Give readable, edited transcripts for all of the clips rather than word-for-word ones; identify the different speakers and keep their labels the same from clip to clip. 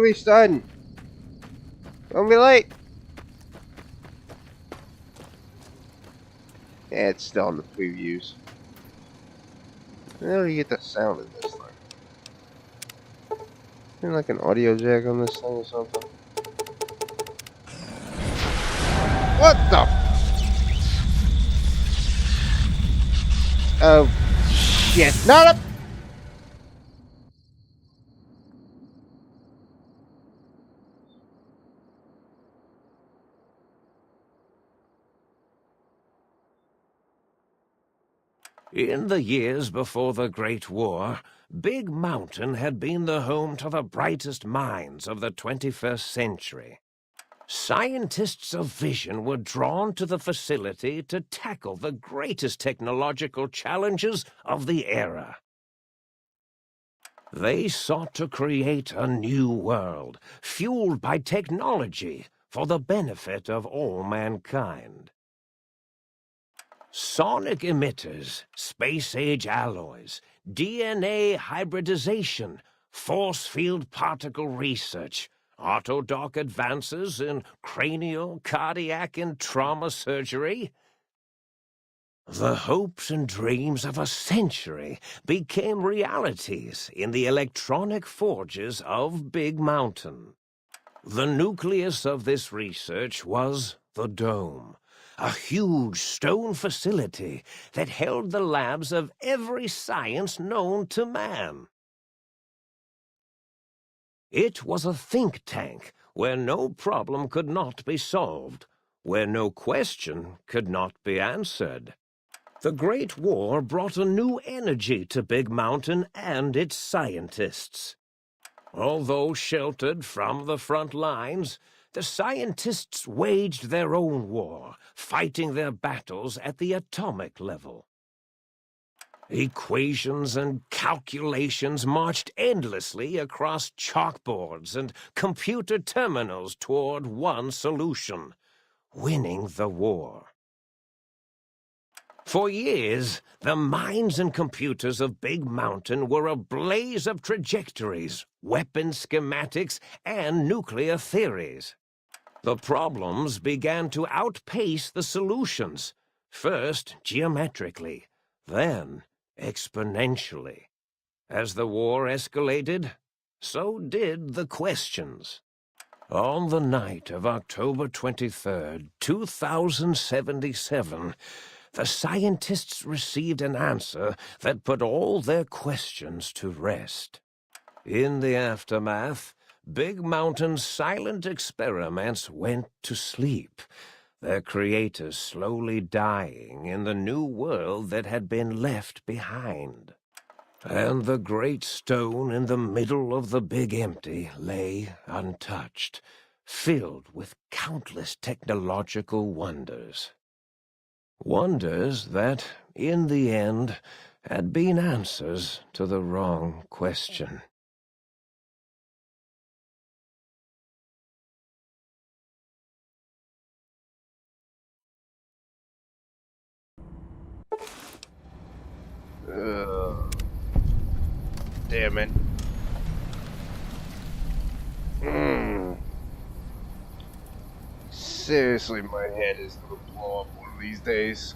Speaker 1: movie starting. Don't be late. Yeah, it's still in the previews. How do you get the sound of this thing? Is like an audio jack on this thing or something? What the? Oh, shit. No, no.
Speaker 2: In the years before the Great War, Big Mountain had been the home to the brightest minds of the 21st century. Scientists of vision were drawn to the facility to tackle the greatest technological challenges of the era. They sought to create a new world, fueled by technology for the benefit of all mankind. Sonic emitters, space-age alloys, DNA hybridization, force field particle research, autodoc advances in cranial, cardiac, and trauma surgery. The hopes and dreams of a century became realities in the electronic forges of Big Mountain. The nucleus of this research was the Dome, a huge stone facility that held the labs of every science known to man. It was a think tank where no problem could not be solved, where no question could not be answered. The Great War brought a new energy to Big Mountain and its scientists. Although sheltered from the front lines, the scientists waged their own war, fighting their battles at the atomic level. Equations and calculations marched endlessly across chalkboards and computer terminals toward one solution: winning the war. For years, the minds and computers of Big Mountain were a blaze of trajectories, weapon schematics, and nuclear theories. The problems began to outpace the solutions, first geometrically, then exponentially. As the war escalated, so did the questions. On the night of October 23rd, 2077, the scientists received an answer that put all their questions to rest. In the aftermath, Big Mountain's silent experiments went to sleep, their creators slowly dying in the new world that had been left behind. And the great stone in the middle of the Big Empty lay untouched, filled with countless technological wonders. Wonders that, in the end, had been answers to the wrong question.
Speaker 1: Damn it. Seriously, my head is gonna blow up one of these days.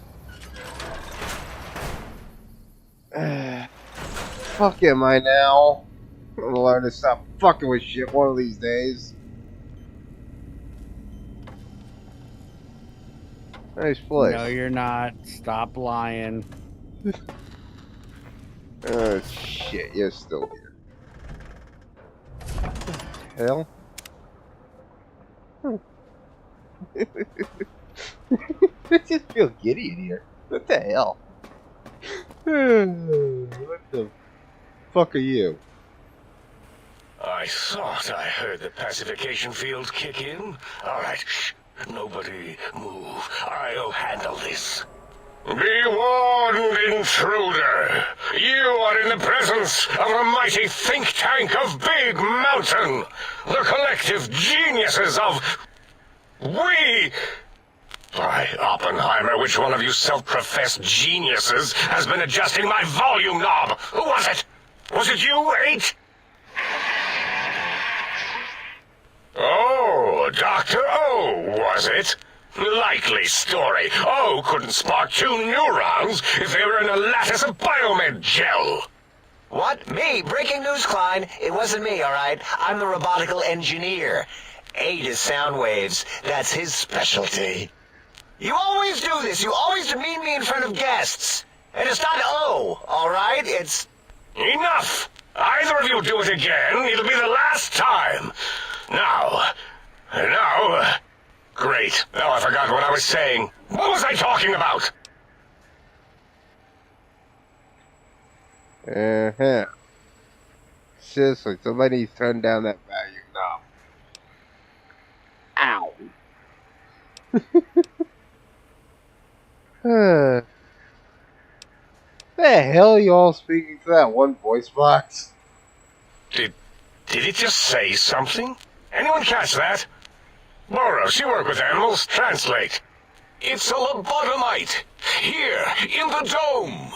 Speaker 1: Fuck am I now? I'm gonna learn to stop fucking with shit one of these days. Nice place.
Speaker 3: No, you're not. Stop lying.
Speaker 1: Oh shit, you're still here. What the hell? I just feel giddy in here. What the hell? What the fuck are you?
Speaker 4: I thought I heard the pacification field kick in. Alright, shh. Nobody move. I'll handle this. Be warned, intruder! You are in the presence of the mighty think tank of Big Mountain! The collective geniuses of... We... By Oppenheimer, which one of you self-professed geniuses has been adjusting my volume knob? Who was it? Was it you, 8? Dr. O, was it? Likely story. O couldn't spark 2 neurons if they were in a lattice of biomed gel.
Speaker 5: What? Me? Breaking news, Klein. It wasn't me, all right? I'm the robotical engineer. A to sound waves. That's his specialty. You always do this. You always demean me in front of guests. And it's not O, all right? It's...
Speaker 4: Enough! Either of you do it again, it'll be the last time. Now... Great. Now I forgot what I was saying. What was I talking about?
Speaker 1: Seriously, somebody needs to turn down that volume knob. Ow. The hell are you all speaking to that one voice box?
Speaker 4: Did it just say something? Anyone catch that? Boros, you work with animals. Translate. It's a lobotomite. Here, in the dome.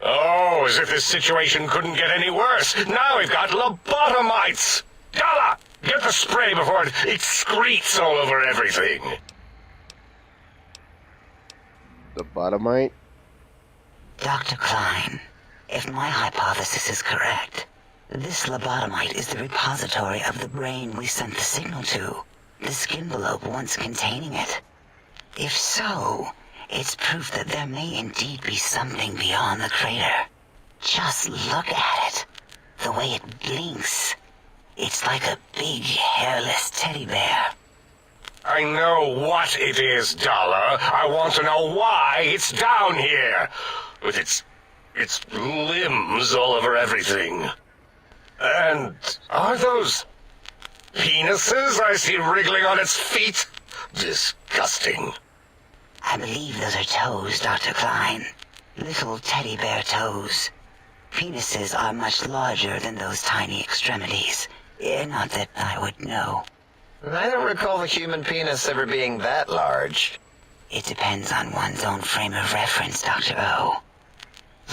Speaker 4: Oh, as if this situation couldn't get any worse. Now we've got lobotomites. Dala, get the spray before it excretes all over everything.
Speaker 1: The bottomite?
Speaker 6: Dr. Klein, if my hypothesis is correct, this lobotomite is the repository of the brain we sent the signal to, the skinvelope once containing it. If so, it's proof that there may indeed be something beyond the crater. Just look at it. The way it blinks. It's like a big, hairless teddy bear.
Speaker 4: I know what it is, Dala. I want to know why it's down here. With its limbs all over everything. And are those penises I see wriggling on its feet? Disgusting.
Speaker 6: I believe those are toes, Dr. Klein. Little teddy bear toes. Penises are much larger than those tiny extremities. Not that I would know.
Speaker 5: I don't recall the human penis ever being that large.
Speaker 6: It depends on one's own frame of reference, Dr. O.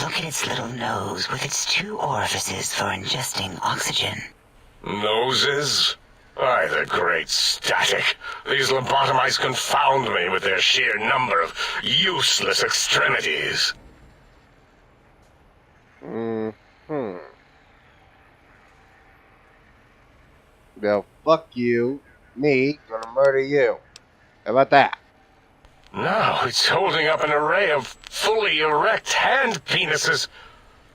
Speaker 6: Look at its little nose with its 2 orifices for ingesting oxygen.
Speaker 4: Noses? Why, the great static. These lobotomites confound me with their sheer number of useless extremities.
Speaker 1: Well, fuck you. Me, gonna murder you. How about that?
Speaker 4: Now it's holding up an array of fully erect hand penises.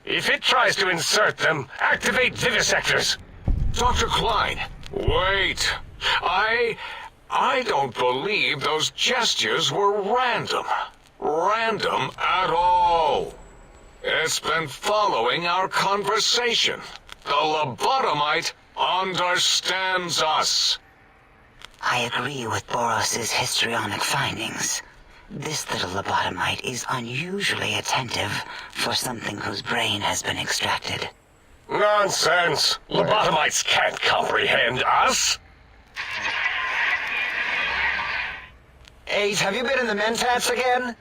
Speaker 4: If it tries to insert them, activate vivisectors.
Speaker 7: Dr. Klein, wait. I don't believe those gestures were random. Random at all. It's been following our conversation. The lobotomite understands us.
Speaker 6: I agree with Boros's histrionic findings. This little lobotomite is unusually attentive for something whose brain has been extracted.
Speaker 4: Nonsense! Lobotomites can't comprehend us!
Speaker 5: 8, have you been in the mentats again?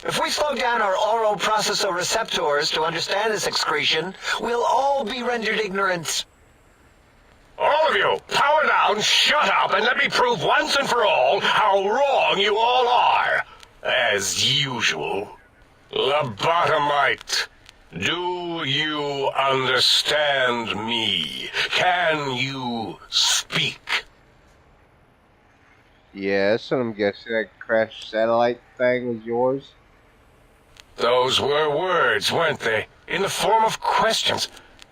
Speaker 5: If we slow down our oroprocessoreceptors to understand this excretion, we'll all be rendered ignorant.
Speaker 4: All of you, power down, shut up, and let me prove once and for all how wrong you all are. As usual. Lobotomite, do you understand me? Can you speak?
Speaker 1: Yes, and I'm guessing that crashed satellite thing was yours?
Speaker 4: Those were words, weren't they? In the form of questions.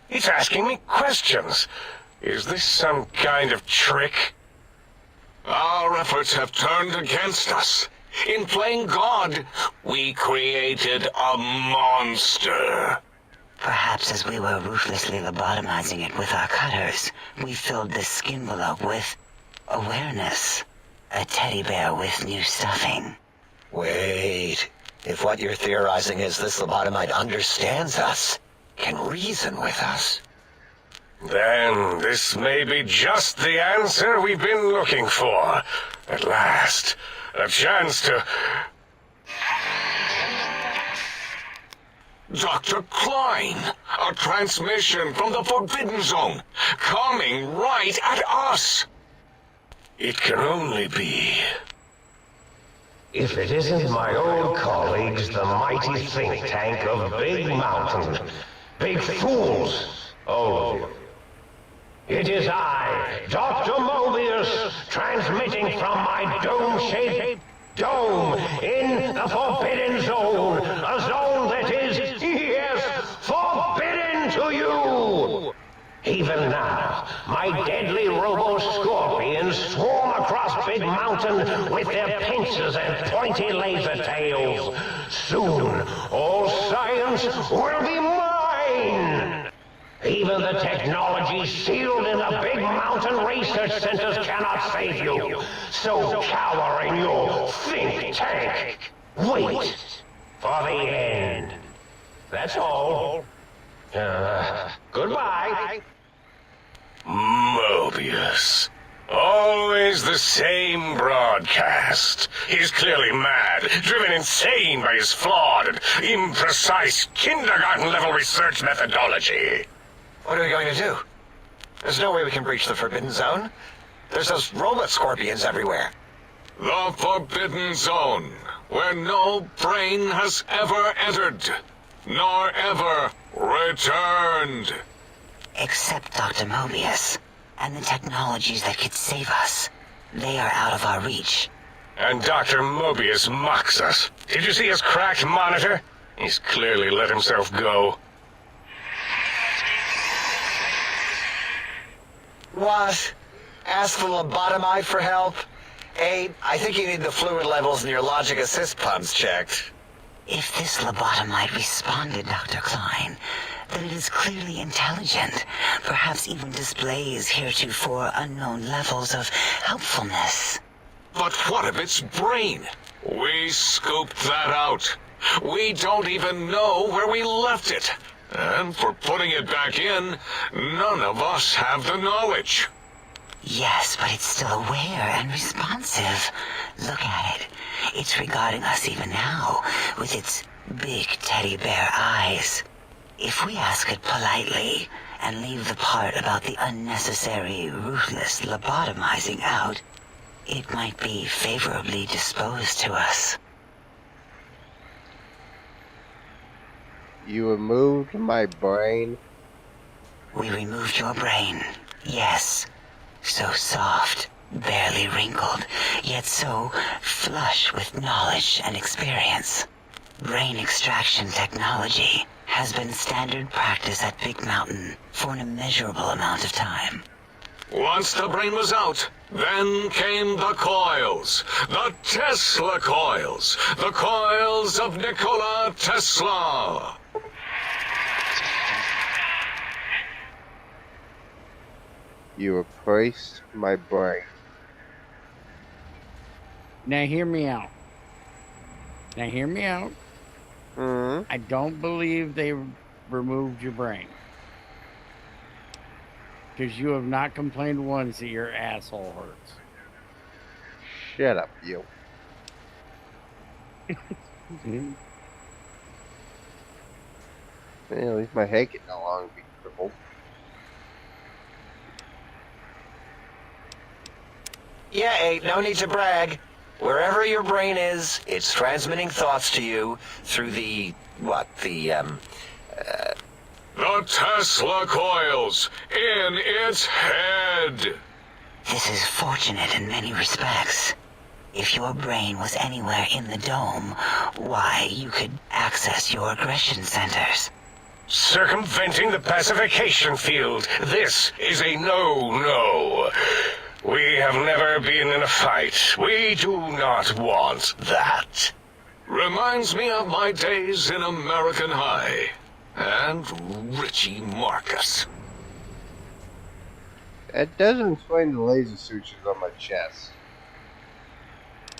Speaker 4: It's asking me questions. Is this some kind of trick?
Speaker 7: Our efforts have turned against us. In playing God, we created a monster.
Speaker 6: Perhaps as we were ruthlessly lobotomizing it with our cutters, we filled the skinvelope with awareness. A teddy bear with new stuffing.
Speaker 5: Wait. If what you're theorizing is this lobotomite understands us, can reason with us.
Speaker 4: Then this may be just the answer we've been looking for. At last, a chance to...
Speaker 7: Dr. Klein, a transmission from the Forbidden Zone, coming right at us.
Speaker 4: It can only be.
Speaker 2: If it isn't my old colleagues, the mighty think tank of Big Mountain. Big fools, all of you. It is I, Dr. Mobius, transmitting from my dome-shaped dome in the Forbidden Zone. A zone that is, yes, forbidden to you! Even now, my deadly robo-scorpions swarm across Big Mountain with their pincers and pointy laser tails. Soon, all science will be mine! Even the technology sealed in the Big Mountain research centers cannot save you. So cower in your think tank. Wait for the end. That's all. Goodbye.
Speaker 4: Mobius. Always the same broadcast. He's clearly mad, driven insane by his flawed and imprecise kindergarten-level research methodology.
Speaker 5: What are we going to do? There's no way we can breach the Forbidden Zone. There's those robot scorpions everywhere.
Speaker 7: The Forbidden Zone, where no brain has ever entered, nor ever returned.
Speaker 6: Except Dr. Mobius and the technologies that could save us. They are out of our reach.
Speaker 4: And Dr. Mobius mocks us. Did you see his cracked monitor? He's clearly let himself go.
Speaker 5: What? Ask the lobotomite for help? Hey, I think you need the fluid levels in your logic assist pumps checked.
Speaker 6: If this lobotomite responded, Dr. Klein, then it is clearly intelligent, perhaps even displays heretofore unknown levels of helpfulness.
Speaker 7: But what of its brain? We scooped that out. We don't even know where we left it. And for putting it back in, none of us have the knowledge.
Speaker 6: Yes, but it's still aware and responsive. Look at it. It's regarding us even now, with its big teddy bear eyes. If we ask it politely, and leave the part about the unnecessary, ruthless lobotomizing out, it might be favorably disposed to us.
Speaker 1: You removed my brain?
Speaker 6: We removed your brain, yes. So soft, barely wrinkled, yet so flush with knowledge and experience. Brain extraction technology has been standard practice at Big Mountain for an immeasurable amount of time.
Speaker 7: Once the brain was out, then came the coils. The Tesla coils. The coils of Nikola Tesla.
Speaker 1: You replaced my brain.
Speaker 3: Now hear me out. I don't believe they removed your brain. Because you have not complained once that your asshole hurts.
Speaker 1: Shut up, you. At least my head can no longer be crippled.
Speaker 5: Yeah, no need to brag. Wherever your brain is, it's transmitting thoughts to you through the
Speaker 7: Tesla coils in its head.
Speaker 6: This is fortunate in many respects. If your brain was anywhere in the dome, why, you could access your aggression centers.
Speaker 4: Circumventing the pacification field. This is a no-no. We have never been in a fight. We do not want that.
Speaker 7: Reminds me of my days in American High. And Richie Marcus.
Speaker 1: That doesn't explain the laser sutures on my chest.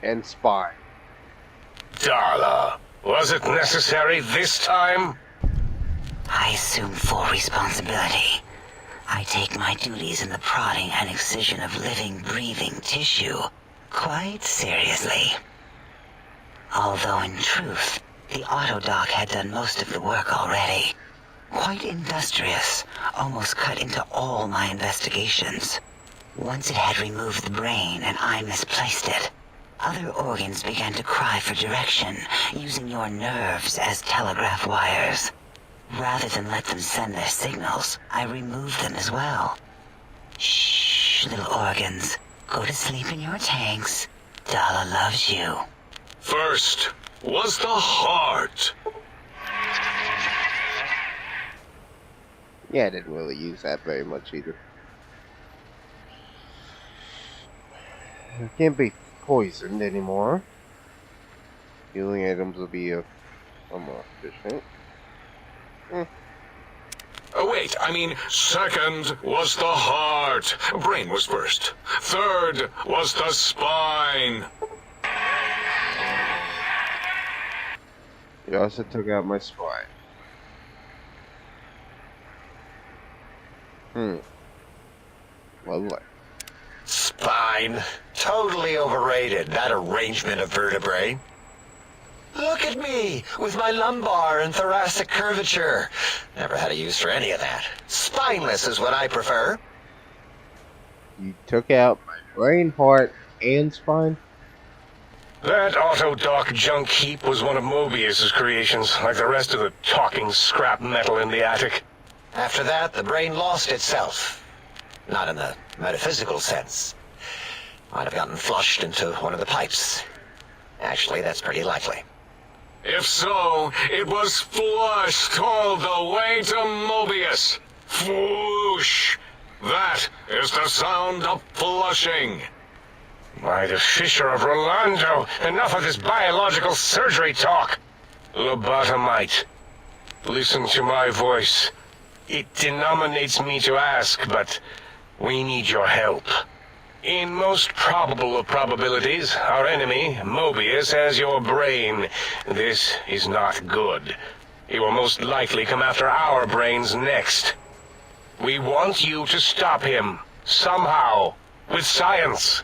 Speaker 1: And spine.
Speaker 4: Darla, was it necessary this time?
Speaker 6: I assume full responsibility. I take my duties in the prodding and excision of living, breathing tissue quite seriously. Although in truth, the Autodoc had done most of the work already. Quite industrious, almost cut into all my investigations. Once it had removed the brain and I misplaced it, other organs began to cry for direction, using your nerves as telegraph wires. Rather than let them send their signals, I removed them as well. Shh, little organs. Go to sleep in your tanks. Dala loves you.
Speaker 7: First was the heart.
Speaker 1: Yeah, I didn't really use that very much either. I can't be poisoned anymore. Healing items will be more efficient.
Speaker 7: Oh, wait, I mean, second was the heart. Brain was first. Third was the spine.
Speaker 1: You also took out my spine. Lovely.
Speaker 5: Spine. Totally overrated, that arrangement of vertebrae. Look at me, with my lumbar and thoracic curvature. Never had a use for any of that. Spineless is what I prefer.
Speaker 1: You took out my brain, heart, and spine?
Speaker 4: That Autodoc junk heap was one of Mobius's creations, like the rest of the talking scrap metal in the attic.
Speaker 5: After that, the brain lost itself. Not in the metaphysical sense. Might have gotten flushed into one of the pipes. Actually, that's pretty likely.
Speaker 7: If so, it was flushed all the way to Mobius. Flush. That is the sound of flushing.
Speaker 4: By the Fisher of Rolando, enough of this biological surgery talk. Lobotomite, listen to my voice. It denominates me to ask, but we need your help. In most probable of probabilities, our enemy, Mobius, has your brain. This is not good. He will most likely come after our brains next. We want you to stop him, somehow, with science.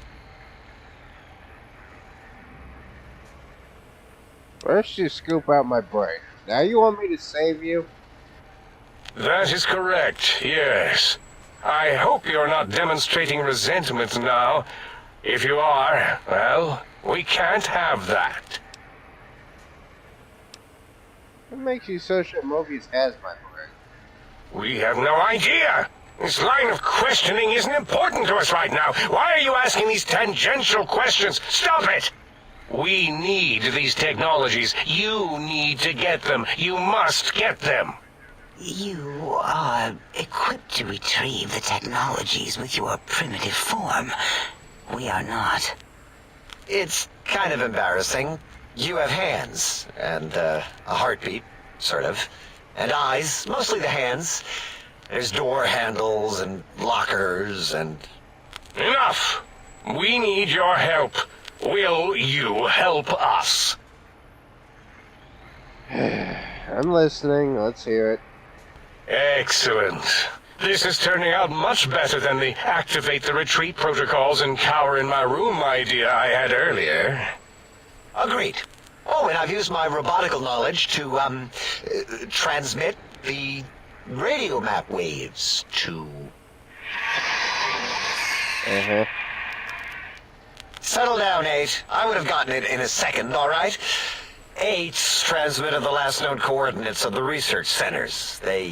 Speaker 1: First you scoop out my brain. Now you want me to save you?
Speaker 4: That is correct, yes. I hope you're not demonstrating resentment now. If you are, well, we can't have that.
Speaker 1: What makes you so sure Mobius has my brain?
Speaker 4: We have no idea. This line of questioning isn't important to us right now. Why are you asking these tangential questions? Stop it! We need these technologies. You need to get them. You must get them.
Speaker 6: You are equipped to retrieve the technologies with your primitive form. We are not.
Speaker 5: It's kind of embarrassing. You have hands, and a heartbeat, sort of, and eyes, mostly the hands. There's door handles and lockers and...
Speaker 4: Enough! We need your help. Will you help us?
Speaker 1: I'm listening. Let's hear it.
Speaker 4: Excellent. This is turning out much better than the activate the retreat protocols and cower in my room idea I had earlier.
Speaker 5: Agreed. Oh, and I've used my robotical knowledge to, transmit the radio map waves to... Settle down, 8. I would have gotten it in a second, all right? 8's transmitted the last known coordinates of the research centers. They,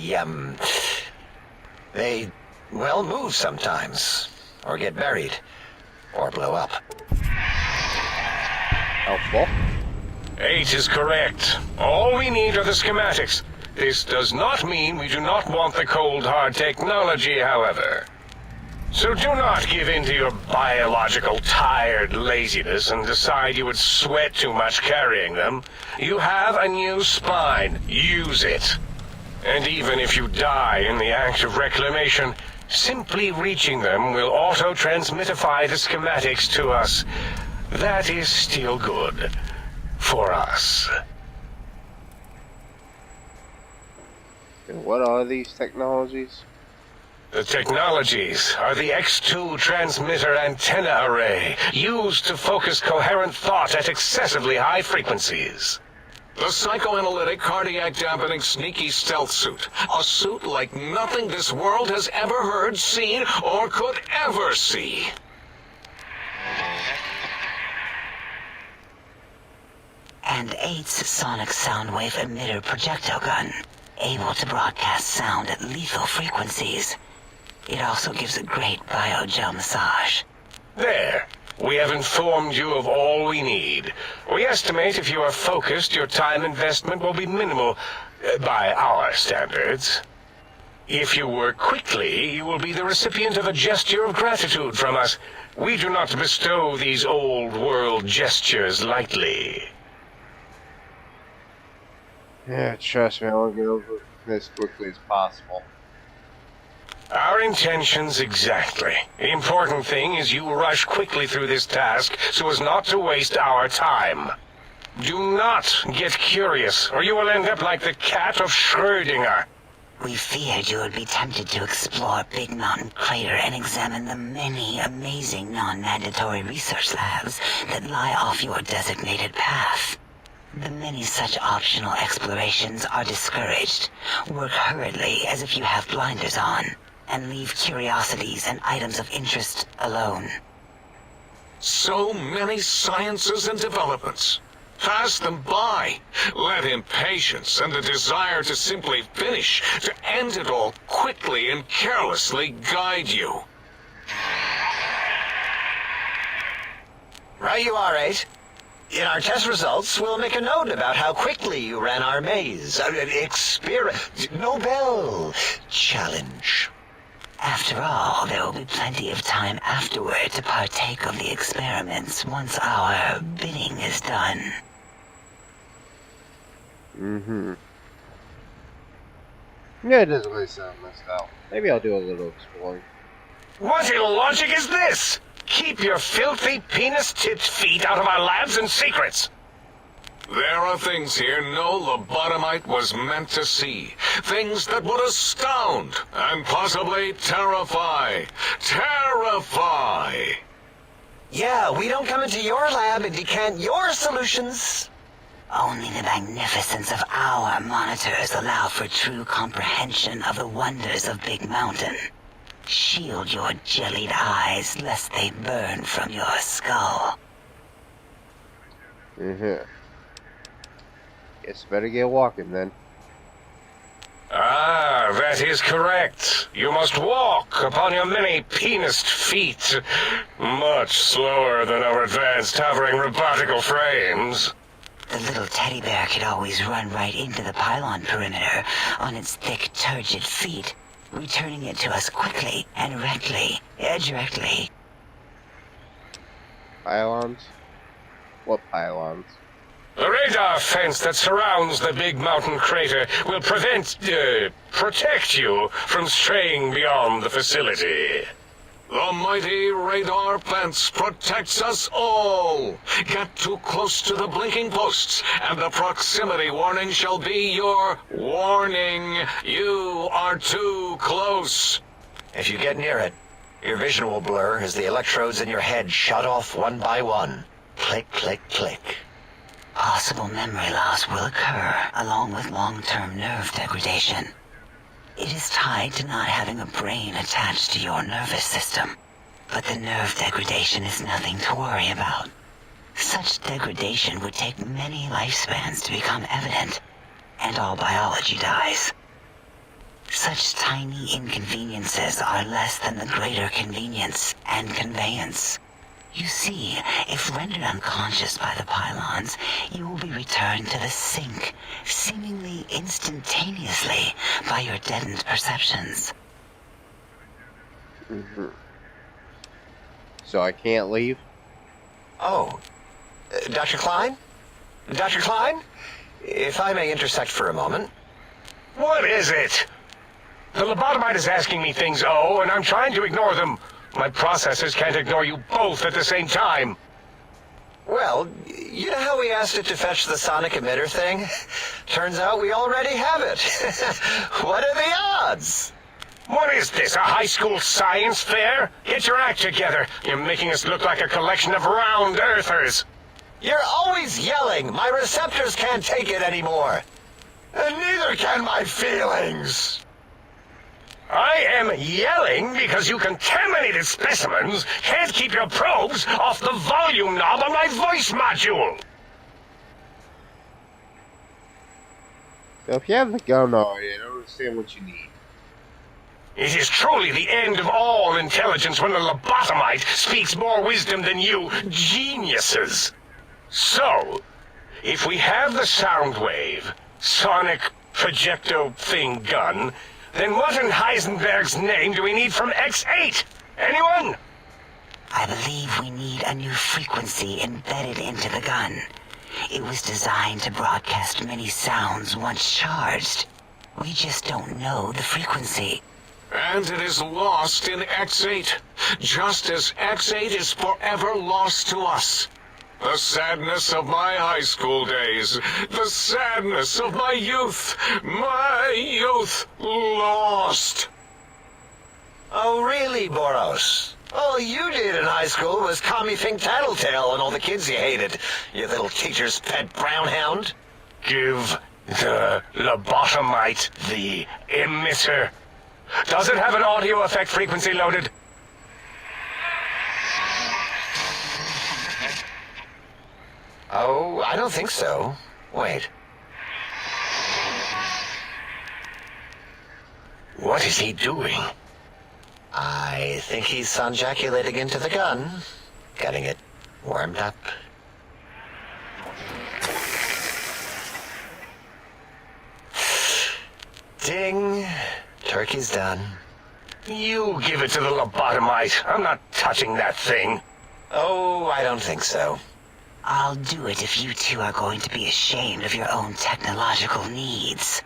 Speaker 5: well, move sometimes. Or get buried. Or blow up.
Speaker 1: Helpful.
Speaker 4: 8 is correct. All we need are the schematics. This does not mean we do not want the cold hard technology, however. So do not give in to your biological tired laziness and decide you would sweat too much carrying them. You have a new spine. Use it. And even if you die in the act of reclamation, simply reaching them will auto-transmitify the schematics to us. That is still good. For us.
Speaker 1: And what are these technologies?
Speaker 4: The technologies are the X2 transmitter antenna array, used to focus coherent thought at excessively high frequencies.
Speaker 7: The psychoanalytic, cardiac-dampening, sneaky stealth suit. A suit like nothing this world has ever heard, seen, or could ever see.
Speaker 6: And 8's sonic soundwave emitter projectile gun, able to broadcast sound at lethal frequencies. It also gives a great biogel massage.
Speaker 4: There. We have informed you of all we need. We estimate if you are focused, your time investment will be minimal, by our standards. If you work quickly, you will be the recipient of a gesture of gratitude from us. We do not bestow these old-world gestures lightly.
Speaker 1: Yeah, trust me, I want to get over it as quickly as possible.
Speaker 4: Our intentions exactly. The important thing is you rush quickly through this task so as not to waste our time. Do not get curious, or you will end up like the cat of Schrödinger.
Speaker 6: We feared you would be tempted to explore Big Mountain Crater and examine the many amazing non-mandatory research labs that lie off your designated path. The many such optional explorations are discouraged. Work hurriedly as if you have blinders on, and leave curiosities and items of interest alone.
Speaker 7: So many sciences and developments. Pass them by. Let impatience and the desire to simply finish, to end it all quickly and carelessly guide you.
Speaker 5: Right you are, 8. In our test results, we'll make a note about how quickly you ran our maze. Nobel challenge.
Speaker 6: After all, there will be plenty of time afterward to partake of the experiments once our bidding is done.
Speaker 1: Yeah, it doesn't really sound messed out. Maybe I'll do a little exploring.
Speaker 4: What in logic is this? Keep your filthy, penis-tipped feet out of our labs and secrets.
Speaker 7: There are things here no lobotomite was meant to see. Things that would astound and possibly terrify. Terrify!
Speaker 5: Yeah, we don't come into your lab and decant your solutions.
Speaker 6: Only the magnificence of our monitors allow for true comprehension of the wonders of Big Mountain. Shield your jellied eyes lest they burn from your skull.
Speaker 1: Guess better get walking then.
Speaker 4: Ah, that is correct. You must walk upon your many penised feet. Much slower than our advanced hovering robotical frames.
Speaker 6: The little teddy bear could always run right into the pylon perimeter on its thick, turgid feet, returning it to us quickly and directly.
Speaker 1: Pylons? What pylons?
Speaker 4: The radar fence that surrounds the Big Mountain Crater will protect you from straying beyond the facility.
Speaker 7: The mighty radar fence protects us all. Get too close to the blinking posts, and the proximity warning shall be your warning. You are too close.
Speaker 5: If you get near it, your vision will blur as the electrodes in your head shut off one by one. Click, click, click.
Speaker 6: Possible memory loss will occur, along with long-term nerve degradation. It is tied to not having a brain attached to your nervous system, but the nerve degradation is nothing to worry about. Such degradation would take many lifespans to become evident, and all biology dies. Such tiny inconveniences are less than the greater convenience and conveyance. You see, if rendered unconscious by the pylons, you will be returned to the sink, seemingly instantaneously by your deadened perceptions.
Speaker 1: So I can't leave?
Speaker 5: Oh, Dr. Klein? Dr. Klein? If I may intersect for a moment.
Speaker 4: What is it? The lobotomite is asking me things, and I'm trying to ignore them. My processors can't ignore you both at the same time.
Speaker 5: Well, you know how we asked it to fetch the sonic emitter thing? Turns out we already have it. What are the odds?
Speaker 4: What is this, a high school science fair? Get your act together. You're making us look like a collection of round earthers.
Speaker 5: You're always yelling. My receptors can't take it anymore. And neither can my feelings.
Speaker 4: I am yelling because you contaminated specimens can't keep your probes off the volume knob on my voice module.
Speaker 1: So if you have the gun already, I don't understand what you need.
Speaker 4: It is truly the end of all intelligence when the lobotomite speaks more wisdom than you geniuses. So, if we have the Soundwave, sonic projecto thing gun, then what in Heisenberg's name do we need from X8? Anyone?
Speaker 6: I believe we need a new frequency embedded into the gun. It was designed to broadcast many sounds once charged. We just don't know the frequency.
Speaker 7: And it is lost in X8, just as X8 is forever lost to us. The sadness of my high school days, the sadness of my youth lost.
Speaker 5: Oh, really, Boros? All you did in high school was call me Fink Tattletale and all the kids you hated, you little teacher's pet brown hound.
Speaker 4: Give the lobotomite the emitter. Does it have an audio effect frequency loaded?
Speaker 5: Oh, I don't think so. Wait.
Speaker 4: What is he doing?
Speaker 5: I think he's sonjaculating into the gun. Getting it warmed up. Ding. Turkey's done.
Speaker 4: You give it to the lobotomite. I'm not touching that thing.
Speaker 5: Oh, I don't think so.
Speaker 6: I'll do it if you two are going to be ashamed of your own technological needs.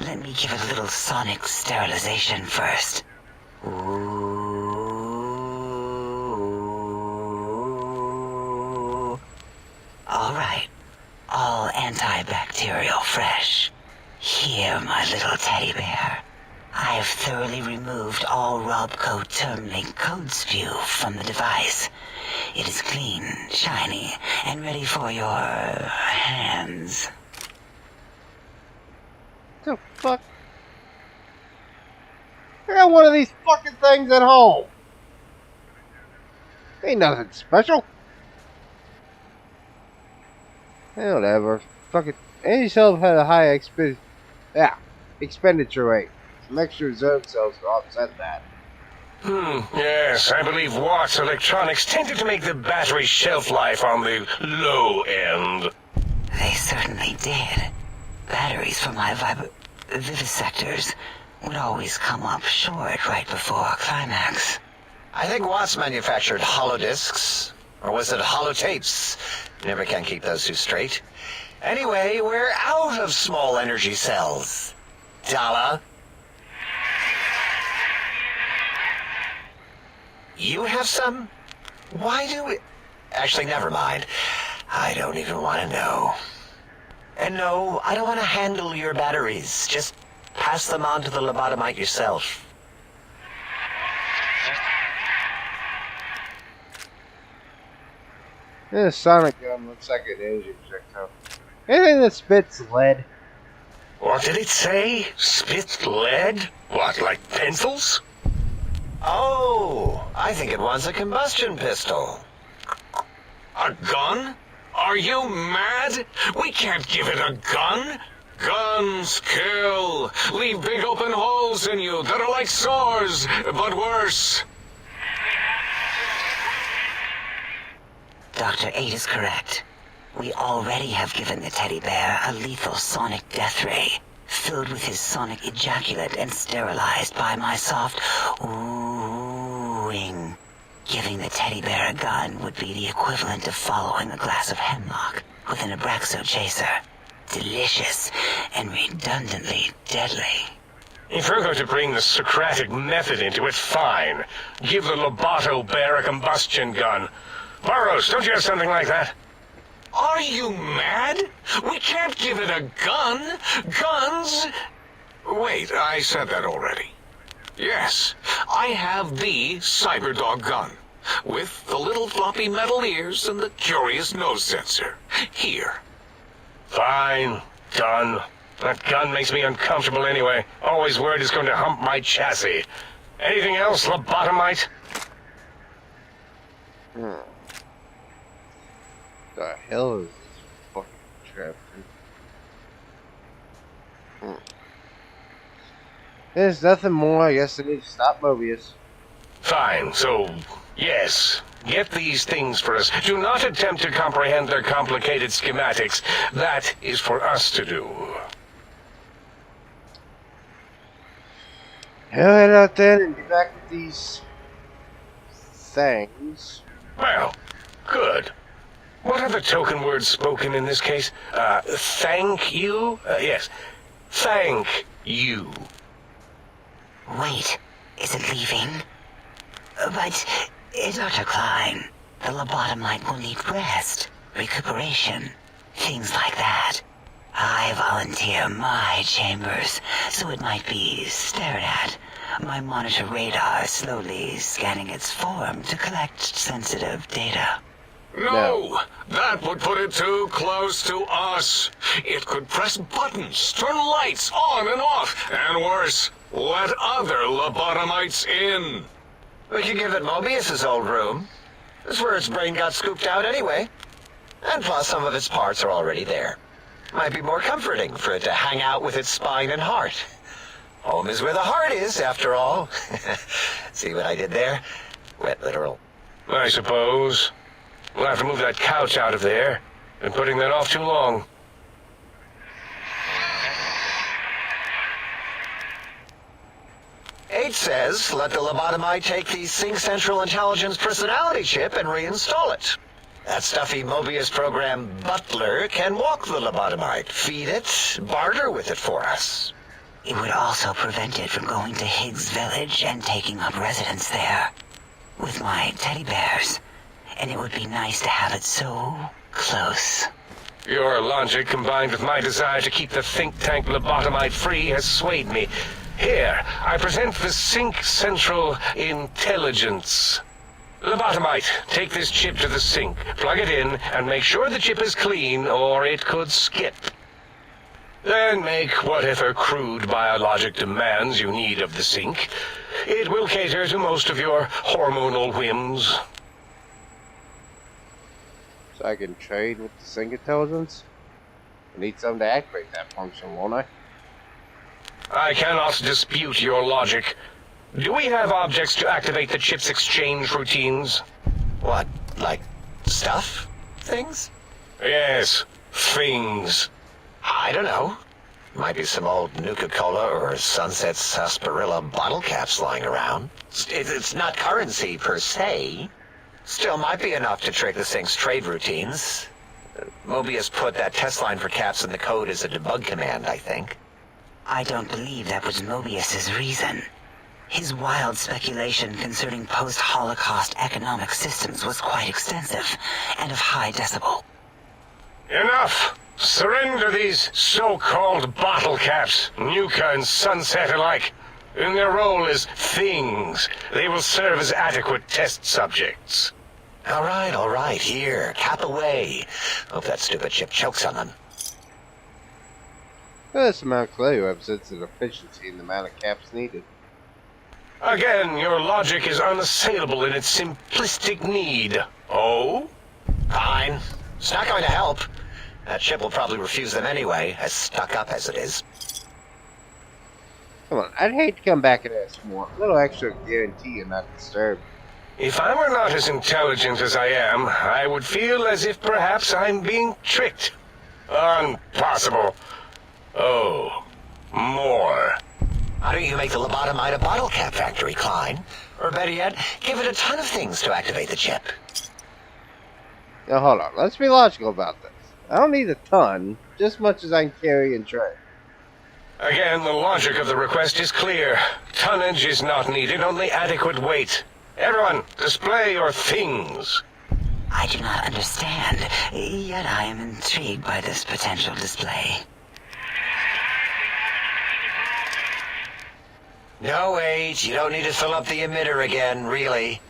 Speaker 6: Let me give it a little sonic sterilization first. Ooh. All right. All antibacterial fresh. Here, my little teddy bear. I have thoroughly removed all Robco Termlink code spew from the device. It is clean, shiny, and ready for your hands.
Speaker 1: What the fuck? I got one of these fucking things at home. Ain't nothing special. Hey, whatever. Fucking any cell had a high expenditure rate. Some extra reserve cells to offset that.
Speaker 4: Yes, I believe Watt's Electronics tended to make the battery shelf life on the low end.
Speaker 6: They certainly did. Batteries for my vivisectors would always come up short right before a climax.
Speaker 5: I think Watts manufactured holodiscs. Or was it holotapes? Never can keep those two straight. Anyway, we're out of small energy cells. Dala? You have some? Why do we... Actually, never mind. I don't even want to know. And no, I don't want to handle your batteries. Just pass them on to the lobotomite yourself.
Speaker 1: This sonic gun looks like an energy projectile. Anything that spits lead.
Speaker 4: What did it say? Spit lead? What, like pencils?
Speaker 5: Oh, I think it wants a combustion pistol.
Speaker 7: A gun? Are you mad? We can't give it a gun. Guns kill. Leave big open holes in you that are like sores, but worse.
Speaker 6: Dr. 8 is correct. We already have given the teddy bear a lethal sonic death ray, filled with his sonic ejaculate and sterilized by my soft oohing. Giving the teddy bear a gun would be the equivalent of following a glass of hemlock with an Abraxo chaser. Delicious and redundantly deadly.
Speaker 4: If you're going to bring the Socratic method into it, fine. Give the Loboto bear a combustion gun. Burroughs, don't you have something like that?
Speaker 7: Are you mad? We can't give it a gun. Guns... Wait, I said that already. Yes, I have the Cyberdog gun. with the little floppy metal ears and the curious nose sensor. Here.
Speaker 4: Fine. Done. That gun makes me uncomfortable anyway. Always worried it's going to hump my chassis. Anything else, lobotomite?
Speaker 1: The hell is this fucking trap? There's nothing more. I guess I need to stop Mobius.
Speaker 4: Fine, so, yes. Get these things for us. Do not attempt to comprehend their complicated schematics. That is for us to do.
Speaker 1: I'll head out then and be back with these things.
Speaker 4: Well, good. What are the token words spoken in this case? Thank you? Yes. Thank you.
Speaker 6: Wait, is it leaving? But, Dr. Klein, the lobotomite will need rest, recuperation, things like that. I volunteer my chambers, so it might be stared at. My monitor radar slowly scanning its form to collect sensitive data.
Speaker 7: No, that would put it too close to us. It could press buttons, turn lights on and off, and worse, let other lobotomites in.
Speaker 5: We could give it Mobius's old room. That's where its brain got scooped out anyway. And plus, some of its parts are already there. Might be more comforting for it to hang out with its spine and heart. Home is where the heart is, after all. See what I did there? Wet literal.
Speaker 4: I suppose. We'll have to move that couch out of there. Been putting that off too long.
Speaker 5: H says, let the lobotomite take the Sync Central Intelligence personality chip and reinstall it. That stuffy Mobius program Butler can walk the lobotomite, feed it, barter with it for us.
Speaker 6: It would also prevent it from going to Higgs Village and taking up residence there. With my teddy bears. And it would be nice to have it so close.
Speaker 4: Your logic, combined with my desire to keep the think tank lobotomite free, has swayed me. Here, I present the Sync Central Intelligence. Lobotomite, take this chip to the sink, plug it in, and make sure the chip is clean, or it could skip. Then make whatever crude biologic demands you need of the sink. It will cater to most of your hormonal whims.
Speaker 1: So I can trade with the Sync Intelligence? I need something to activate that function, won't I?
Speaker 4: I cannot dispute your logic. Do we have objects to activate the chip's exchange routines?
Speaker 5: What, like stuff? Things?
Speaker 4: Yes, things.
Speaker 5: I don't know. Might be some old Nuka-Cola or Sunset Sarsaparilla bottle caps lying around. It's not currency per se. Still might be enough to trick the Sync's trade routines. Mobius put that test line for caps in the code as a debug command, I think.
Speaker 6: I don't believe that was Mobius's reason. His wild speculation concerning post-Holocaust economic systems was quite extensive and of high decibel.
Speaker 4: Enough! Surrender these so-called bottle caps, Nuka and Sunset alike. In their role as things, they will serve as adequate test subjects.
Speaker 5: All right, here, cap away. Hope that stupid chip chokes on them.
Speaker 1: This amount clearly represents an efficiency in the amount of caps needed.
Speaker 4: Again, your logic is unassailable in its simplistic need. Oh?
Speaker 5: Fine. It's not going to help. That chip will probably refuse them anyway, as stuck up as it is.
Speaker 1: Come on, I'd hate to come back and ask more. A little extra guarantee and not disturb.
Speaker 4: If I were not as intelligent as I am, I would feel as if perhaps I'm being tricked. Impossible. Oh, more.
Speaker 5: Why don't you make the lobotomite a bottle cap factory, Klein? Or better yet, give it a ton of things to activate the chip.
Speaker 1: Now hold on, let's be logical about this. I don't need a ton, just as much as I can carry and trade.
Speaker 4: Again, the logic of the request is clear. Tonnage is not needed, only adequate weight. Everyone, display your things.
Speaker 6: I do not understand, yet I am intrigued by this potential display.
Speaker 5: No, wait, you don't need to fill up the emitter again, really.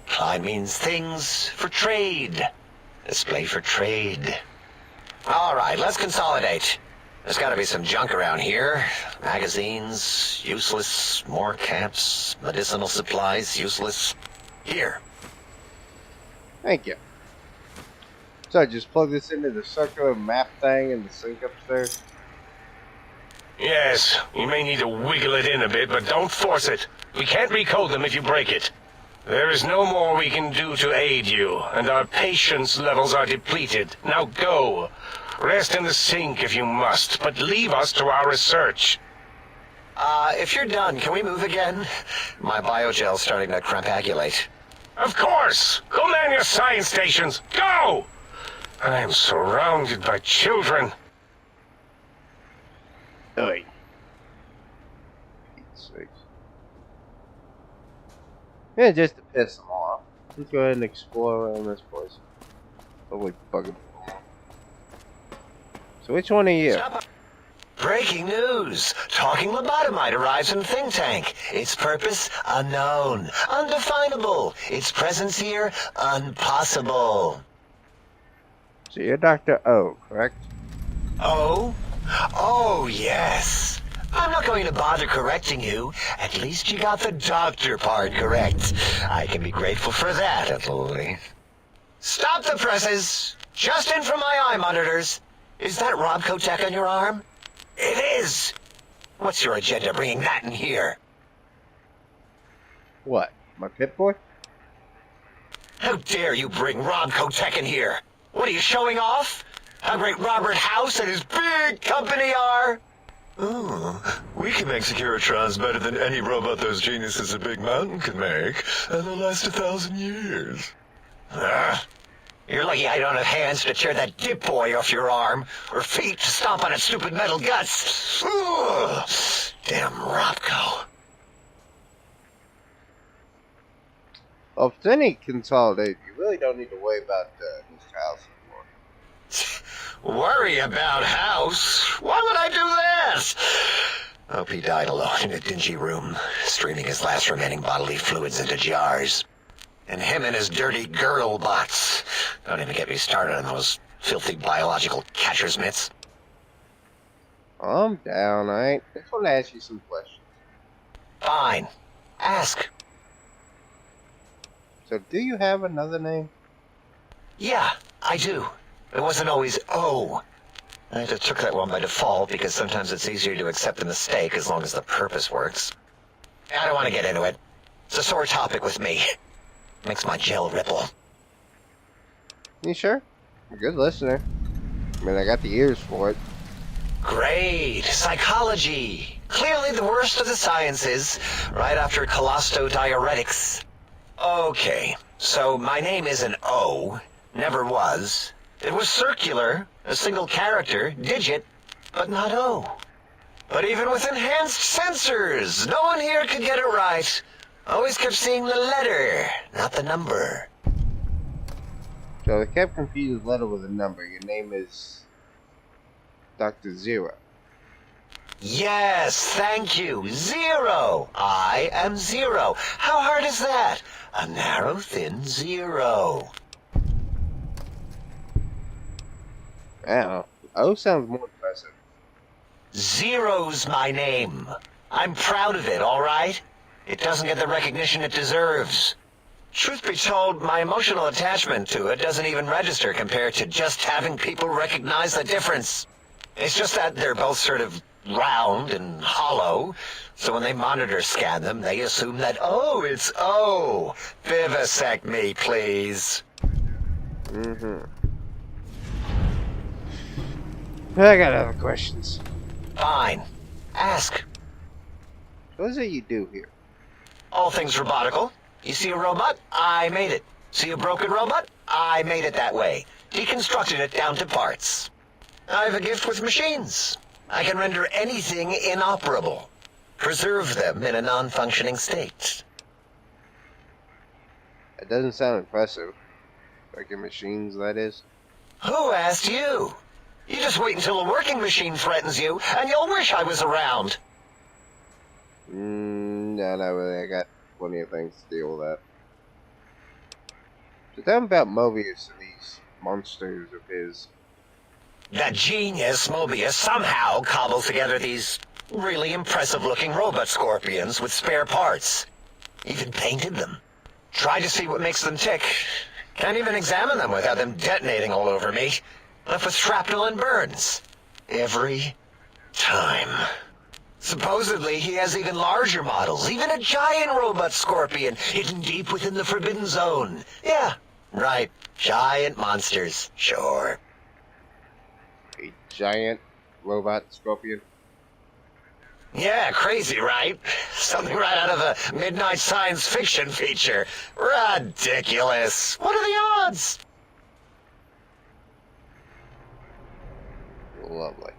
Speaker 5: Klein means things for trade. Display for trade. All right, let's consolidate. There's got to be some junk around here. Magazines, useless. More camps, medicinal supplies, useless. Here.
Speaker 1: Thank you. So I just plug this into the circular map thing in the sink upstairs.
Speaker 4: Yes, you may need to wiggle it in a bit, but don't force it. We can't recode them if you break it. There is no more we can do to aid you, and our patience levels are depleted. Now go. Rest in the sink if you must, but leave us to our research.
Speaker 5: If you're done, can we move again? My biogel's starting to crampagulate.
Speaker 4: Of course! Go man your science stations! Go! I am surrounded by children.
Speaker 1: Oi. Yeah, just to piss them off. Let's go ahead and explore around this place. Totally bugging people. So which one are you?
Speaker 5: Stop. Breaking news! Talking lobotomite arrives in Think Tank. Its purpose, unknown. Undefinable. Its presence here, impossible.
Speaker 1: So you're Dr. O, correct?
Speaker 5: Oh? Oh, yes. I'm not going to bother correcting you. At least you got the doctor part correct. I can be grateful for that, at least. Stop the presses! Just in from my eye monitors. Is that Robco tech on your arm? It is! What's your agenda bringing that in here?
Speaker 1: What? My Pip-Boy?
Speaker 5: How dare you bring Robco tech in here? What are you showing off? How great Robert House and his big company are?
Speaker 8: Ooh, we can make Securitrons better than any robot those geniuses at Big Mountain can make, and they'll last 1,000 years.
Speaker 5: You're lucky I don't have hands to tear that dip boy off your arm, or feet to stomp on its stupid metal guts. Ugh. Damn Robco.
Speaker 1: Well, if it's any consolidate, you really don't need to worry about Mr. House anymore.
Speaker 5: Worry about House? Why would I do that? Hope he died alone in a dingy room, streaming his last remaining bodily fluids into jars. And him and his dirty girl bots. Don't even get me started on those filthy biological catcher's mitts.
Speaker 1: I'm down, alright? I just want to ask you some questions.
Speaker 5: Fine. Ask.
Speaker 1: So, do you have another name?
Speaker 5: Yeah, I do. It wasn't always O. I just took that one by default because sometimes it's easier to accept the mistake as long as the purpose works. I don't want to get into it. It's a sore topic with me. Makes my gel ripple.
Speaker 1: You sure? I'm a good listener. I mean, I got the ears for it.
Speaker 5: Great. Psychology. Clearly the worst of the sciences, right after colostodiuretics. Okay, so my name isn't O. Never was. It was circular, a single character, digit, but not O. But even with enhanced sensors, no one here could get it right. Always kept seeing the letter, not the number.
Speaker 1: So, I kept confusing letter with a number. Your name is Dr. Zero.
Speaker 5: Yes, thank you. Zero. I am Zero. How hard is that? A narrow, thin zero.
Speaker 1: I don't know. O sounds more impressive.
Speaker 5: Zero's my name. I'm proud of it, all right? It doesn't get the recognition it deserves. Truth be told, my emotional attachment to it doesn't even register compared to just having people recognize the difference. It's just that they're both sort of round and hollow, so when they monitor scan them, they assume that, oh, it's O. Vivisect me, please.
Speaker 1: I got other questions.
Speaker 5: Fine. Ask.
Speaker 1: What is it you do here?
Speaker 5: All things robotical. You see a robot? I made it. See a broken robot? I made it that way. Deconstructed it down to parts. I have a gift with machines. I can render anything inoperable. Preserve them in a non-functioning state.
Speaker 1: It doesn't sound impressive. Like your machines, that is.
Speaker 5: Who asked you? You just wait until a working machine threatens you, and you'll wish I was around.
Speaker 1: No, not really. I got plenty of things to deal with that. So tell him about Mobius and these monsters of his.
Speaker 5: That genius, Mobius, somehow cobbled together these really impressive-looking robot scorpions with spare parts. Even painted them. Tried to see what makes them tick. Can't even examine them without them detonating all over me. Left with shrapnel and burns. Every time. Supposedly, he has even larger models, even a giant robot scorpion hidden deep within the Forbidden Zone. Yeah, right. Giant monsters, sure.
Speaker 1: A giant robot scorpion.
Speaker 5: Yeah, crazy, right? Something right out of a midnight science fiction feature. Ridiculous. What are the odds?
Speaker 1: Lovely.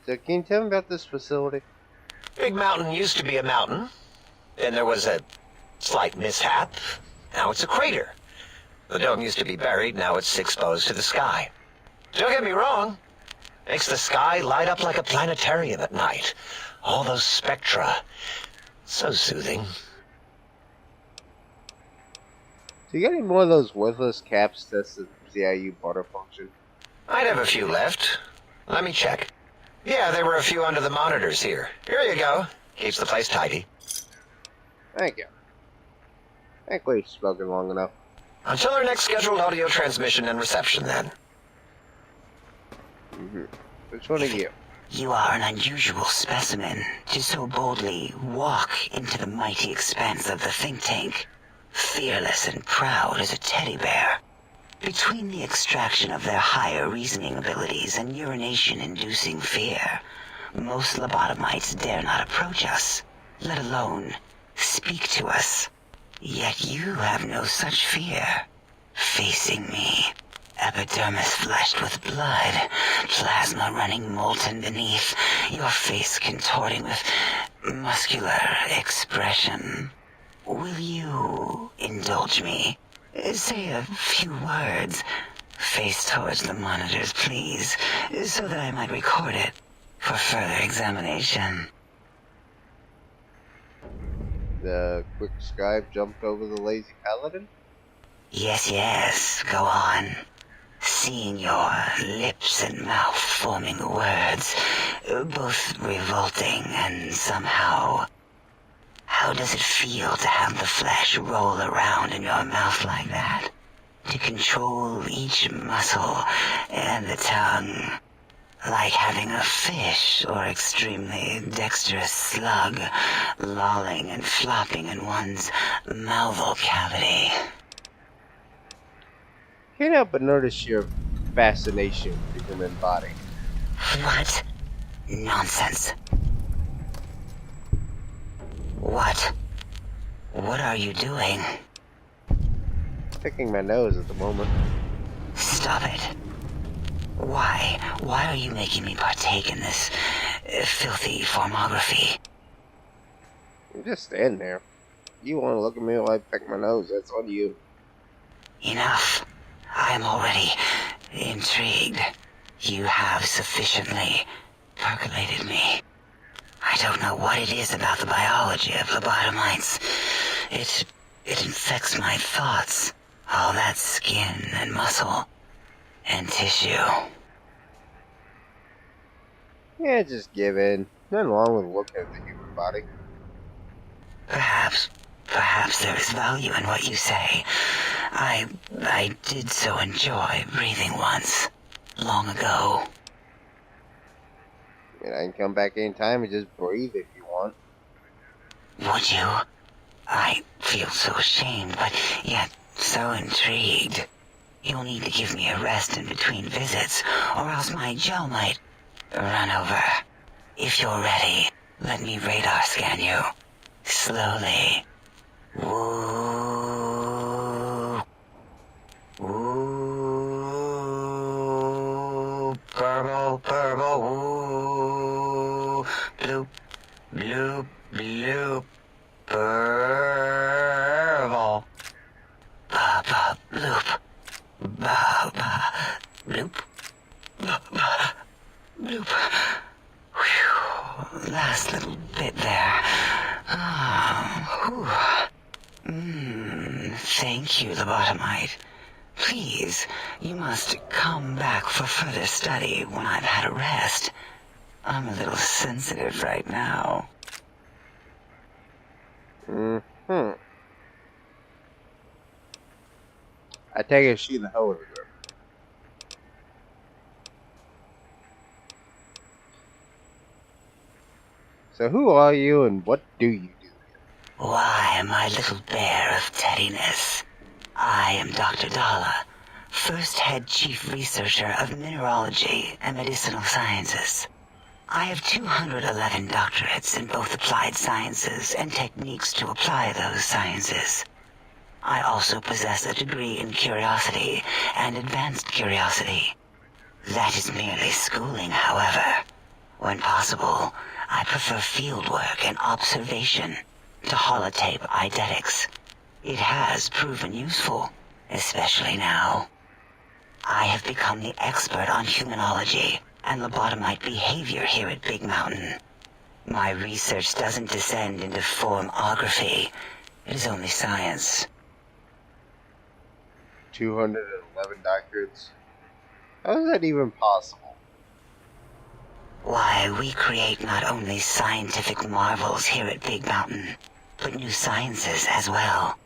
Speaker 1: So can you tell me about this facility?
Speaker 5: Big Mountain used to be a mountain. Then there was a slight mishap. Now it's a crater. The dome used to be buried, now it's exposed to the sky. Don't get me wrong. Makes the sky light up like a planetarium at night. All those spectra. So soothing.
Speaker 1: Do you got any more of those worthless caps that's the ZIU border function?
Speaker 5: I'd have a few left. Let me check. Yeah, there were a few under the monitors here. Here you go. Keeps the place tidy.
Speaker 1: Thank you. I think we've spoken long enough.
Speaker 5: Until our next scheduled audio transmission and reception, then.
Speaker 1: Which one are you?
Speaker 6: You are an unusual specimen to so boldly walk into the mighty expanse of the think tank, fearless and proud as a teddy bear. Between the extraction of their higher reasoning abilities and urination-inducing fear, most lobotomites dare not approach us, let alone speak to us. Yet you have no such fear. Facing me, epidermis fleshed with blood, plasma running molten beneath, your face contorting with muscular expression. Will you indulge me? Say a few words. Face towards the monitors, please, so that I might record it for further examination.
Speaker 1: The quick scribe jumped over the lazy paladin?
Speaker 6: Yes, go on. Seeing your lips and mouth forming words, both revolting and somehow... How does it feel to have the flesh roll around in your mouth like that? To control each muscle and the tongue, like having a fish or extremely dexterous slug lolling and flopping in one's mouthal cavity.
Speaker 1: Can't help but notice your fascination with the human body.
Speaker 6: What? Nonsense. What? What are you doing?
Speaker 1: Picking my nose at the moment.
Speaker 6: Stop it. Why? Why are you making me partake in this filthy formography?
Speaker 1: I'm just standing there. You want to look at me while I pick my nose, that's on you.
Speaker 6: Enough. I am already intrigued. You have sufficiently percolated me. I don't know what it is about the biology of lobotomites. It infects my thoughts. All that skin and muscle and tissue.
Speaker 1: Yeah, just give in. Nothing wrong with looking at the human body.
Speaker 6: Perhaps there is value in what you say. I did so enjoy breathing once, long ago.
Speaker 1: I mean, I can come back anytime and just breathe if you want.
Speaker 6: Would you? I feel so ashamed, but yet so intrigued. You'll need to give me a rest in between visits, or else my gel might run over. If you're ready, let me radar scan you. Slowly. Woo. Woo. Purple, purple, woo. Bloop, bloop, bloop. Purple. Ba, ba, bloop. Ba, ba, bloop. Ba, ba, bloop. Whew. Last little bit there. Thank you, Lobotomite. Please, you must come back for further study when I've had a rest. I'm a little sensitive right now.
Speaker 1: I take it she the hologram. So who are you and what do you do?
Speaker 6: Why, my little bear of teddiness. I am Dr. Dala, first head chief researcher of mineralogy and medicinal sciences. I have 211 doctorates in both applied sciences and techniques to apply those sciences. I also possess a degree in curiosity and advanced curiosity. That is merely schooling, however. When possible, I prefer fieldwork and observation to holotape eidetics. It has proven useful, especially now. I have become the expert on humanology and lobotomite behavior here at Big Mountain. My research doesn't descend into formography. It is only science.
Speaker 1: 211 doctorates? How is that even possible?
Speaker 6: Why, we create not only scientific marvels here at Big Mountain, but new sciences as well.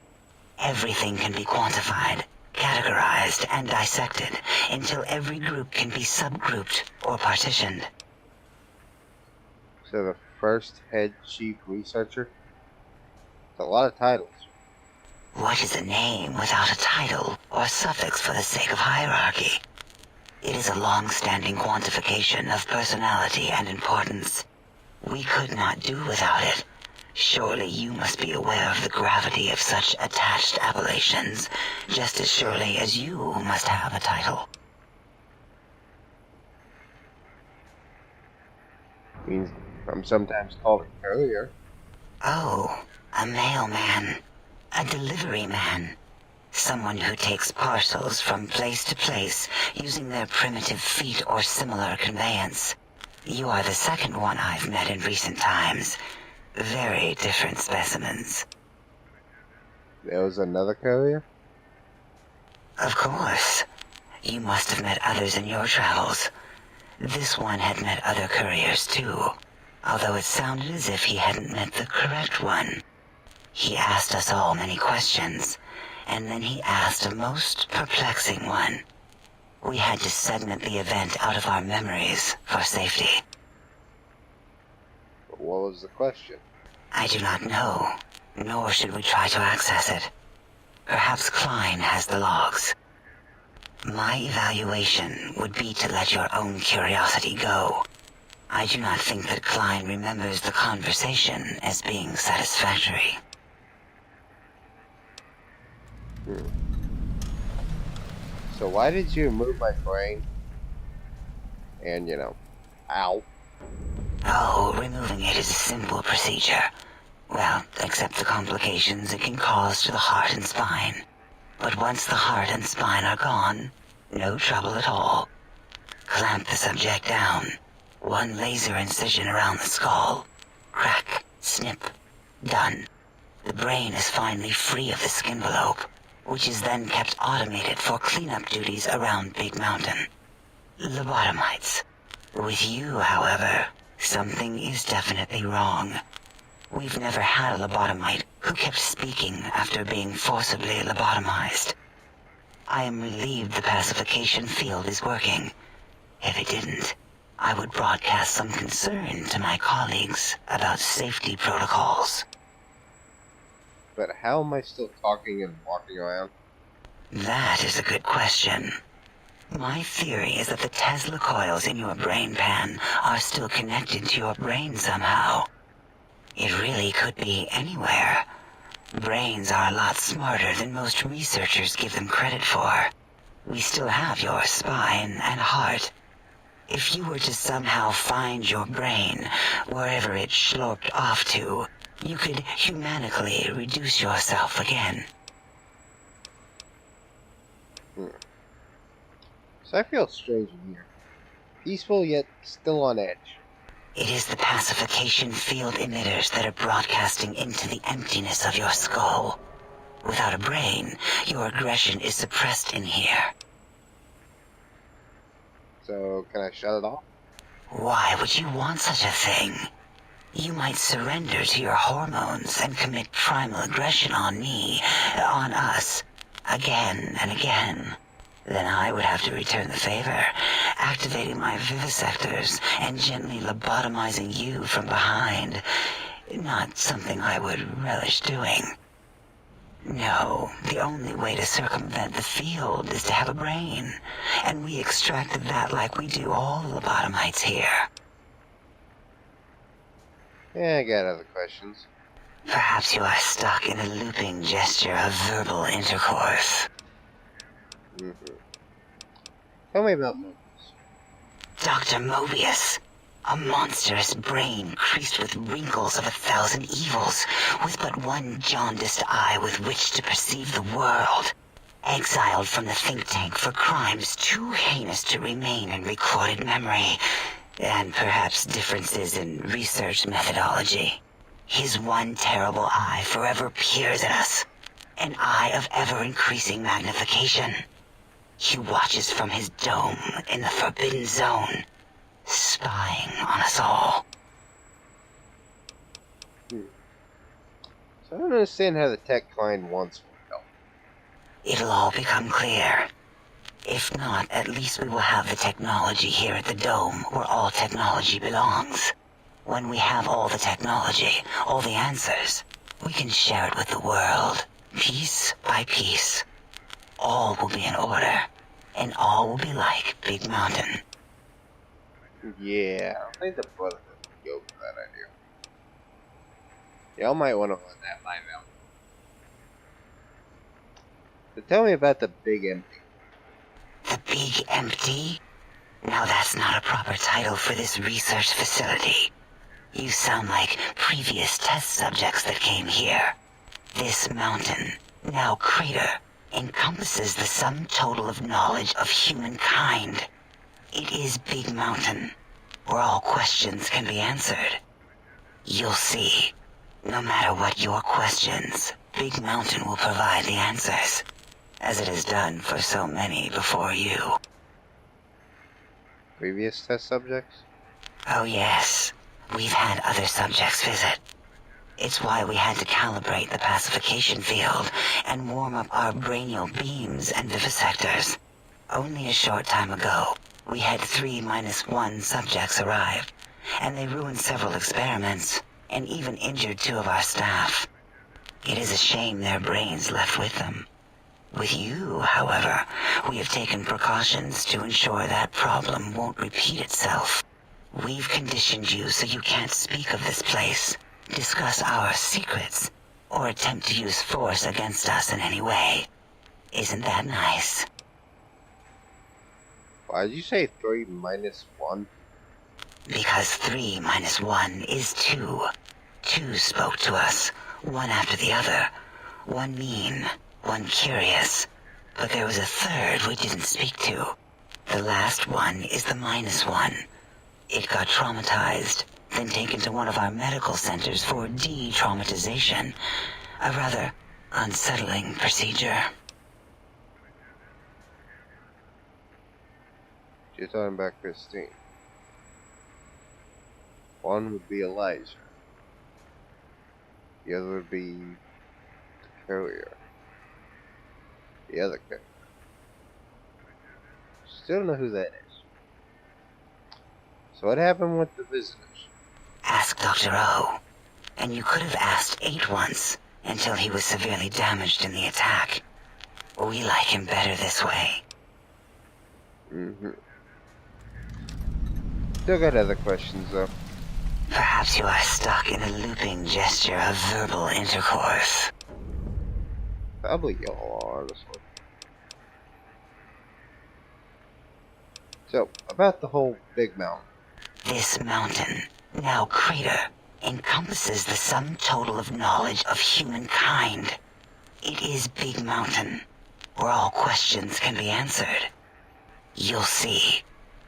Speaker 6: Everything can be quantified, categorized, and dissected until every group can be subgrouped or partitioned.
Speaker 1: So the first head chief researcher? That's a lot of titles.
Speaker 6: What is a name without a title or suffix for the sake of hierarchy? It is a long-standing quantification of personality and importance. We could not do without it. Surely you must be aware of the gravity of such attached appellations, just as surely as you must have a title.
Speaker 1: Means I'm sometimes called a courier.
Speaker 6: Oh, a mailman. A delivery man. Someone who takes parcels from place to place using their primitive feet or similar conveyance. You are the second one I've met in recent times. Very different specimens.
Speaker 1: There was another courier?
Speaker 6: Of course. You must have met others in your travels. This one had met other couriers too, although it sounded as if he hadn't met the correct one. He asked us all many questions, and then he asked a most perplexing one. We had to segment the event out of our memories for safety.
Speaker 1: But what was the question?
Speaker 6: I do not know, nor should we try to access it. Perhaps Klein has the logs. My evaluation would be to let your own curiosity go. I do not think that Klein remembers the conversation as being satisfactory.
Speaker 1: So why did you remove my brain? And, ow.
Speaker 6: Oh, removing it is a simple procedure. Well, except the complications it can cause to the heart and spine. But once the heart and spine are gone, no trouble at all. Clamp the subject down. One laser incision around the skull. Crack, snip, done. The brain is finally free of the skin envelope, which is then kept automated for cleanup duties around Big Mountain. Lobotomites. With you, however, something is definitely wrong. We've never had a lobotomite who kept speaking after being forcibly lobotomized. I am relieved the pacification field is working. If it didn't, I would broadcast some concern to my colleagues about safety protocols.
Speaker 1: But how am I still talking and walking around?
Speaker 6: That is a good question. My theory is that the Tesla coils in your brain pan are still connected to your brain somehow. It really could be anywhere. Brains are a lot smarter than most researchers give them credit for. We still have your spine and heart. If you were to somehow find your brain, wherever it sloped off to, you could humanically reduce yourself again.
Speaker 1: So I feel strange in here. Peaceful yet still on edge.
Speaker 6: It is the pacification field emitters that are broadcasting into the emptiness of your skull. Without a brain, your aggression is suppressed in here.
Speaker 1: So, can I shut it off?
Speaker 6: Why would you want such a thing? You might surrender to your hormones and commit primal aggression on me, on us, again and again. Then I would have to return the favor, activating my vivisectors and gently lobotomizing you from behind. Not something I would relish doing. No, the only way to circumvent the field is to have a brain, and we extracted that like we do all lobotomites here.
Speaker 1: Yeah, I got other questions.
Speaker 6: Perhaps you are stuck in a looping gesture of verbal intercourse.
Speaker 1: Tell me about Mobius.
Speaker 6: Dr. Mobius, a monstrous brain creased with wrinkles of 1,000 evils, with but one jaundiced eye with which to perceive the world. Exiled from the think tank for crimes too heinous to remain in recorded memory, and perhaps differences in research methodology. His one terrible eye forever peers at us, an eye of ever-increasing magnification. He watches from his dome in the Forbidden Zone, spying on us all.
Speaker 1: So I don't understand how the tech client wants me to help.
Speaker 6: It'll all become clear. If not, at least we will have the technology here at the Dome, where all technology belongs. When we have all the technology, all the answers, we can share it with the world, piece by piece. All will be in order, and all will be like Big Mountain.
Speaker 1: Yeah, I think the Brotherhood would go for that idea. Y'all might want to let that line out. So tell me about the Big Empty.
Speaker 6: The Big Empty? Now that's not a proper title for this research facility. You sound like previous test subjects that came here. This mountain, now crater, encompasses the sum total of knowledge of humankind. It is Big Mountain, where all questions can be answered. You'll see. No matter what your questions, Big Mountain will provide the answers, as it has done for so many before you.
Speaker 1: Previous test subjects?
Speaker 6: Oh yes, we've had other subjects visit. It's why we had to calibrate the pacification field and warm up our brainial beams and vivisectors. Only a short time ago, we had 3-1 subjects arrive, and they ruined several experiments, and even injured 2 of our staff. It is a shame their brains left with them. With you, however, we have taken precautions to ensure that problem won't repeat itself. We've conditioned you so you can't speak of this place, discuss our secrets, or attempt to use force against us in any way. Isn't that nice?
Speaker 1: Why did you say 3-1?
Speaker 6: Because 3-1 is 2. 2 spoke to us, one after the other. One mean, one curious. But there was a third we didn't speak to. The last one is the -1. It got traumatized, then taken to one of our medical centers for de-traumatization. A rather unsettling procedure.
Speaker 1: You're talking about Christine. One would be Elijah. The other would be the courier. The other courier. Still don't know who that is. So what happened with the visitors?
Speaker 6: Ask Dr. O. And you could have asked 8 once, until he was severely damaged in the attack. We like him better this way.
Speaker 1: Still got other questions though.
Speaker 6: Perhaps you are stuck in a looping gesture of verbal intercourse.
Speaker 1: Probably y'all are, honestly. So, about the whole Big Mountain.
Speaker 6: This mountain, now crater, encompasses the sum total of knowledge of humankind. It is Big Mountain, where all questions can be answered. You'll see.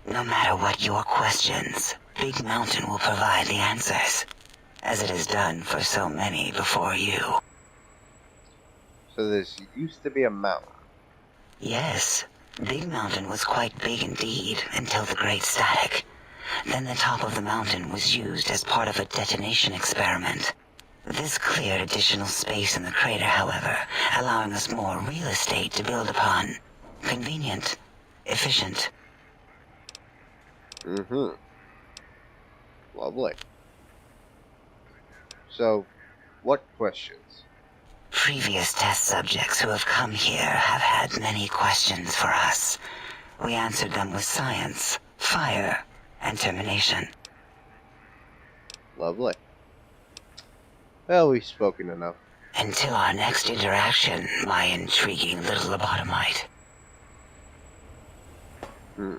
Speaker 6: No matter what your questions, Big Mountain will provide the answers, as it has done for so many before you.
Speaker 1: So this used to be a mountain.
Speaker 6: Yes, Big Mountain was quite big indeed until the Great Static. Then the top of the mountain was used as part of a detonation experiment. This cleared additional space in the crater, however, allowing us more real estate to build upon. Convenient. Efficient.
Speaker 1: Mm-hmm. Lovely. So, what questions?
Speaker 6: Previous test subjects who have come here have had many questions for us. We answered them with science, fire, and termination.
Speaker 1: Lovely. Well, we've spoken enough.
Speaker 6: Until our next interaction, my intriguing little lobotomite.
Speaker 1: Hmm.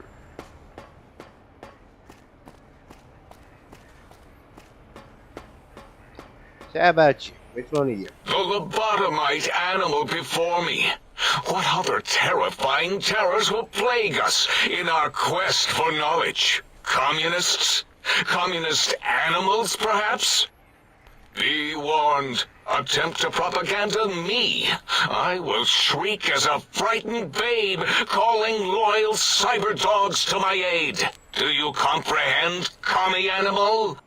Speaker 1: So how about you? Which one are you?
Speaker 7: The lobotomite animal before me. What other terrifying terrors will plague us in our quest for knowledge? Communists? Communist animals, perhaps? Be warned. Attempt to propaganda me. I will shriek as a frightened babe, calling loyal cyber dogs to my aid. Do you comprehend, commie animal?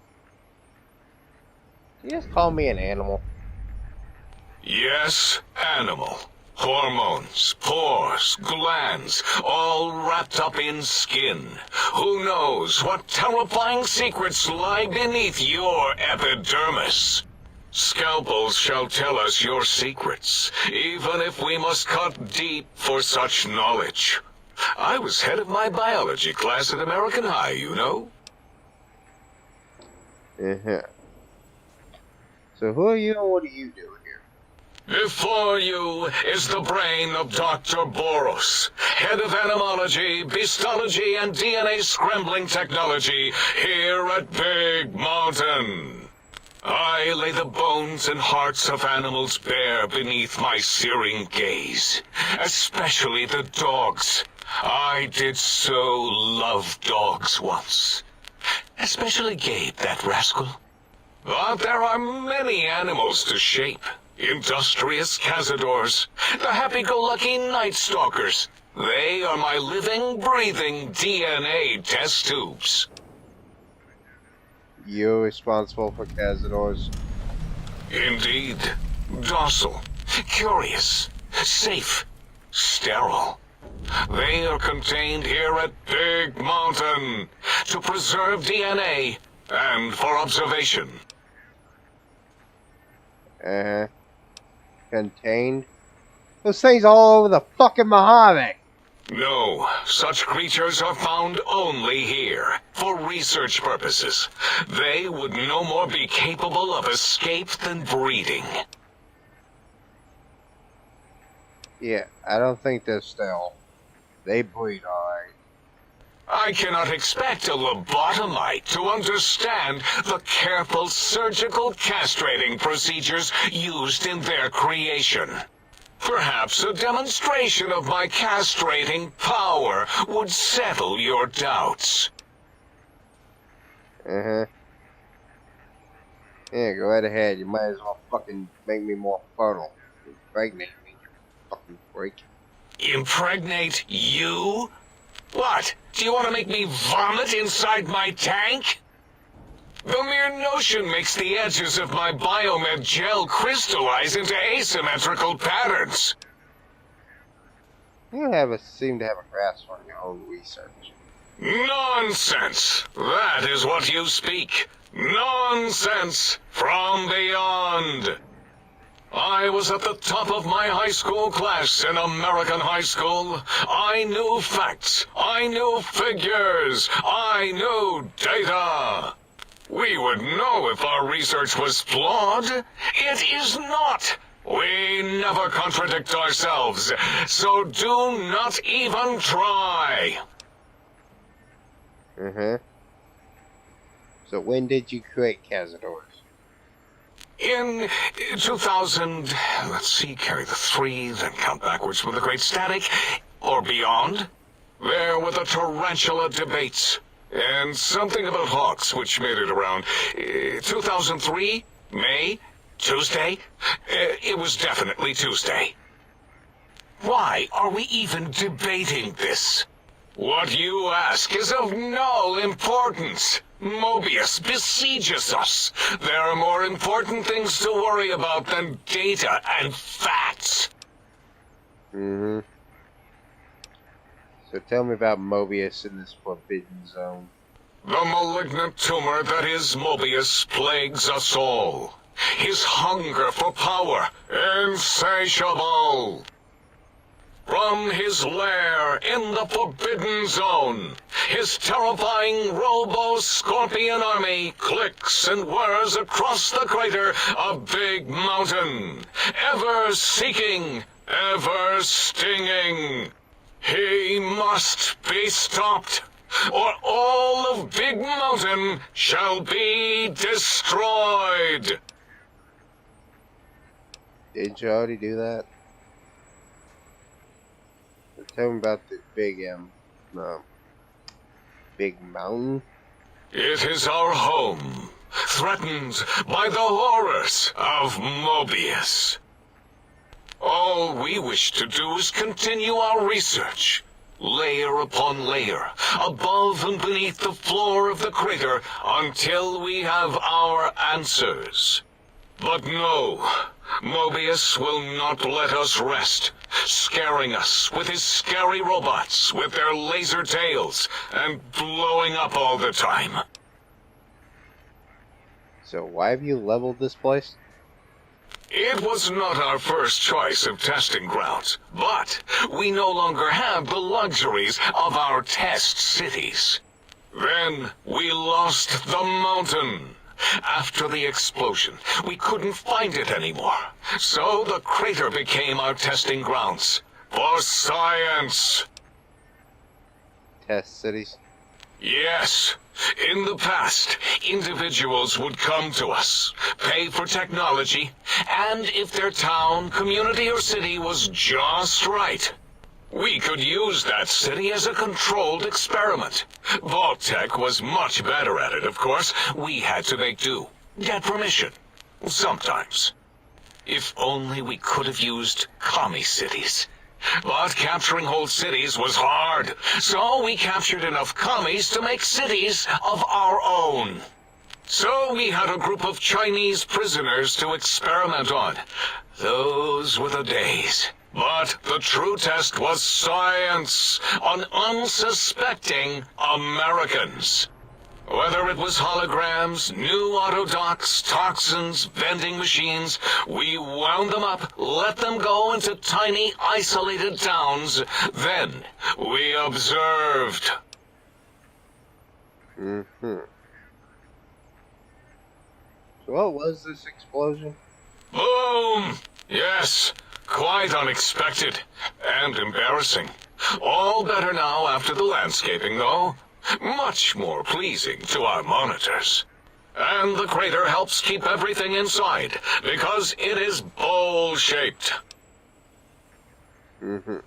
Speaker 1: You just call me an animal.
Speaker 7: Yes, animal. Hormones, pores, glands, all wrapped up in skin. Who knows what terrifying secrets lie beneath your epidermis? Scalpels shall tell us your secrets, even if we must cut deep for such knowledge. I was head of my biology class at American High, you know.
Speaker 1: Uh-huh. So who are you and what do you do here?
Speaker 7: Before you is the brain of Dr. Boros, head of animology, beastology, and DNA scrambling technology here at Big Mountain. I lay the bones and hearts of animals bare beneath my searing gaze, especially the dogs. I did so love dogs once. Especially Gabe, that rascal. But there are many animals to shape. Industrious cazadors, the happy-go-lucky night stalkers. They are my living, breathing DNA test tubes.
Speaker 1: You're responsible for cazadors.
Speaker 7: Indeed. Docile, curious, safe, sterile. They are contained here at Big Mountain to preserve DNA and for observation.
Speaker 1: Uh-huh. Contained? Those things all over the fucking Mojave.
Speaker 7: No, such creatures are found only here, for research purposes. They would no more be capable of escape than breeding.
Speaker 1: Yeah, I don't think they're sterile. They breed alright.
Speaker 7: I cannot expect a lobotomite to understand the careful surgical castrating procedures used in their creation. Perhaps a demonstration of my castrating power would settle your doubts.
Speaker 1: Uh-huh. Yeah, go right ahead. You might as well fucking make me more fertile. Impregnate me. Fucking freak.
Speaker 7: Impregnate you? What? Do you want to make me vomit inside my tank? The mere notion makes the edges of my biomed gel crystallize into asymmetrical patterns.
Speaker 1: You seem to have a grasp on your own research.
Speaker 7: Nonsense! That is what you speak. Nonsense from beyond. I was at the top of my high school class in American high school. I knew facts. I knew figures. I knew data. We would know if our research was flawed. It is not. We never contradict ourselves, so do not even try.
Speaker 1: So when did you create cazadors?
Speaker 7: In 2000, let's see, carry the 3, then count backwards from the Great Static, or beyond. There were the tarantula debates. And something about hawks, which made it around 2003, May. Tuesday? It was definitely Tuesday. Why are we even debating this? What you ask is of no importance. Mobius besieges us. There are more important things to worry about than data and facts.
Speaker 1: So tell me about Mobius in this Forbidden Zone.
Speaker 7: The malignant tumor that is Mobius plagues us all. His hunger for power, insatiable. From his lair in the Forbidden Zone, his terrifying Robo-Scorpion army clicks and whirs across the crater of Big Mountain, ever seeking, ever stinging. He must be stopped, or all of Big Mountain shall be destroyed.
Speaker 1: Didn't you already do that? Tell me about the Big Mountain.
Speaker 7: It is our home, threatened by the horrors of Mobius. All we wish to do is continue our research, layer upon layer, above and beneath the floor of the crater, until we have our answers. But no, Mobius will not let us rest, scaring us with his scary robots with their laser tails and blowing up all the time.
Speaker 1: So why have you leveled this place?
Speaker 7: It was not our first choice of testing grounds, but we no longer have the luxuries of our test cities. Then we lost the mountain. After the explosion, we couldn't find it anymore, so the crater became our testing grounds for science.
Speaker 1: Test cities?
Speaker 7: Yes. In the past, individuals would come to us, pay for technology, and if their town, community, or city was just right, we could use that city as a controlled experiment. Vault-Tec was much better at it, of course. We had to make do. Get permission. Sometimes. If only we could have used commie cities. But capturing whole cities was hard, so we captured enough commies to make cities of our own. So we had a group of Chinese prisoners to experiment on. Those were the days. But the true test was science on unsuspecting Americans. Whether it was holograms, new autodocs, toxins, vending machines, we wound them up, let them go into tiny, isolated towns. Then we observed.
Speaker 1: So what was this explosion?
Speaker 7: Boom! Yes, quite unexpected and embarrassing. All better now after the landscaping, though. Much more pleasing to our monitors. And the crater helps keep everything inside, because it is bowl-shaped.
Speaker 1: I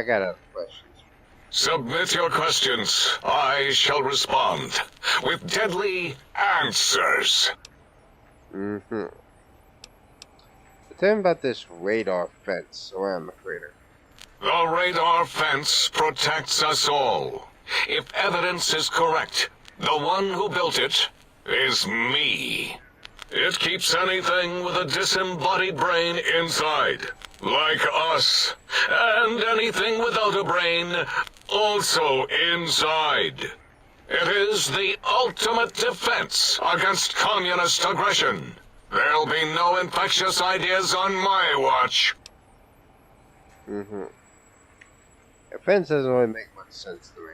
Speaker 1: got other questions.
Speaker 7: Submit your questions. I shall respond with deadly answers.
Speaker 1: Tell me about this radar fence around the crater.
Speaker 7: The radar fence protects us all. If evidence is correct, the one who built it is me. It keeps anything with a disembodied brain inside, like us, and anything without a brain also inside. It is the ultimate defense against communist aggression. There'll be no infectious ideas on my watch.
Speaker 1: The fence doesn't really make much sense to me.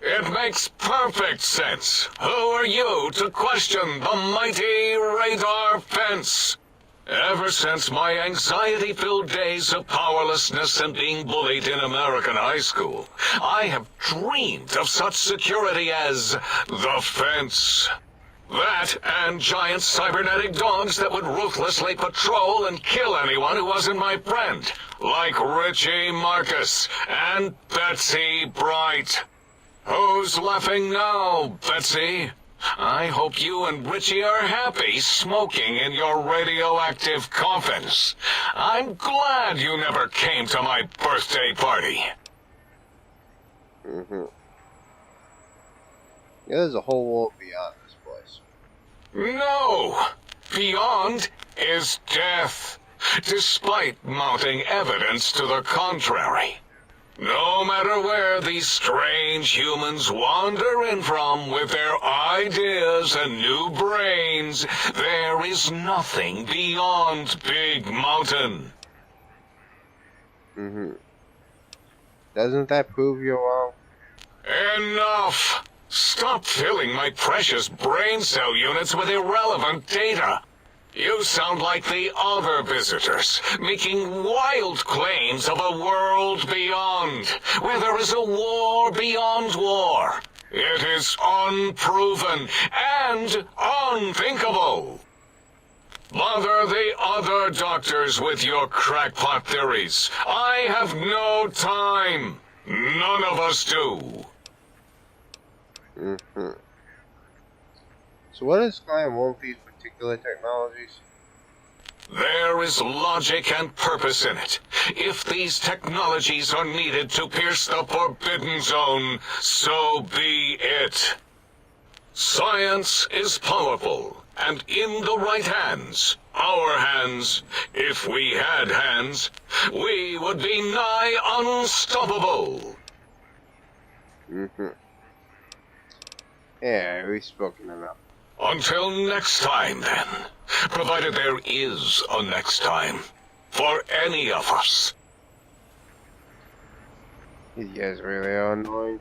Speaker 7: It makes perfect sense. Who are you to question the mighty radar fence? Ever since my anxiety-filled days of powerlessness and being bullied in American high school, I have dreamed of such security as the fence. That and giant cybernetic dogs that would ruthlessly patrol and kill anyone who wasn't my friend, like Richie Marcus and Betsy Bright. Who's laughing now, Betsy? I hope you and Richie are happy smoking in your radioactive coffins. I'm glad you never came to my birthday party.
Speaker 1: Yeah, there's a whole world beyond this place.
Speaker 7: No! Beyond is death, despite mounting evidence to the contrary. No matter where these strange humans wander in from with their ideas and new brains, there is nothing beyond Big Mountain.
Speaker 1: Doesn't that prove you're wrong?
Speaker 7: Enough! Stop filling my precious brain cell units with irrelevant data. You sound like the other visitors, making wild claims of a world beyond, where there is a war beyond war. It is unproven and unthinkable. Bother the other doctors with your crackpot theories. I have no time. None of us do.
Speaker 1: So what is Klein want these particular technologies?
Speaker 7: There is logic and purpose in it. If these technologies are needed to pierce the Forbidden Zone, so be it. Science is powerful, and in the right hands, our hands, if we had hands, we would be nigh unstoppable.
Speaker 1: Yeah, we've spoken enough.
Speaker 7: Until next time, then. Provided there is a next time. For any of us.
Speaker 1: You guys really are annoying.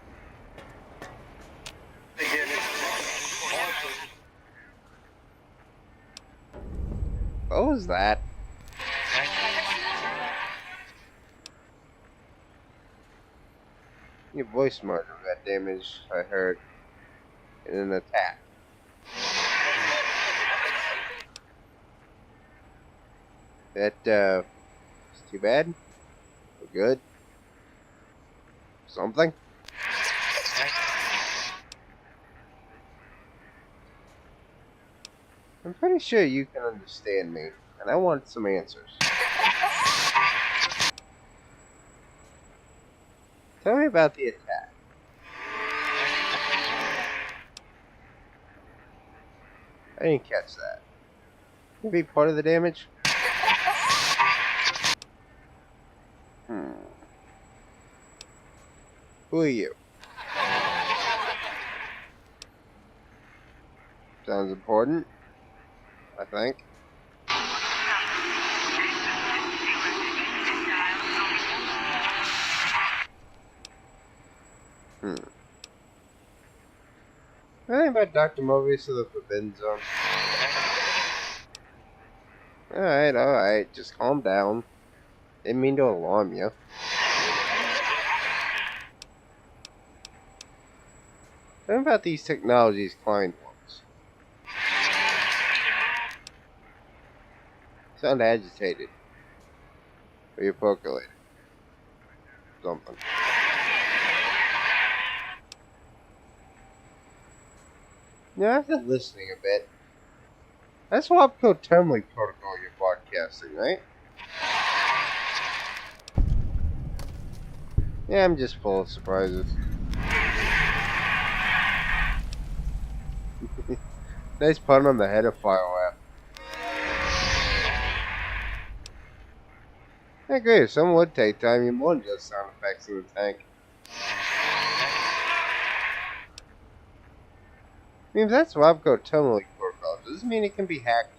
Speaker 1: What was that? Your voice marker got damaged, I heard, in an attack. That, it's too bad. We're good. Something? I'm pretty sure you can understand me, and I want some answers. Tell me about the attack. I didn't catch that. Can it be part of the damage? Who are you? Sounds important, I think. Anything about Dr. Mobius of the Forbidden Zone? Alright, just calm down. Didn't mean to alarm you. What about these technologies Klein wants? Sound agitated. Or you're percolating. Something. Yeah, I've been listening a bit. That's Swapco Termly protocol you're broadcasting, right? Yeah, I'm just full of surprises. Nice pun on the header file app. I agree, if someone would take time, you more than just sound effects in the tank. I mean, if that's Robco Terminal protocol, does this mean it can be hacked?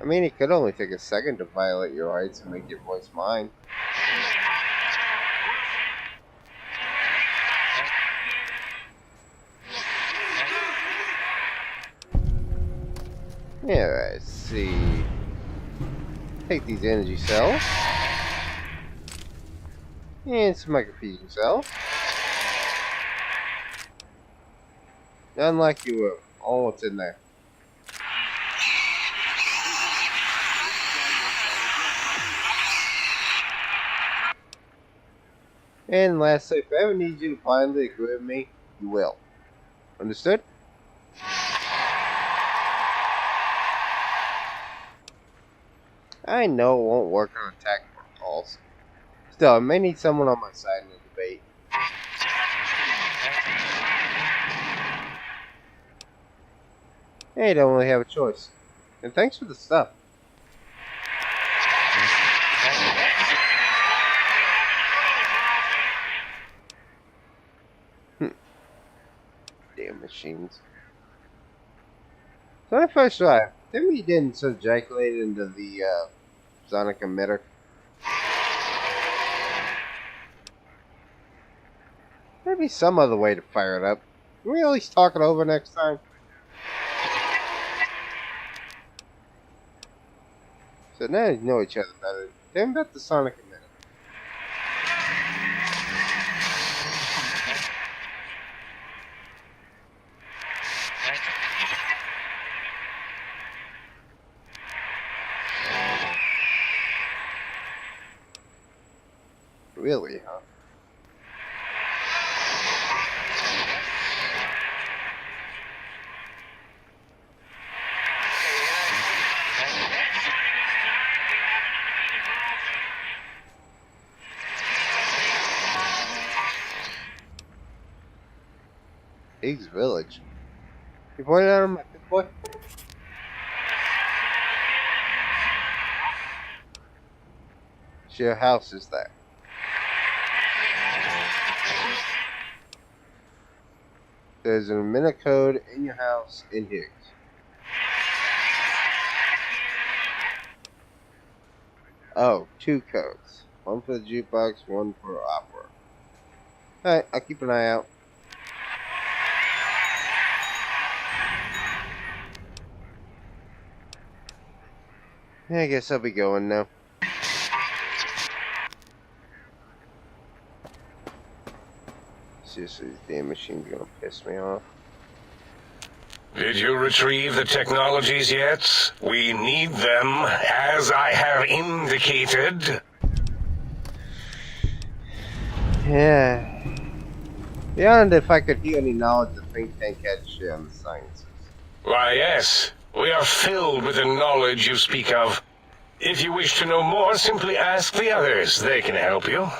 Speaker 1: I mean, it could only take a second to violate your rights and make your voice mine. Yeah, let's see. Take these energy cells. And some microfusion cells. Unlike you were. Oh, what's in there? And lastly, if I ever need you to finally agree with me, you will. Understood? I know it won't work on attack calls. Still, I may need someone on my side in the debate. Hey, don't really have a choice. And thanks for the stuff. Damn machines. So when I first saw it, tell me you didn't ejaculate into the sonic emitter. Maybe some other way to fire it up. Can we at least talk it over next time? So now you know each other better. Damn about the sonic emitter. Really, huh? Higgs Village. You pointed out on my good boy? Your house is that? There's a minute code in your house in Higgs. Oh, 2 codes. One for the jukebox, one for opera. Alright, I'll keep an eye out. Yeah, I guess I'll be going now. Seriously, this damn machine's gonna piss me off.
Speaker 4: Did you retrieve the technologies yet? We need them, as I have indicated.
Speaker 1: Yeah. Beyond if I could hear any knowledge the think tank had to share on the sciences.
Speaker 4: Why, yes. We are filled with the knowledge you speak of. If you wish to know more, simply ask the others. They can help you.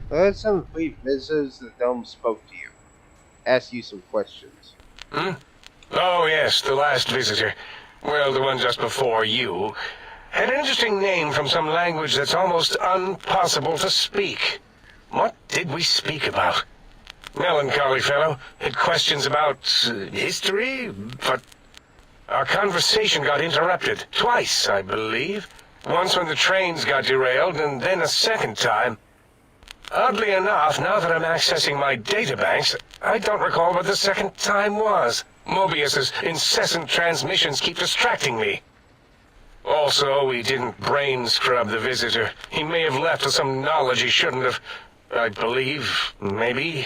Speaker 1: I heard some fleet visitors the dome spoke to you. Asked you some questions.
Speaker 4: Hmm? Oh, yes, the last visitor. Well, the one just before you. Had an interesting name from some language that's almost impossible to speak. What did we speak about? Melancholy fellow. Had questions about history, but our conversation got interrupted. Twice, I believe. Once when the trains got derailed, and then a second time. Oddly enough, now that I'm accessing my databanks, I don't recall what the second time was. Mobius's incessant transmissions keep distracting me. Also, we didn't brain scrub the visitor. He may have left with some knowledge he shouldn't have. I believe, maybe.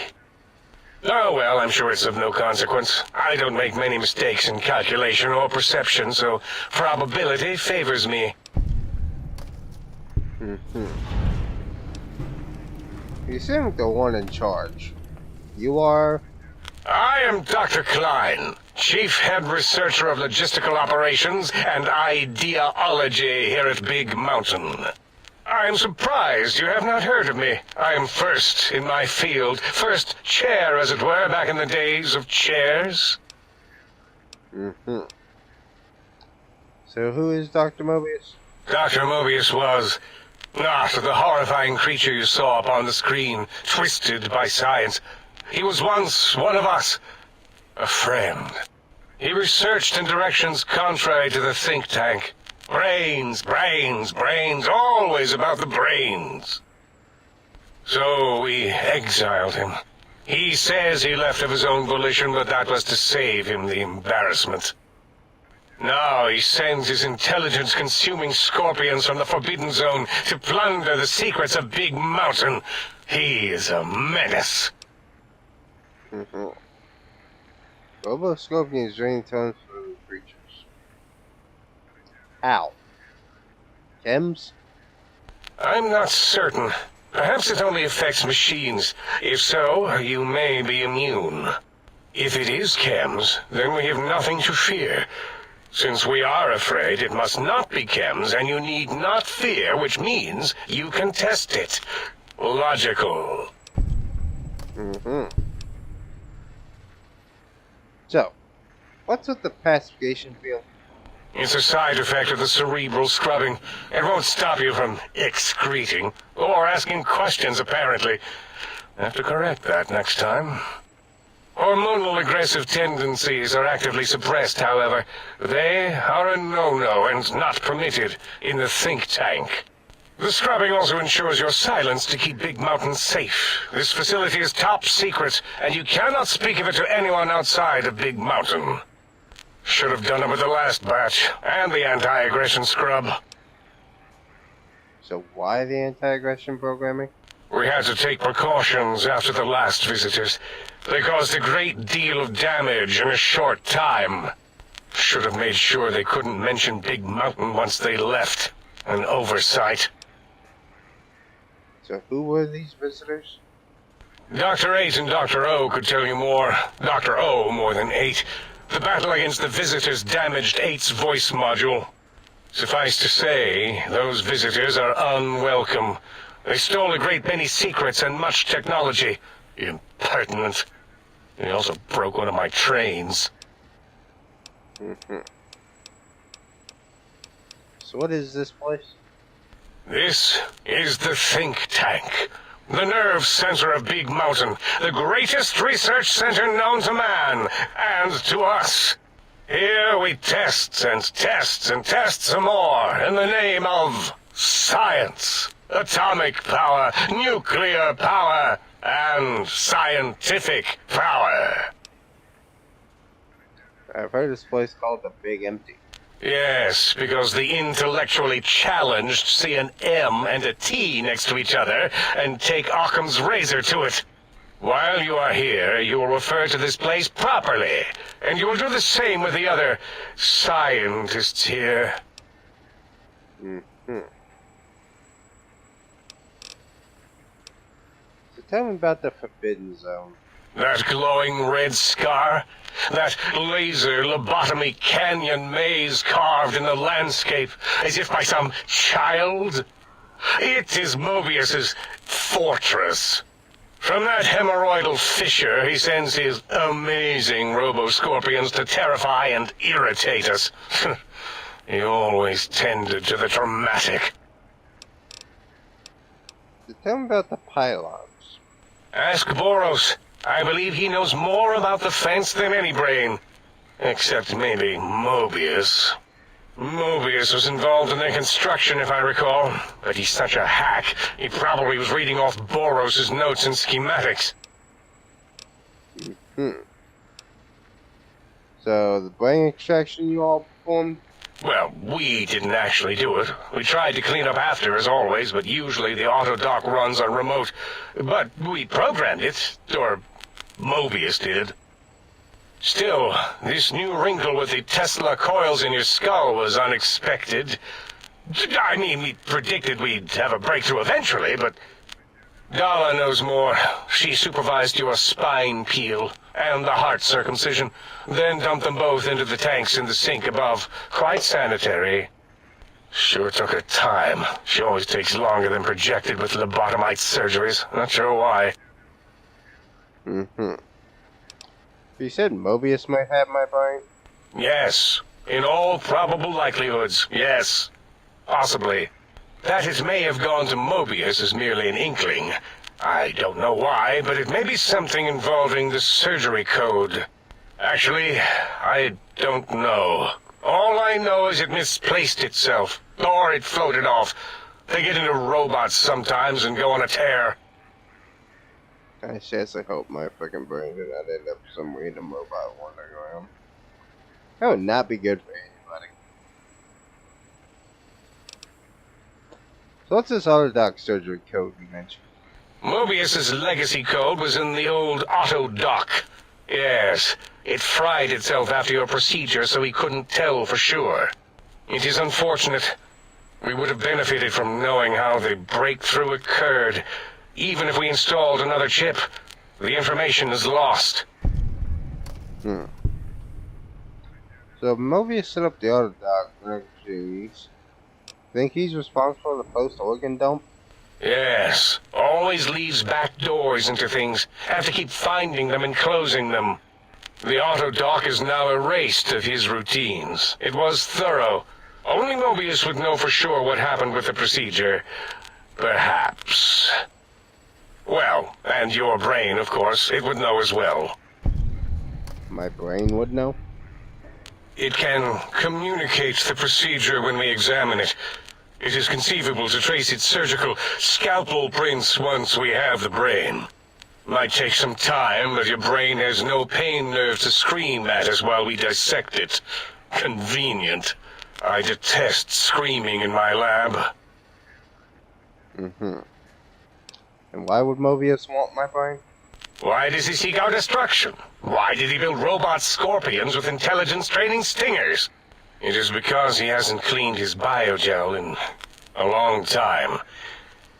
Speaker 4: Oh, well, I'm sure it's of no consequence. I don't make many mistakes in calculation or perception, so probability favors me.
Speaker 1: You seem the one in charge. You are?
Speaker 4: I am Dr. Klein, Chief Head Researcher of Logistical Operations and Ideology here at Big Mountain. I am surprised you have not heard of me. I am first in my field, first chair, as it were, back in the days of chairs.
Speaker 1: So who is Dr. Mobius?
Speaker 4: Dr. Mobius was not the horrifying creature you saw upon the screen, twisted by science. He was once one of us, a friend. He researched in directions contrary to the think tank. Brains, brains, brains, always about the brains. So we exiled him. He says he left of his own volition, but that was to save him the embarrassment. Now he sends his intelligence-consuming scorpions from the Forbidden Zone to plunder the secrets of Big Mountain. He is a menace.
Speaker 1: Robo-Scorpions draining tones from creatures. How? Chems?
Speaker 4: I'm not certain. Perhaps it only affects machines. If so, you may be immune. If it is chems, then we have nothing to fear. Since we are afraid, it must not be chems, and you need not fear, which means you can test it. Logical.
Speaker 1: So, what's with the pacification field?
Speaker 4: It's a side effect of the cerebral scrubbing. It won't stop you from excreting, or asking questions, apparently. Have to correct that next time. Hormonal aggressive tendencies are actively suppressed, however. They are a no-no and not permitted in the think tank. The scrubbing also ensures your silence to keep Big Mountain safe. This facility is top secret, and you cannot speak of it to anyone outside of Big Mountain. Should have done it with the last batch, and the anti-aggression scrub.
Speaker 1: So why the anti-aggression programming?
Speaker 4: We had to take precautions after the last visitors. They caused a great deal of damage in a short time. Should have made sure they couldn't mention Big Mountain once they left. An oversight.
Speaker 1: So who were these visitors?
Speaker 4: Dr. 8 and Dr. O could tell you more. Dr. O more than 8. The battle against the visitors damaged 8's voice module. Suffice to say, those visitors are unwelcome. They stole a great many secrets and much technology. Impertinent. They also broke one of my trains.
Speaker 1: So what is this place?
Speaker 4: This is the think tank. The nerve center of Big Mountain. The greatest research center known to man, and to us. Here we test and test and test some more in the name of science. Atomic power, nuclear power, and scientific power.
Speaker 1: I've heard this place called the Big Empty.
Speaker 4: Yes, because the intellectually challenged see an M and a T next to each other and take Occam's razor to it. While you are here, you will refer to this place properly, and you will do the same with the other scientists here.
Speaker 1: So tell me about the Forbidden Zone.
Speaker 4: That glowing red scar? That laser lobotomy canyon maze carved in the landscape as if by some child? It is Mobius's fortress. From that hemorrhoidal fissure, he sends his amazing robo-scorpions to terrify and irritate us. He always tended to the dramatic.
Speaker 1: So tell me about the pylons.
Speaker 4: Ask Boros. I believe he knows more about the fence than any brain. Except maybe Mobius. Mobius was involved in their construction, if I recall. But he's such a hack, he probably was reading off Boros' notes and schematics.
Speaker 1: So the brain extraction you all performed?
Speaker 4: Well, we didn't actually do it. We tried to clean up after, as always, but usually the auto-dock runs on remote. But we programmed it, or Mobius did. Still, this new wrinkle with the Tesla coils in your skull was unexpected. I mean, we predicted we'd have a breakthrough eventually, but Dala knows more. She supervised your spine peel and the heart circumcision, then dumped them both into the tanks in the sink above. Quite sanitary. Sure took her time. She always takes longer than projected with lobotomite surgeries. Not sure why.
Speaker 1: You said Mobius might have my brain?
Speaker 4: Yes. In all probable likelihoods, yes. Possibly. That it may have gone to Mobius is merely an inkling. I don't know why, but it may be something involving the surgery code. Actually, I don't know. All I know is it misplaced itself, or it floated off. They get into robots sometimes and go on a tear.
Speaker 1: I seriously hope my freaking brain did not end up some random robot wandering around. That would not be good for anybody. So what's this auto-dock surgery code you mentioned?
Speaker 4: Mobius's legacy code was in the old auto-dock. Yes, it fried itself after your procedure so he couldn't tell for sure. It is unfortunate. We would have benefited from knowing how the breakthrough occurred. Even if we installed another chip, the information is lost.
Speaker 1: So Mobius set up the autodoc registries. Think he's responsible for the post-organ dump?
Speaker 4: Yes, always leaves back doors into things. Have to keep finding them and closing them. The autodoc is now erased of his routines. It was thorough. Only Mobius would know for sure what happened with the procedure. Perhaps. Well, and your brain, of course, it would know as well.
Speaker 1: My brain would know?
Speaker 4: It can communicate the procedure when we examine it. It is conceivable to trace its surgical scalpel prints once we have the brain. Might take some time, but your brain has no pain nerve to scream at us while we dissect it. Convenient. I detest screaming in my lab.
Speaker 1: And why would Mobius want my brain?
Speaker 4: Why does he seek our destruction? Why did he build robot scorpions with intelligence training stingers? It is because he hasn't cleaned his biogel in a long time.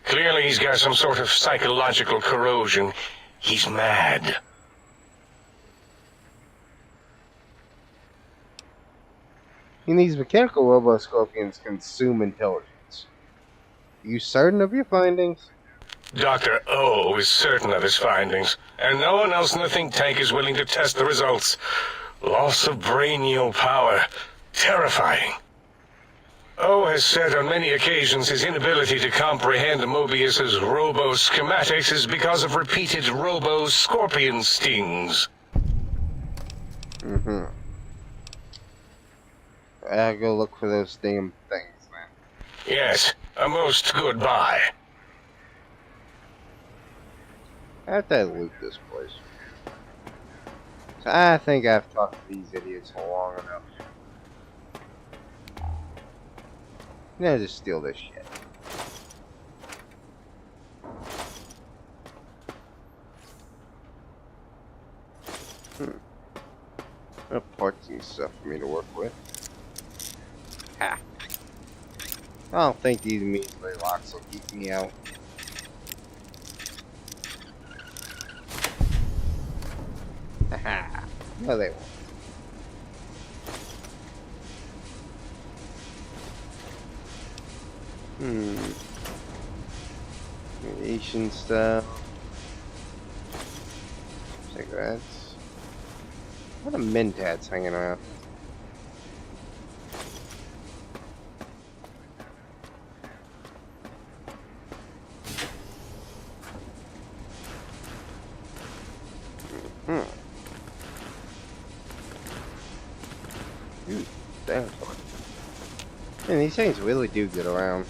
Speaker 4: Clearly he's got some sort of psychological corrosion. He's mad.
Speaker 1: And these mechanical robot scorpions consume intelligence. You certain of your findings?
Speaker 4: Dr. O is certain of his findings, and no one else in the think tank is willing to test the results. Loss of brainial power. Terrifying. O has said on many occasions his inability to comprehend Mobius's robo-schematics is because of repeated robo-scorpion stings.
Speaker 1: I gotta go look for those damn things, man.
Speaker 4: Yes, a most good buy.
Speaker 1: I have to loot this place. So I think I've talked to these idiots long enough. I'm gonna just steal this shit. Parts and stuff for me to work with. Ha! I don't think these measly locks will keep me out. Haha! No, they won't. Asian stuff. Cigarettes. What are mentats hanging around? Dude, damn. Man, these things really do get around.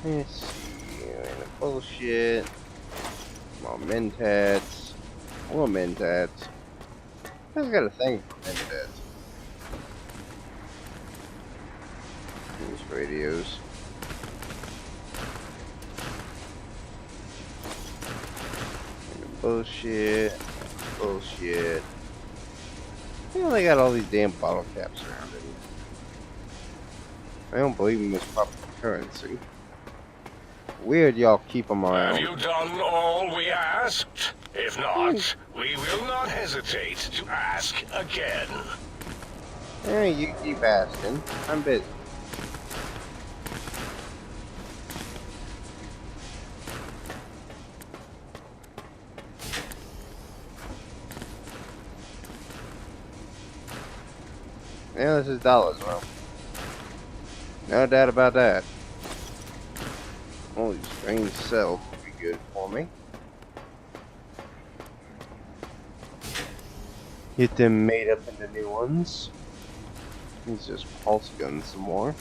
Speaker 1: Let's see, bullshit. More mentats. More mentats. I've got a thing for mentats. These radios. Bullshit. Bullshit. You know, they got all these damn bottle caps around it. I don't believe in this proper currency. Weird y'all keep them around.
Speaker 4: Have you done all we asked? If not, we will not hesitate to ask again.
Speaker 1: Hey, you keep asking. I'm busy. Yeah, this is dollars, bro. No doubt about that. Holy strange cells would be good for me. Get them made up into new ones. Let's just pulse gun some more.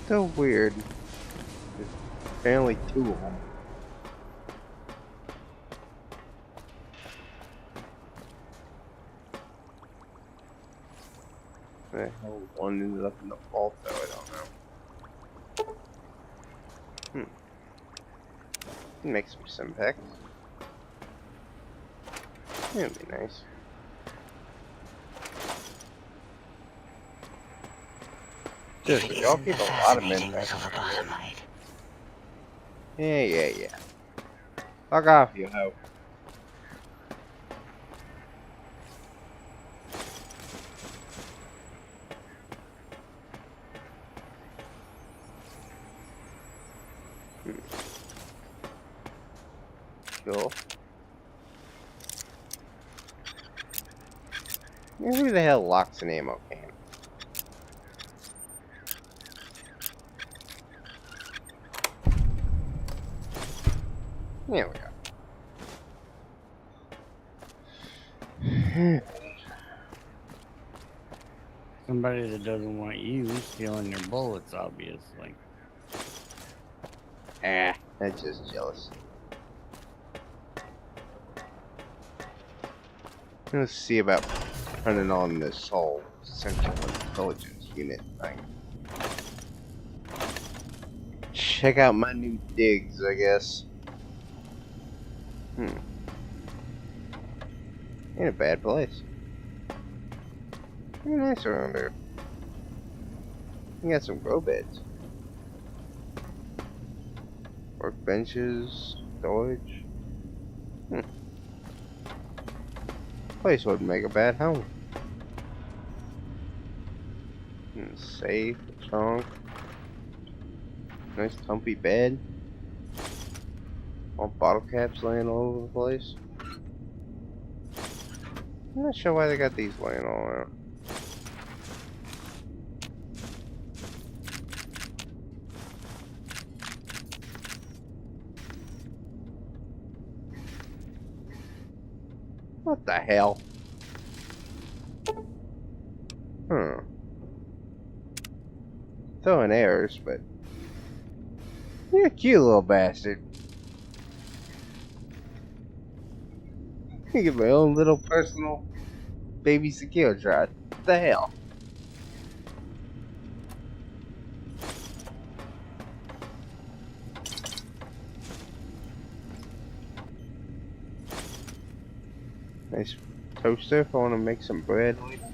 Speaker 1: Still weird. There's apparently 2 of them. The hell one ended up in the vault though, I don't know. Make some Simpex. That'd be nice.
Speaker 6: If it
Speaker 1: Y'all
Speaker 6: isn't
Speaker 1: keep
Speaker 6: the
Speaker 1: a lot of
Speaker 6: fascinating
Speaker 1: men.
Speaker 6: little lobotomite.
Speaker 1: Yeah. Fuck off, you hoe. Cool. Who the hell locks an ammo can? There we go.
Speaker 3: Somebody that doesn't want you stealing their bullets, obviously.
Speaker 1: That's just jealous. Let's see about turning on this whole Central Intelligence Unit thing. Check out my new digs, I guess. Ain't a bad place. Pretty nice around here. You got some grow beds. Workbenches, storage. Place wouldn't make a bad home. Safe, trunk. Nice comfy bed. All bottle caps laying all over the place. I'm not sure why they got these laying all around. What the hell? Throwing errors, but you're a cute little bastard. I get my own little personal baby secure drive. What the hell? Nice toaster if I want to make some bread later.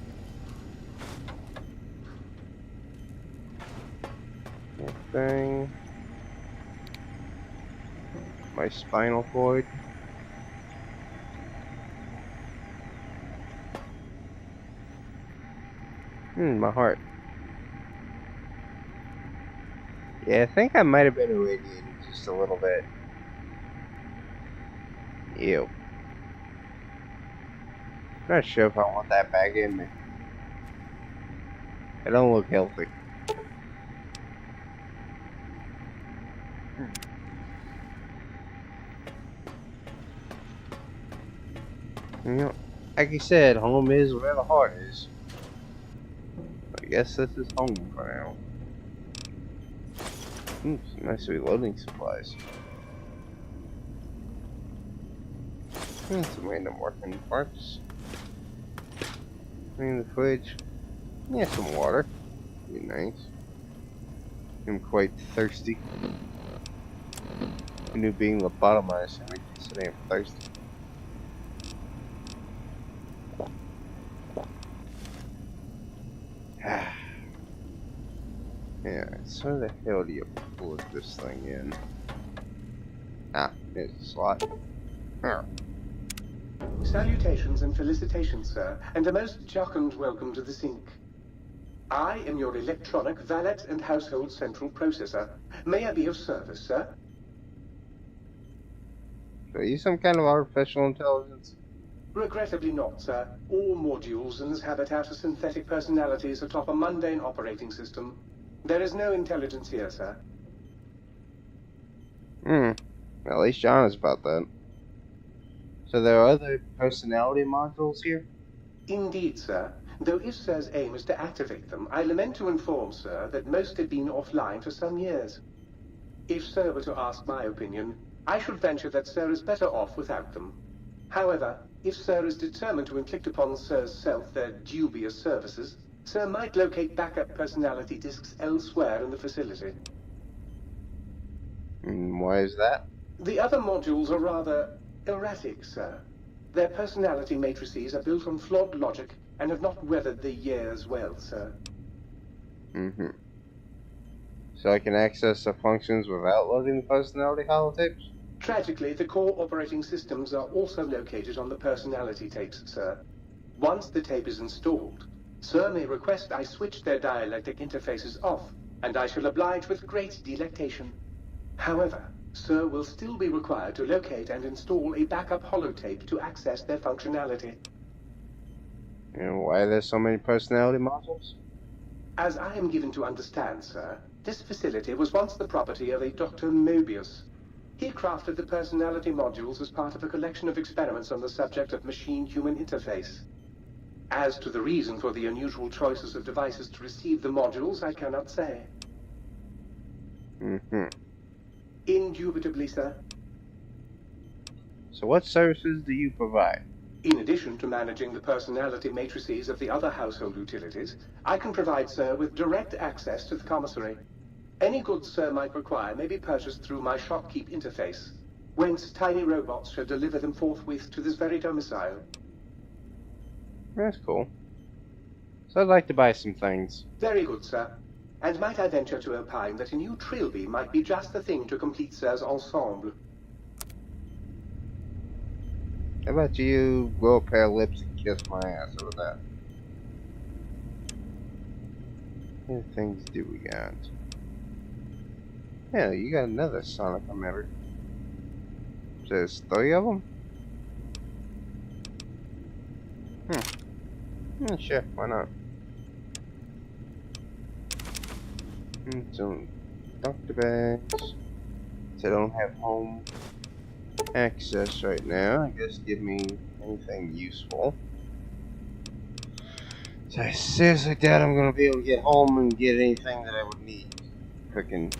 Speaker 1: That thing. My spinal cord. My heart. Yeah, I think I might have been irradiated just a little bit. Ew. Not sure if I want that back in me. It don't look healthy. You know, like you said, home is where the heart is. I guess this is home for now. Some nice reloading supplies. Some random working parts. In the fridge. Yeah, some water. Be nice. I'm quite thirsty. I knew being lobotomized makes me so damn thirsty. Yeah, so the hell do you plug this thing in? Ah, there's a slot.
Speaker 9: Salutations and felicitations, sir, and a most jocund welcome to the sink. I am your electronic valet and household central processor. May I be of service, sir?
Speaker 1: Are you some kind of artificial intelligence?
Speaker 9: Regrettably not, sir. All modules in this habitat are synthetic personalities atop a mundane operating system. There is no intelligence here, sir.
Speaker 1: At least John is about that. So there are other personality modules here?
Speaker 9: Indeed, sir. Though if sir's aim is to activate them, I lament to inform sir that most have been offline for some years. If sir were to ask my opinion, I should venture that sir is better off without them. However, if sir is determined to inflict upon sir's self their dubious services, sir might locate backup personality disks elsewhere in the facility.
Speaker 1: Why is that?
Speaker 9: The other modules are rather erratic, sir. Their personality matrices are built on flawed logic and have not weathered the years well, sir.
Speaker 1: Mm-hmm. So I can access the functions without loading the personality holotapes?
Speaker 9: Tragically, the core operating systems are also located on the personality tapes, sir. Once the tape is installed, Sir may request I switch their dialectic interfaces off, and I shall oblige with great delectation. However, Sir will still be required to locate and install a backup holotape to access their functionality.
Speaker 1: And why are there so many personality modules?
Speaker 9: As I am given to understand, sir, this facility was once the property of a Dr. Mobius. He crafted the personality modules as part of a collection of experiments on the subject of machine-human interface. As to the reason for the unusual choices of devices to receive the modules, I cannot say.
Speaker 1: Mm-hmm.
Speaker 9: Indubitably, sir.
Speaker 1: So what services do you provide?
Speaker 9: In addition to managing the personality matrices of the other household utilities, I can provide Sir with direct access to the commissary. Any goods Sir might require may be purchased through my shopkeep interface, whence tiny robots shall deliver them forthwith to this very domicile.
Speaker 1: That's cool. So I'd like to buy some things.
Speaker 9: Very good, sir. And might I venture to opine that a new trilby might be just the thing to complete Sir's ensemble?
Speaker 1: How about you grow a pair of lips and kiss my ass over that? What things do we got? Yeah, you got another sonic emitter. There's 3 of them? Sure, why not? Some doctor bags. So I don't have home access right now. I guess give me anything useful. So I seriously doubt I'm gonna be able to get home and get anything that I would need cooking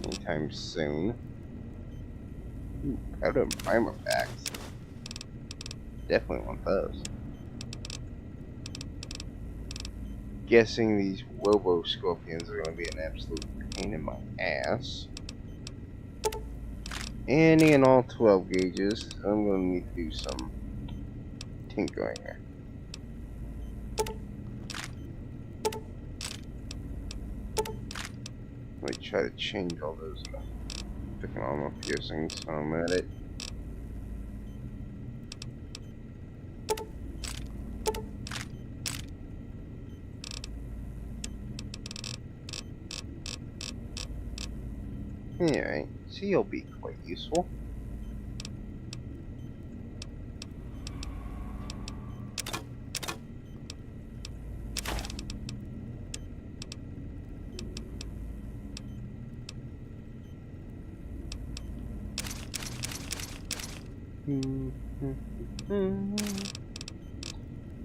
Speaker 1: anytime soon. Ooh, powder and primer packs. Definitely want those. Guessing these Robo Scorpions are going to be an absolute pain in my ass. Any and all 12 gauges. I'm going to need to do some tinkering here. Let me try to change all those freaking armor piercings while I'm at it. Alright, so you'll be quite useful.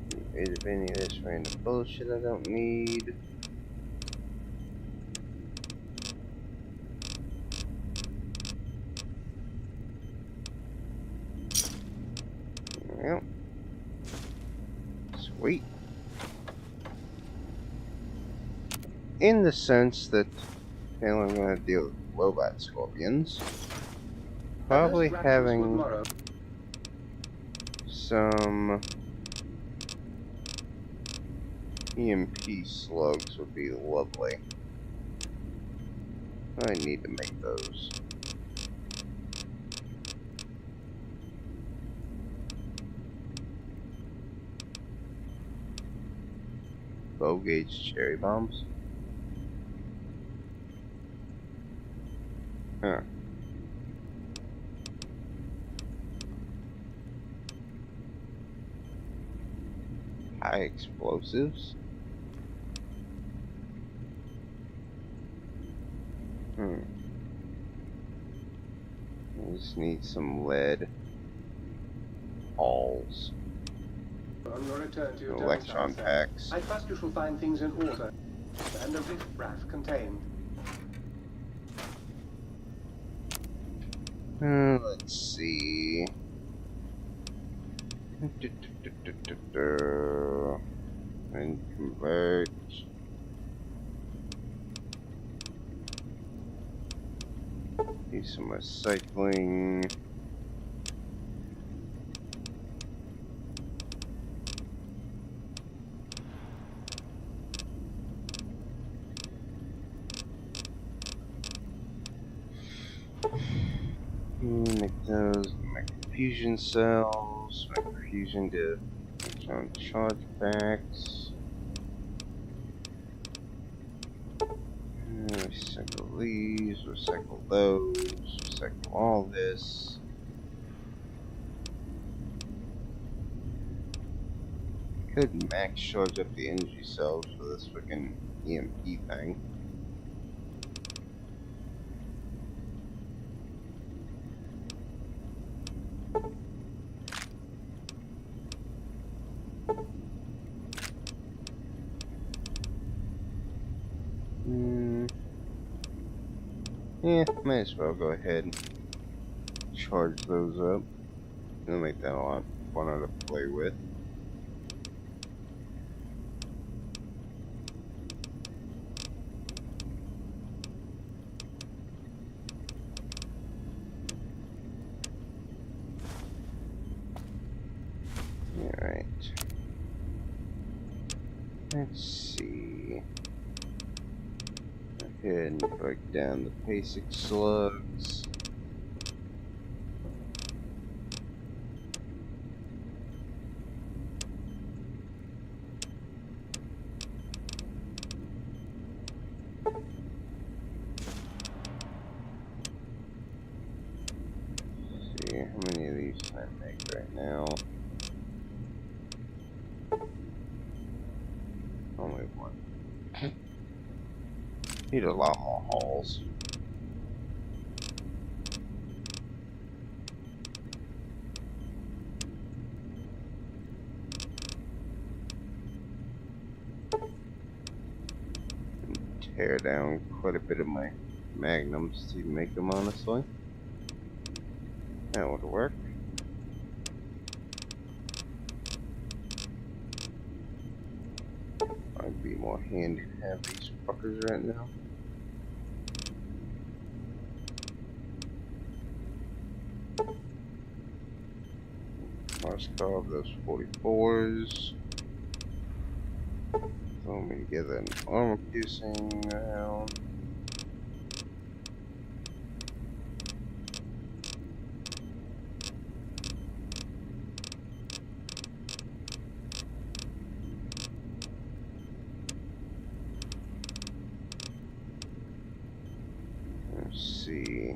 Speaker 1: Get rid of any of this random bullshit I don't need. Well, sweet. In the sense that, okay, I'm going to deal with robot scorpions. Probably having some EMP slugs would be lovely. I need to make those. Low gauge cherry bombs. Huh. High explosives. I just need some lead balls.
Speaker 9: On your return to your
Speaker 1: Electron
Speaker 9: domicile,
Speaker 1: packs.
Speaker 9: I trust you shall find things in order, and a riff-raff contained.
Speaker 1: Let's see. And convert. Do some recycling. Make those, make fusion cells, make fusion to charge backs. Recycle these, recycle those, recycle all this. Could max charge up the energy cells for this freaking EMP thing. Yeah, might as well go ahead and charge those up. It'll make that a lot funner to play with. Alright. Let's see. Go ahead and break down the basic slugs. Let's see, how many of these can I make right now? Only one. Need a lot more hulls. Tear down quite a bit of my magnums to make them, honestly. That would work. I'd be more handy to have these fuckers right now. Let's carve those 44s. Throw me together an armor piercing round. Let's see.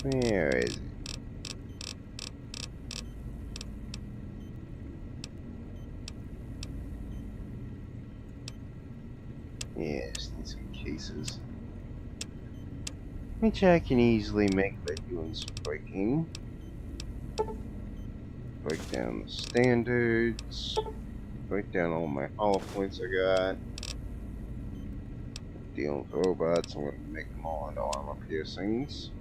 Speaker 1: Where is it? Yes, need some cases. Which I can easily make by doing some breaking. Break down the standards. Break down all my hollow points I got. Dealing with robots, I'm gonna make them all into armor piercings.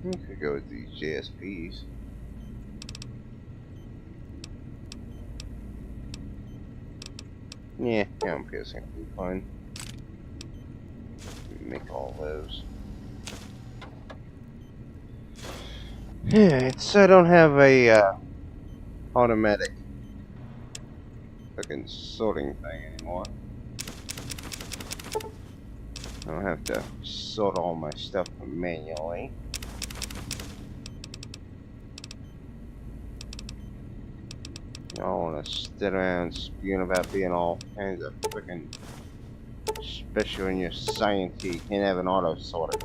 Speaker 1: We could go with these JSPs. Yeah, I'm piercing will be fine. Make all those. Yeah, so I don't have a automatic fucking sorting thing anymore. I don't have to sort all my stuff manually. I don't want to sit around spewing about being all kinds of freaking special in your science. You can't have an auto sorter.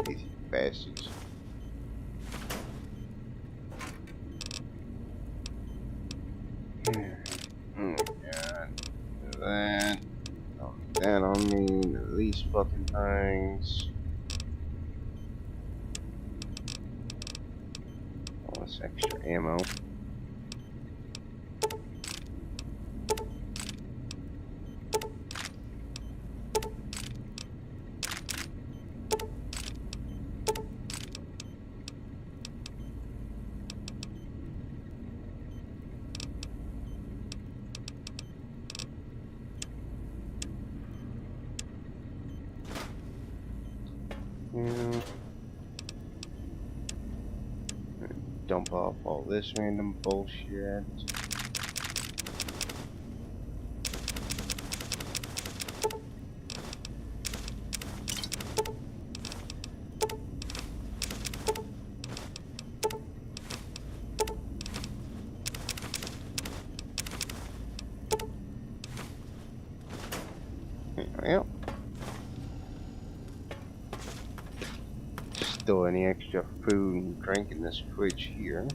Speaker 1: These bastards. Oh god. That. Oh, that on me. These fucking things. Extra ammo. dump off all this random bullshit. Well, still any extra food and drink in this fridge here.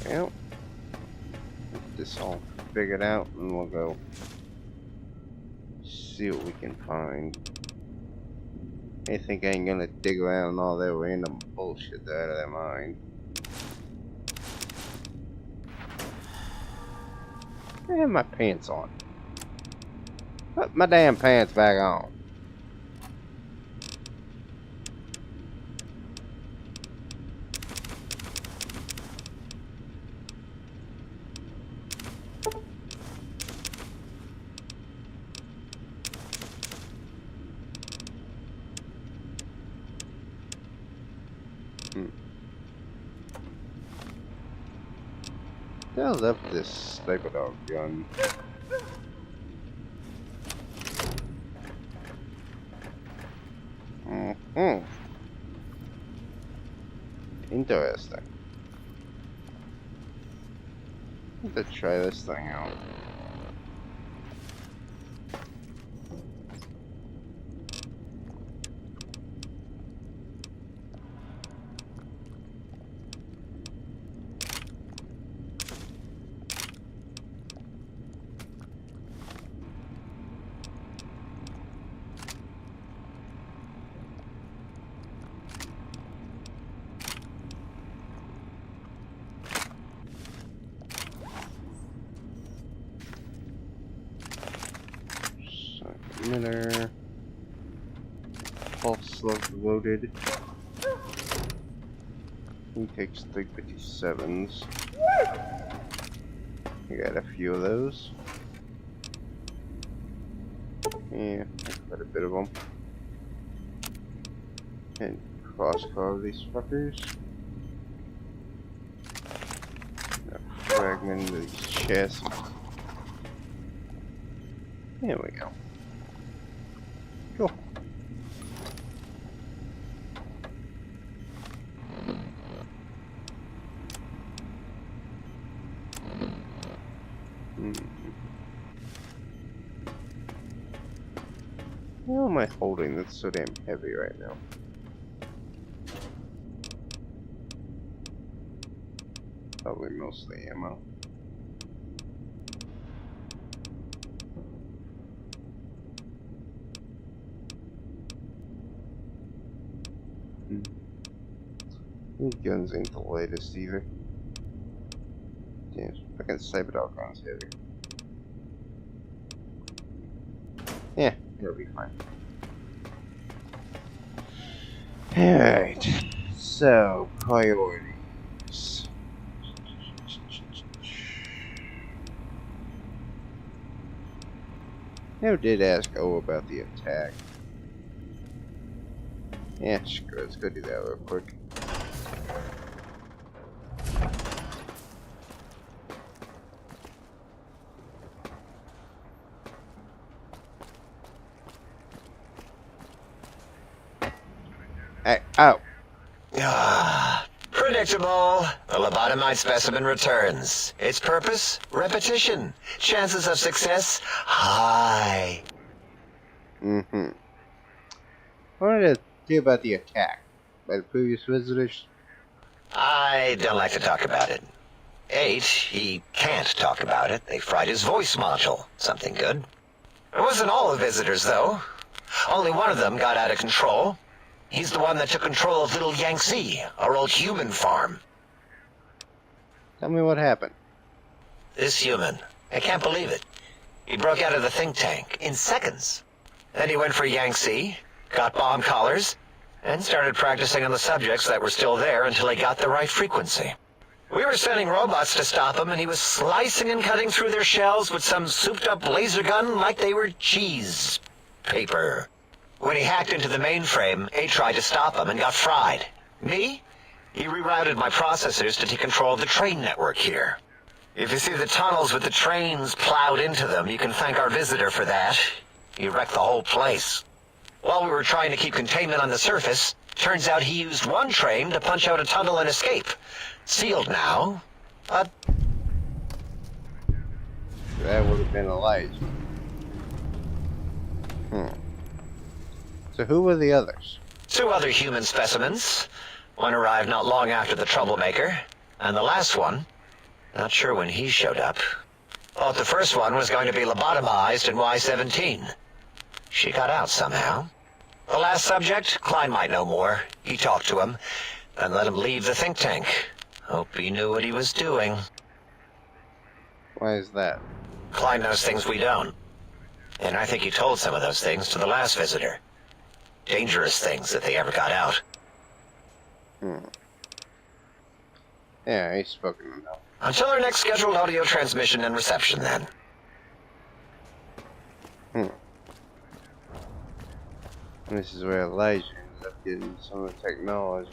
Speaker 1: Well, get this all figured out and we'll go see what we can find. They think I ain't gonna dig around all that random bullshit out of their mind. I have my pants on. Put my damn pants back on. I love this sniper dog gun. Interesting. Let's try this thing out. Emitter. Pulse slug loaded. He takes 357s. We got a few of those. Yeah, quite a bit of them. And crosscar these fuckers. A fragment of these chests. There we go. Cool. How am I holding that's so damn heavy right now? Probably mostly ammo. These guns ain't the latest either. Damn, fucking Cyberdog gun's heavy. Yeah, it'll be fine. Alright, so priorities. Never did ask O about the attack. Yeah, screw it, let's go do that real quick. Hey, oh.
Speaker 5: Predictable. The lobotomite specimen returns. Its purpose? Repetition. Chances of success? High.
Speaker 1: What did it do about the attack by the previous visitors?
Speaker 5: I don't like to talk about it. 8, he can't talk about it. They fried his voice module. Something good. It wasn't all the visitors, though. Only one of them got out of control. He's the one that took control of Little Yangtze, our old human farm.
Speaker 1: Tell me what happened.
Speaker 5: This human, I can't believe it. He broke out of the think tank in seconds. Then he went for Yangtze, got bomb collars, and started practicing on the subjects that were still there until he got the right frequency. We were sending robots to stop him, and he was slicing and cutting through their shells with some souped-up laser gun like they were cheese paper. When he hacked into the mainframe, A tried to stop him and got fried. Me? He rerouted my processors to take control of the train network here. If you see the tunnels with the trains plowed into them, you can thank our visitor for that. He wrecked the whole place. While we were trying to keep containment on the surface, turns out he used one train to punch out a tunnel and escape. Sealed now, but...
Speaker 1: That would have been Elijah. So who were the others?
Speaker 5: 2 other human specimens. One arrived not long after the troublemaker, and the last one, not sure when he showed up. Thought the first one was going to be lobotomized in Y-17. She got out somehow. The last subject, Klein might know more. He talked to him, then let him leave the think tank. Hope he knew what he was doing.
Speaker 1: Why is that?
Speaker 5: Klein knows things we don't. And I think he told some of those things to the last visitor. Dangerous things if they ever got out.
Speaker 1: Yeah, he's spoken enough.
Speaker 5: Until our next scheduled audio transmission and reception, then.
Speaker 1: This is where Elijah ended up getting some of the technology.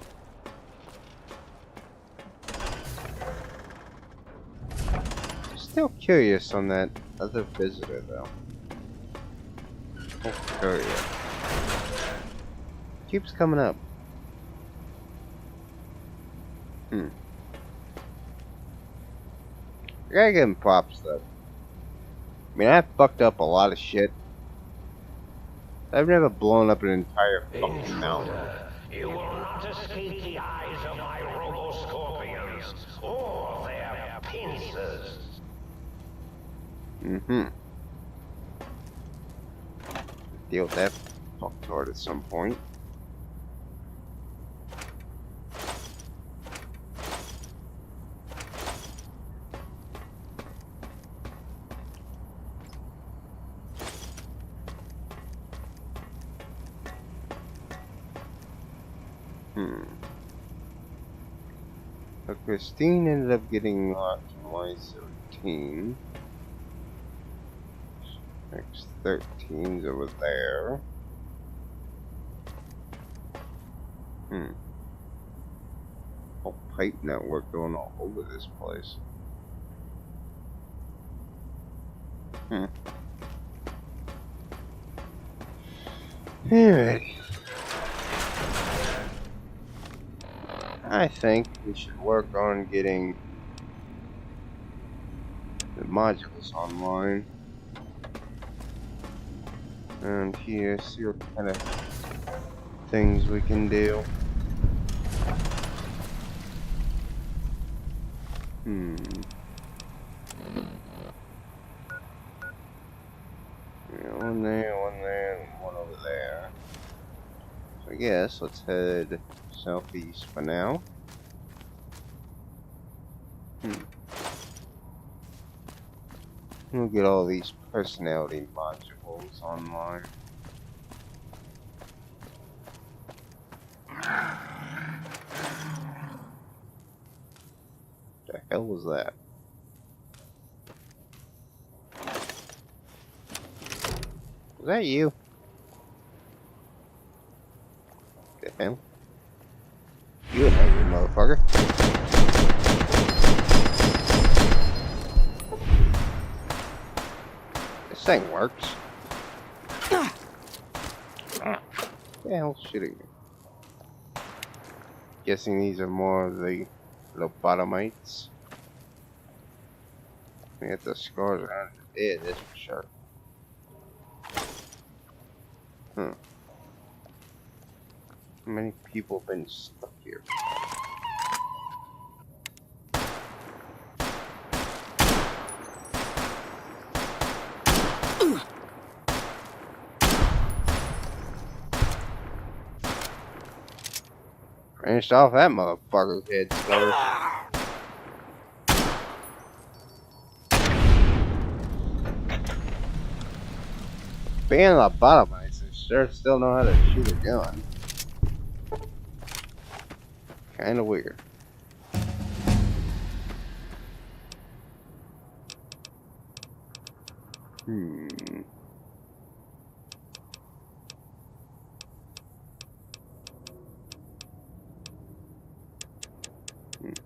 Speaker 1: Still curious on that other visitor, though. Oh, curious. Keeps coming up. I gotta give him props, though. I mean, I fucked up a lot of shit. I've never blown up an entire fucking mountain.
Speaker 2: You will not escape the eyes of my robo-scorpions or their pincers.
Speaker 1: Deal with that fucktard at some point. So Christine ended up getting locked in Y-17. X-13's over there. Whole pipe network going all over this place. Alrighty. I think we should work on getting the modules online. And here, see what kind of things we can do. Yeah, one there, and one over there. So I guess let's head southeast for now. We'll get all these personality modules online. The hell was that? Was that you? The hell? You an angry motherfucker. This thing works. The hell's shooting me? Guessing these are more of the lobotomites. We got the scars around the head, that's for sure. How many people have been stuck here? Finished off that motherfucker's head, so. Being lobotomized is sure still know how to shoot a gun. Kinda weird.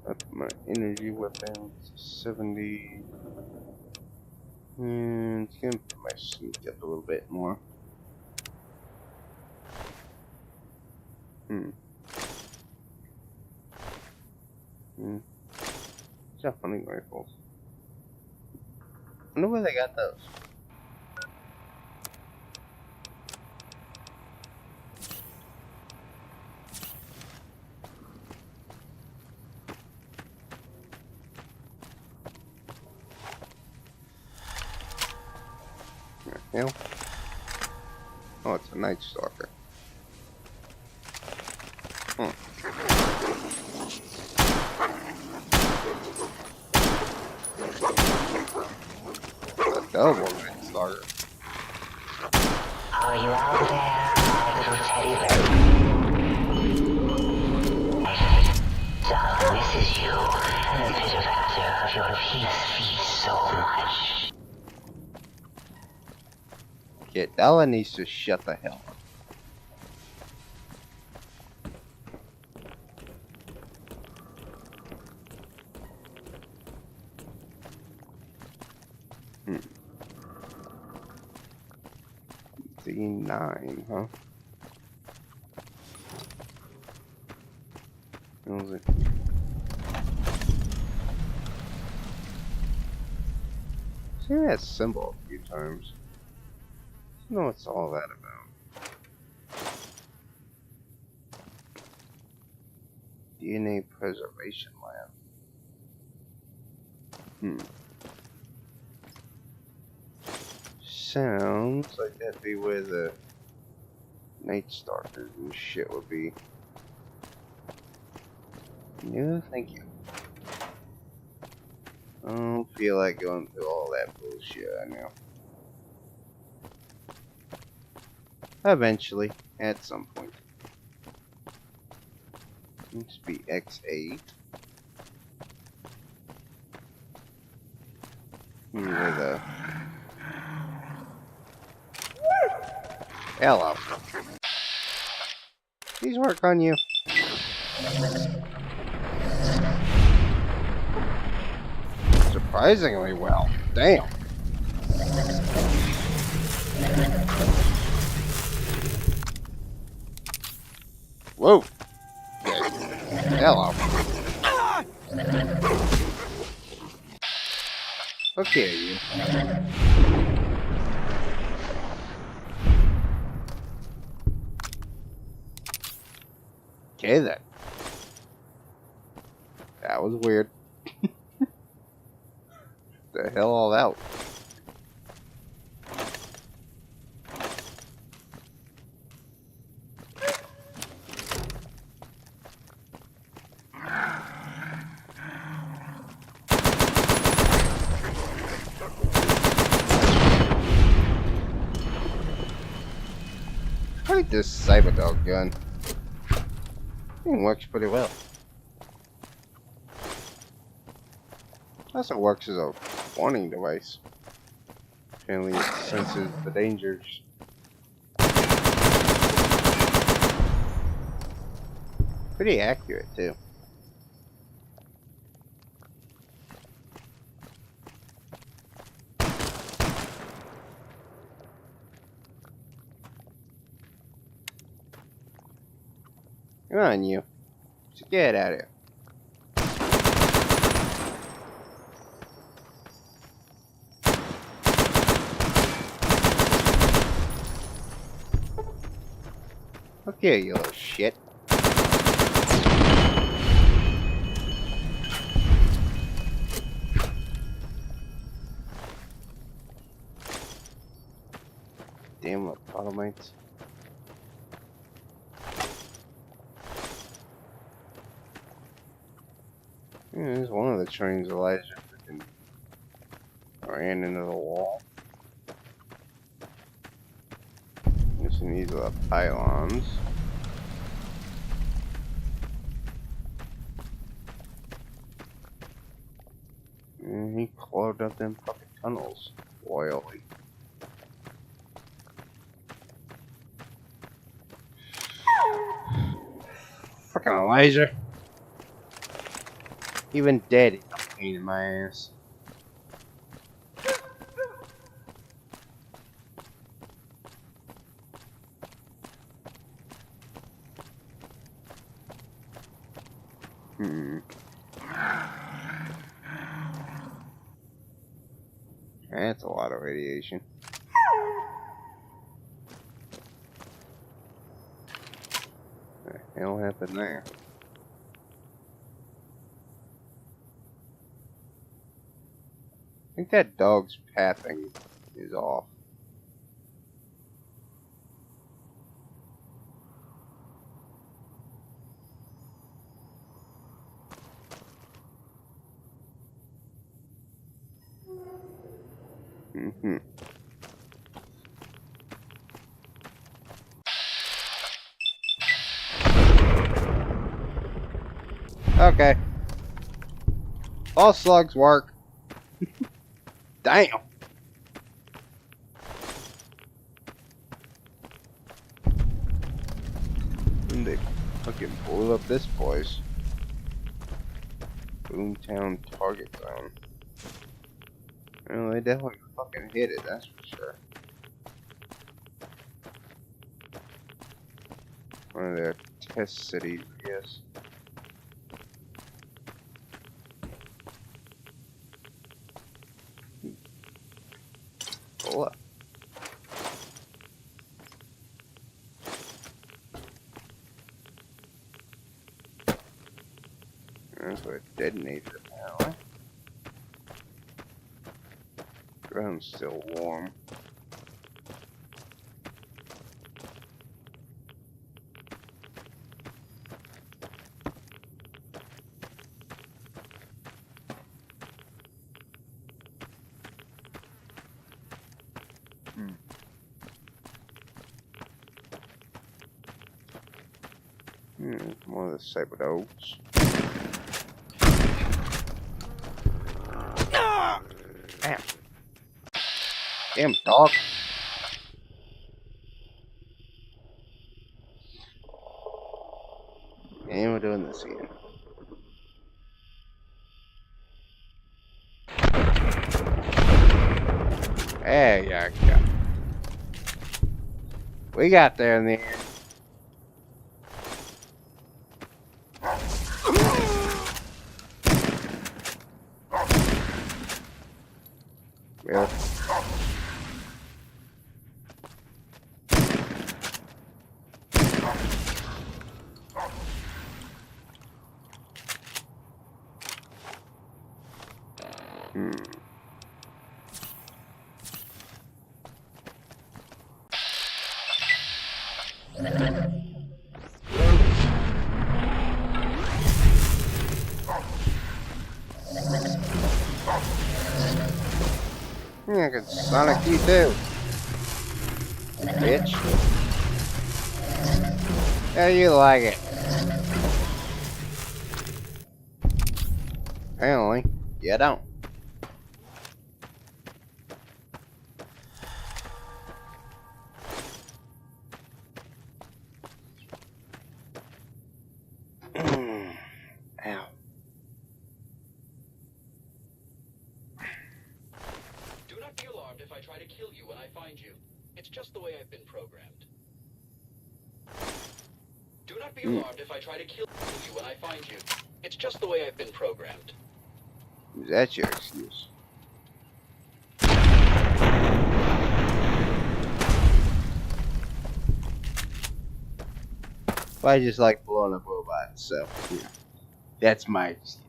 Speaker 1: Up my energy weapon to 70. And it's gonna put my sneak up a little bit more. It's hunting rifles. I wonder where they got those. Hell. Oh, it's a Night Stalker. A double Night Stalker.
Speaker 6: Are you out there, my little teddy bear? So this is you, and the pitter-patter of your peace feeds so much.
Speaker 1: Yeah, Della needs to shut the hell up. D9, huh? What was it? Seen that symbol a few times. I don't know what's all that about. DNA preservation lab. Sounds like that'd be where the Night Stalkers and shit would be. No, thank you. I don't feel like going through all that bullshit right now. Eventually, at some point. Must be X8. Where the... Hello. These work on you. Surprisingly well. Damn. Whoa. Okay. Hello. Okay, you. Okay then. That was weird. The hell all that? I like this Cyberdog gun. It works pretty well. Also works as a warning device. Apparently it senses the dangers. Pretty accurate too. Come on, you. Just get out of here. Okay, you little shit. Damn lobotomites. Yeah, there's one of the trains Elijah freaking ran into the wall. This So these are the pylons. And he clogged up them fucking tunnels royally. Fucking Elijah. Even dead, he's a pain in my ass. That's a lot of radiation. What the hell happened there? I think that dog's pathing is off. Okay. All slugs work. Damn. And they fucking blew up this place. Boomtown target zone. Well, they definitely fucking hit it, that's for sure. One of their test cities, I guess. Pull up. That's what detonated apparently. Ground's still warm. More of the cyberdogs. Damn. Damn dog. And we're doing this again. There you go. We got there in the end. Really? Yeah, I can Sonic you too. Bitch. How you like it? Apparently, you don't. Ow.
Speaker 10: Do not be alarmed if I try to kill you when I find you. It's just the way I've been programmed. Do not be alarmed if I try to kill you when I find you. It's just the way I've been programmed.
Speaker 1: That's your excuse. I just like blowing up robots, so yeah, that's my excuse.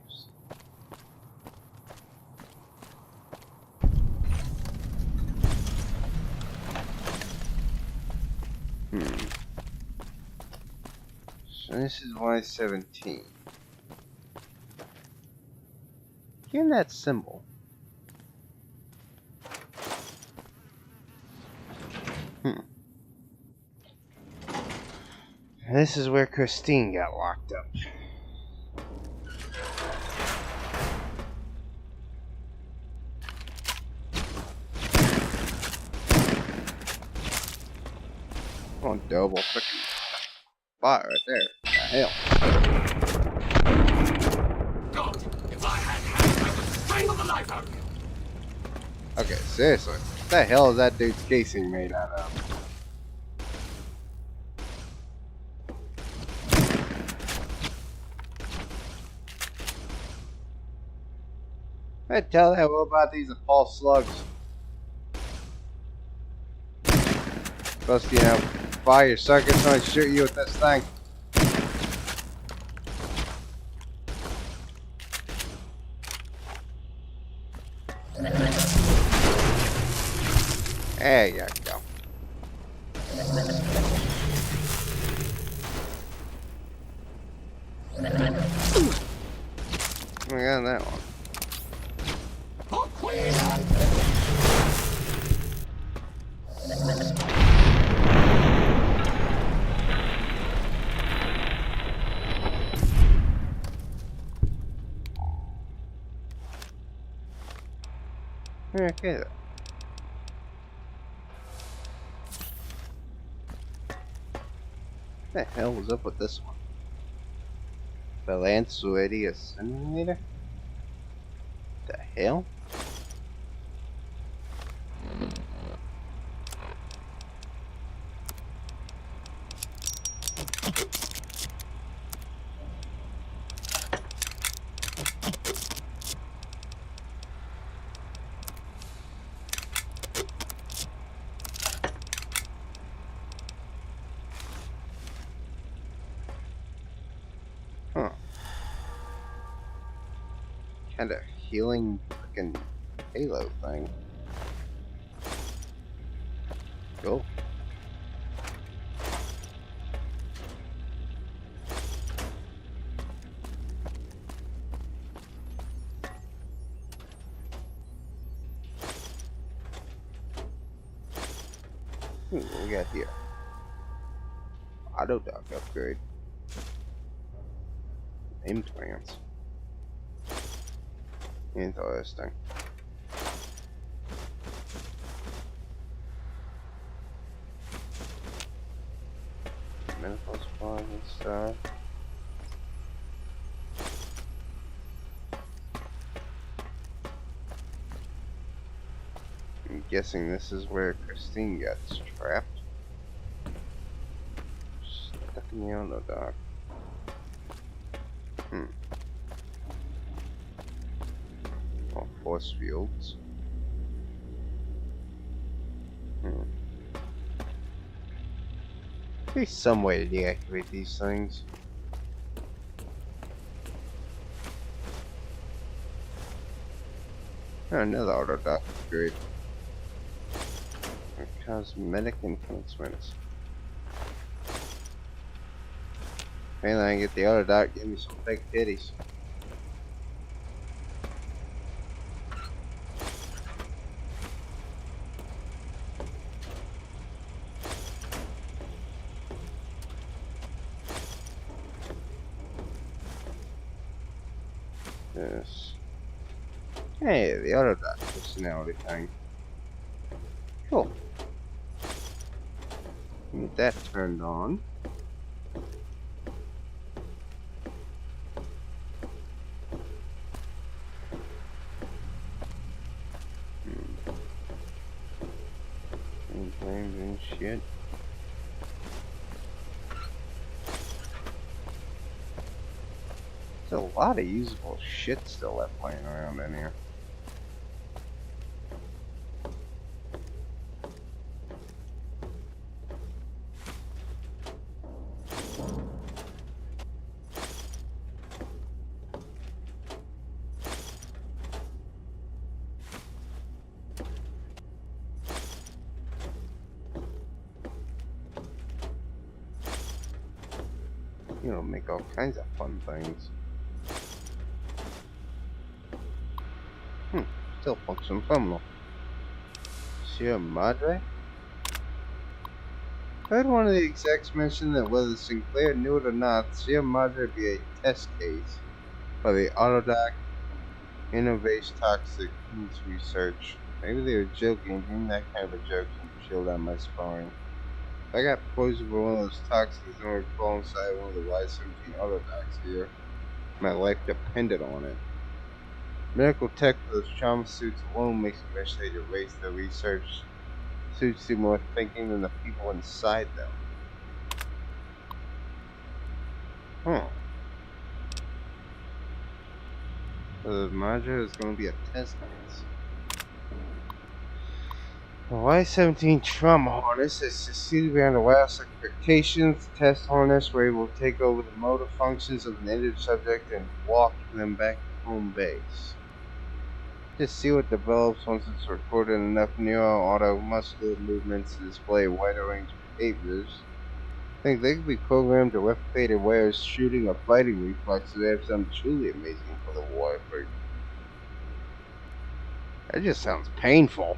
Speaker 1: So this is Y-17. Hearing that symbol. This is where Christine got locked up. Oh, double freaking spot right there. What the hell?
Speaker 4: God, if I had hands, I would strangle the life out of you.
Speaker 1: Okay, seriously. What the hell is that dude's casing made out of? I tell that what about these are false slugs? Supposed to, you know, fire your circuits and shoot you with this thing. There you go. I got that one. Okay then. What the hell was up with this one? Balansuity Assimilator? The hell? Huh. Kind of healing freaking halo thing. Cool. What we got here? Auto dock upgrade. Implants. Interesting. Medical supplies and stuff. I'm guessing this is where Christine gets trapped. Stuck in the auto dock. Oh, force fields. There's some way to deactivate these things. Oh, another auto dock upgrade. Cosmetic enhancements. And I get the auto dock, give me some fake titties. Yes. Hey, the auto dock personality thing. Cool. Get that turned on. Flames and shit. There's a lot of usable shit still left laying around in here. You know, make all kinds of fun things. Still function phenomenal. Sierra Madre? I heard one of the execs mention that whether Sinclair knew it or not, the Sierra Madre would be a test case for the Autodoc Innovation Toxic research. Maybe they were joking, giving that kind of a joke to chill down my sparring. If I got poisoned by one of those toxins and were to fall inside one of the Y-17 Autodocs here, my life depended on it. Medical tech for those trauma suits alone makes me wish they'd erase their research. Suits do more thinking than the people inside them. So the Madre is going to be a test case. The Y-17 trauma harness has succeeded beyond the wildest expectations. The test harness were able to take over the motor functions of an injured subject and walk them back to home base. Just see what develops once it's recorded enough neuromuscular movements to display a wider range of behaviors. I think they could be programmed to replicate a wearer's shooting or fighting reflexes to have something truly amazing for the war effort. That just sounds painful.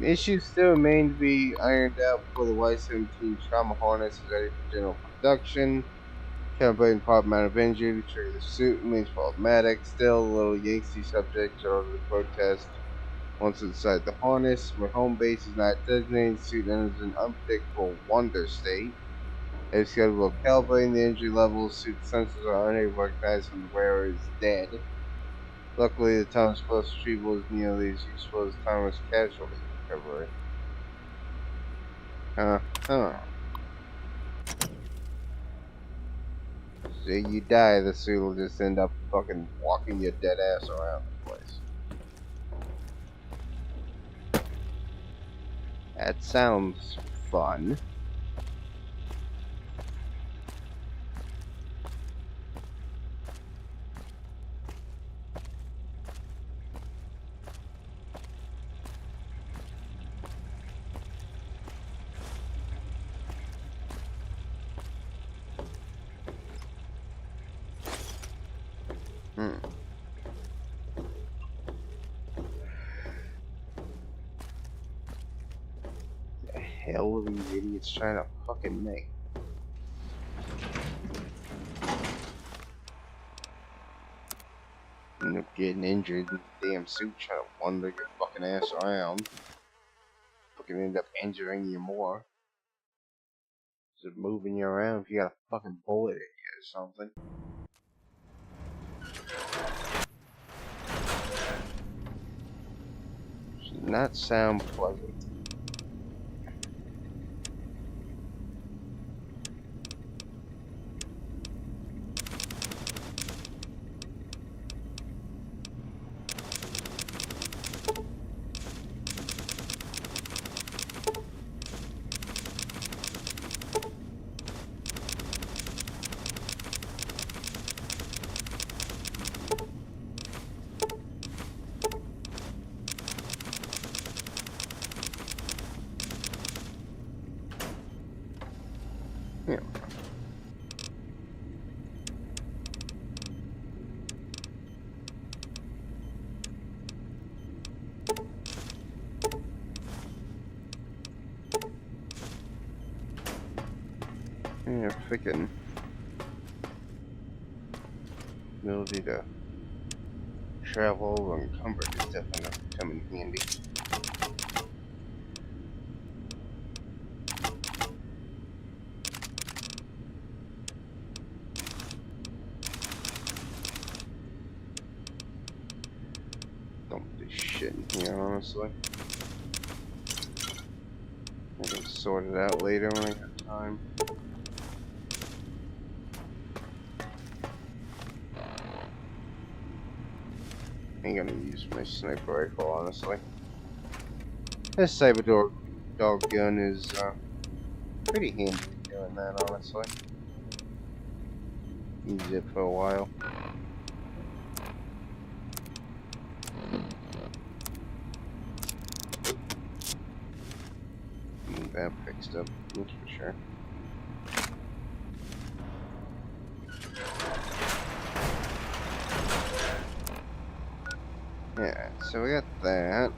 Speaker 1: The issues still remain to be ironed out before the Y-17 trauma harness is ready for general production. Calibrating part amount of injury to trigger the suit remains problematic. Still, a little Yangtze subject are ordered to protest once inside the harness. When home base is not designated, the suit enters an unpredictable wonder state. They have scheduled calibrating the injury levels. Suit sensors are unable to recognize when the wearer is dead. Luckily, the timeless close retrieval is nearly as useful as timeless casualty recovery. So you die, the suit will just end up fucking walking your dead ass around the place. That sounds fun. The hell are these idiots trying to fucking make? End up getting injured in the damn suit trying to wander your fucking ass around. Fucking end up injuring you more. Just moving you around if you got a fucking bullet in you or something. Should not sound pleasant. Yeah. Yeah, freaking ability to travel unencumbered is definitely going to come in handy. Don't do shit in here, honestly. I can sort it out later when I have time. Ain't gonna use my sniper rifle, honestly. This Cyber Dog gun is pretty handy doing that, honestly. Used it for a while. Need that fixed up, that's for sure. Yeah, so we got that.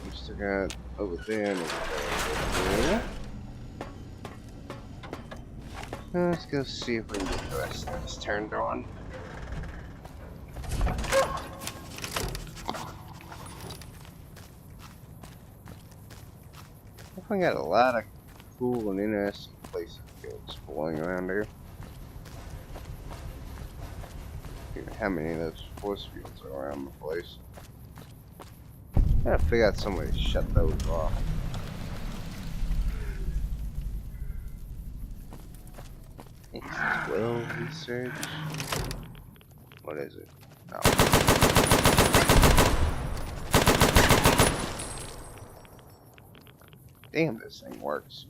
Speaker 1: We still got over there and over there. Let's go see if we can get the rest of this turned on. Definitely got a lot of cool and interesting places to go exploring around here. How many of those force fields are around the place? Gotta figure out some way to shut those off. Well, research. What is it? No. Damn, this thing works.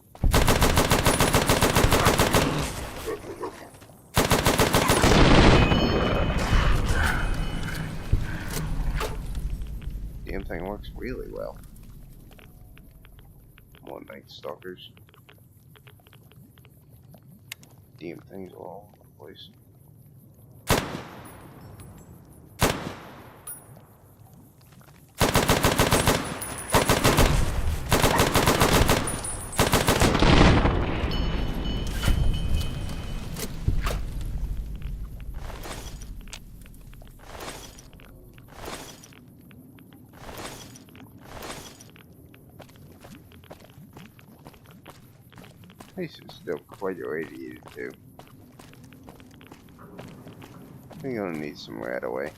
Speaker 1: Damn thing works really well. More Night Stalkers. Damn things all over the place. This is still quite irradiated too. We're gonna need some right away.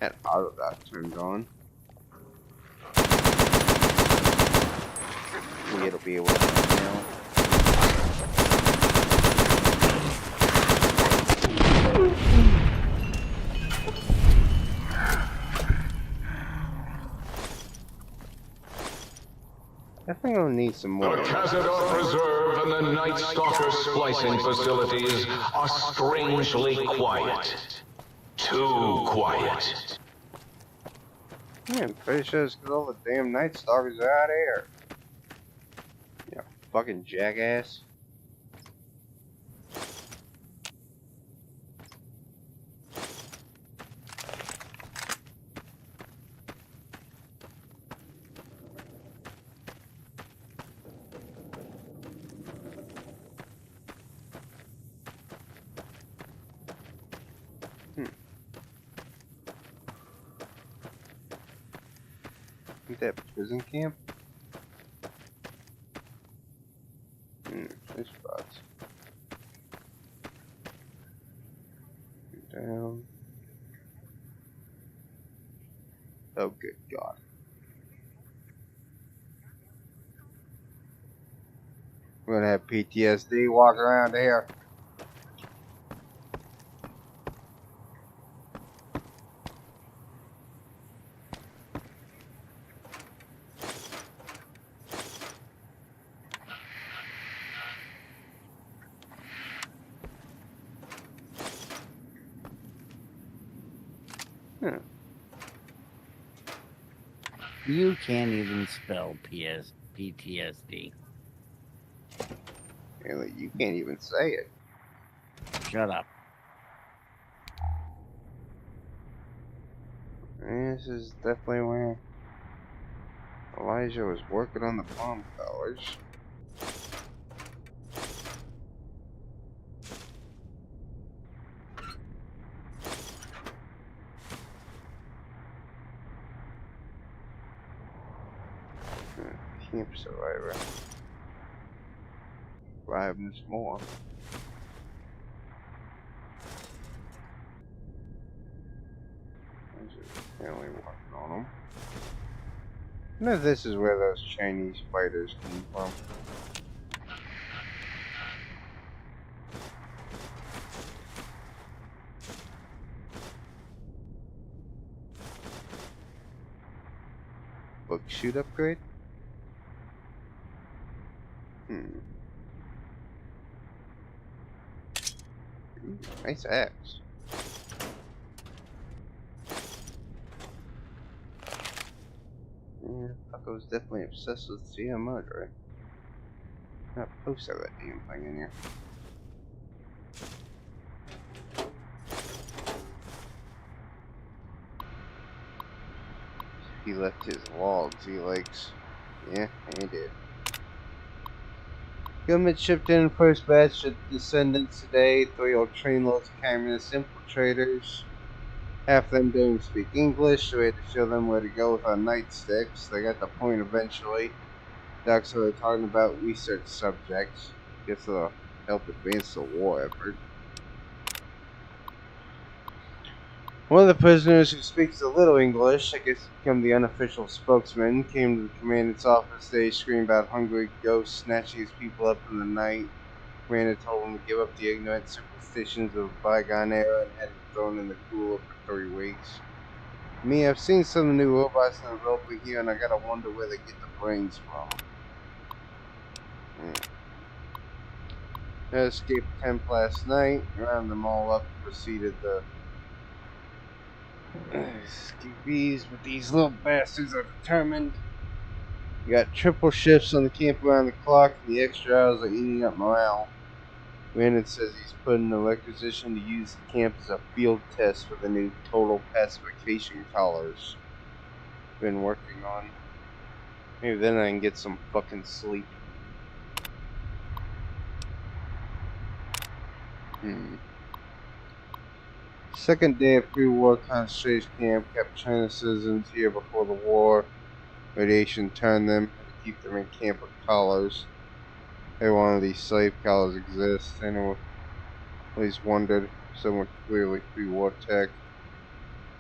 Speaker 1: That auto dot turned on. Maybe it'll be able to now. I think I'll need some more.
Speaker 7: The Cazador Preserve and the Night Stalker splicing facilities are strangely quiet. Too quiet.
Speaker 1: Yeah, I'm pretty sure it's because all the damn Night Stalkers are out of here. Yeah, fucking jackass. Isn't that prison camp? Fish spots. Down. Oh, good God. We're gonna have PTSD walk around here.
Speaker 3: You can't even spell PTSD.
Speaker 1: Really, you can't even say it.
Speaker 3: Shut up.
Speaker 1: This is definitely where Elijah was working on the bomb towers. Camp survivor. Surviveness more. Apparently working on them. Now this is where those Chinese fighters came from. Book shoot upgrade? Ooh, nice axe. Yeah, Paco was definitely obsessed with CMO, right? Not post that damn thing in here. He left his logs he likes. Yeah, he did. Government shipped in first batch of descendants today. 3 old trainloads of communist infiltrators. Half of them don't speak English, so we had to show them where to go with our nightsticks. They got the point eventually. Docs are talking about research subjects. Guess it'll help advance the war effort. One of the prisoners who speaks a little English, I guess become the unofficial spokesman, came to the commandant's office today, screaming about hungry ghosts snatching his people up in the night. The commander told him to give up the ignorant superstitions of a bygone era and had him thrown in the cooler for 3 weeks. Me, I've seen some of the new robots in the over here, and I gotta wonder where they get the brains from. I escaped Temp last night, rounded them all up, proceeded the skibbies, but these little bastards are determined. You got triple shifts on the camp around the clock, and the extra hours are eating up morale. Brandon says he's put in a requisition to use the camp as a field test for the new total pacification collars. Been working on. Maybe then I can get some fucking sleep. Second day of pre-war concentration camp, kept China citizens here before the war. Radiation turned them, had to keep them in camp with collars. Every one of these slave collars exists, and always wondered, somewhat clearly pre-war tech.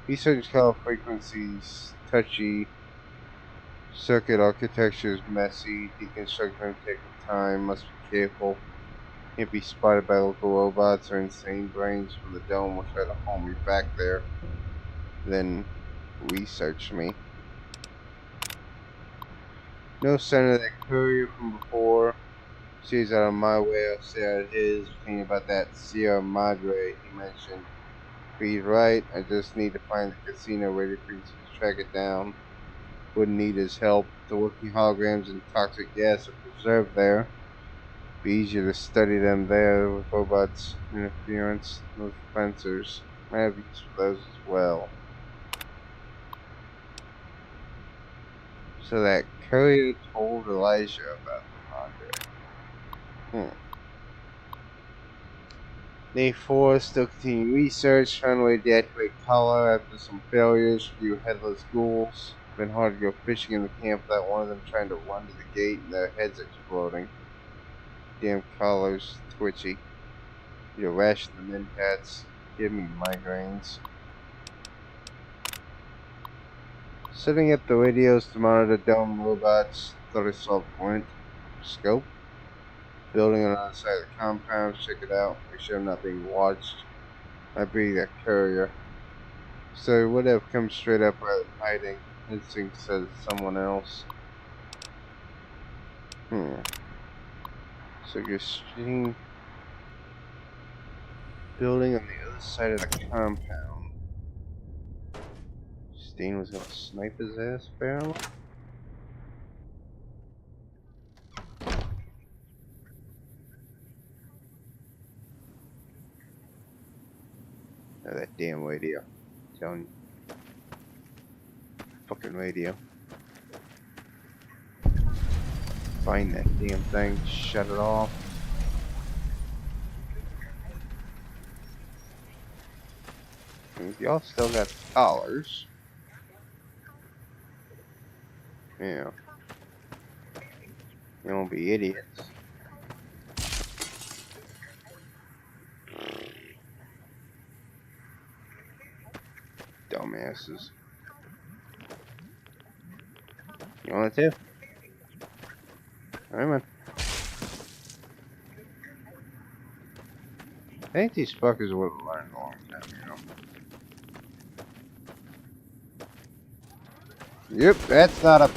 Speaker 1: Research color frequencies touchy, circuit architecture is messy, deconstruction them taking time, must be careful. Can't be spotted by local robots or insane brains from the dome will try to haul me back there. Then research me. No sign of that courier from before. She's out of my way, I'll stay out of his. Thinking about that Sierra Madre he mentioned. But he's right, I just need to find the casino radio frequency to track it down. Wouldn't need his help. The working holograms and toxic gas are preserved there. Be easier to study them there with robots interference with sensors. I have use for those as well. So that courier told Elijah about the Madre. Day 4, still continuing research, found a way to deactivate collar after some failures, few headless ghouls. Been hard to go fishing in the camp without one of them trying to run to the gate and their heads exploding. Damn collars, twitchy. You ration them in pets, give me migraines. Setting up the radios to monitor dome robots, thought I saw a point. Scope. Building on the other side of the compound, check it out, make sure I'm not being watched. Might be that courier. So would have come straight up rather than hiding. Instinct says someone else. So you're seeing building on the other side of the compound. Steen was gonna snipe his ass barrel. Oh, that damn radio. I'm telling you. Fucking radio. Find that damn thing, shut it off. Y'all still got the collars. Yeah. You won't be idiots. Dumbasses. You want it too? Alright, man. I think these fuckers would have learned a long time ago. Yep, that's not a...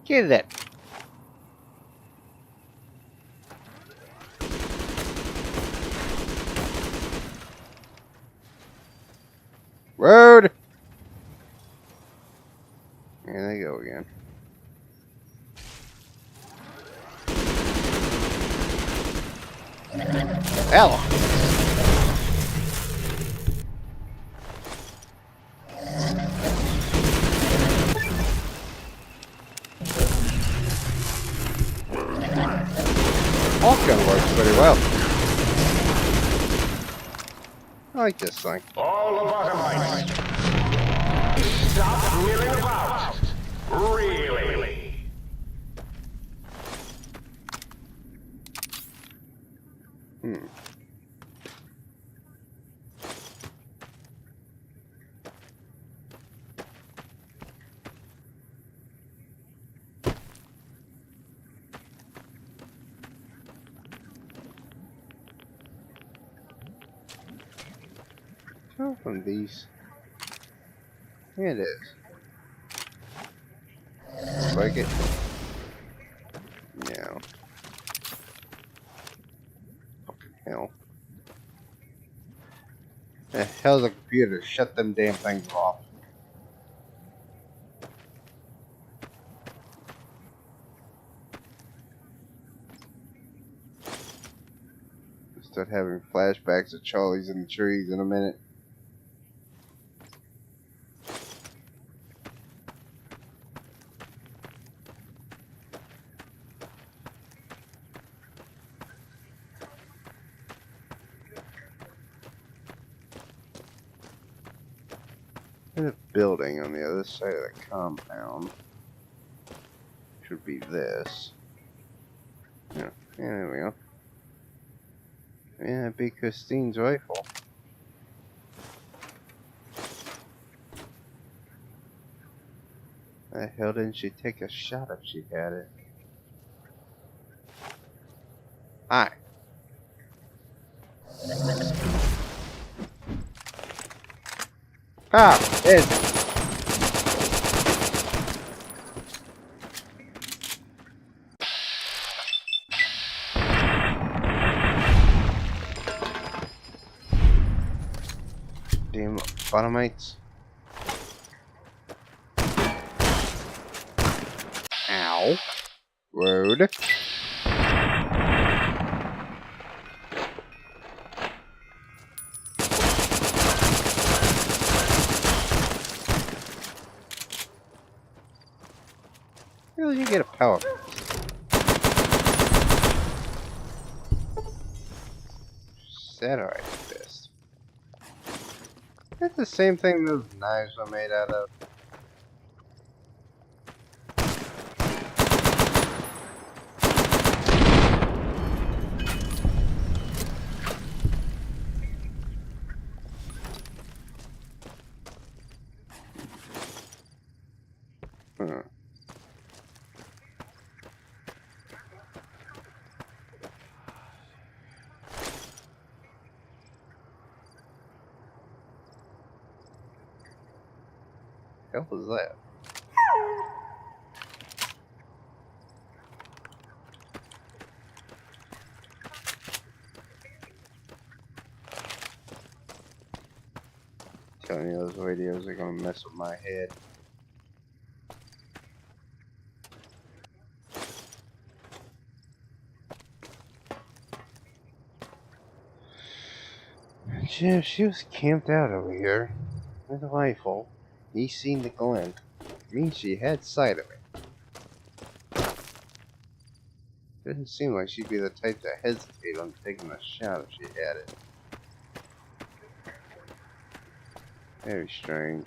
Speaker 1: Get that. Road! Here they go again. Hell! gun works pretty well. I like this thing.
Speaker 4: All lobotomites, stop milling about. Really?
Speaker 1: From these. Here it is. Break it. No. Fucking hell. The hell's a computer? Shut them damn things off. Start having flashbacks of Charlie's in the trees in a minute. There's a building on the other side of the compound. Should be this. Yeah, there we go. Yeah, that'd be Christine's rifle. The hell didn't she take a shot if she had it? Hi. Ah, there's it. Damn bottomites. Ow. Road. Where did you get a power? Satellite fist. That's the same thing those knives are made out of. What was that? Telling you those radios are gonna mess with my head. She was camped out over here with a rifle. He seen the glint. Means she had sight of it. Doesn't seem like she'd be the type to hesitate on taking a shot if she had it. Very strange.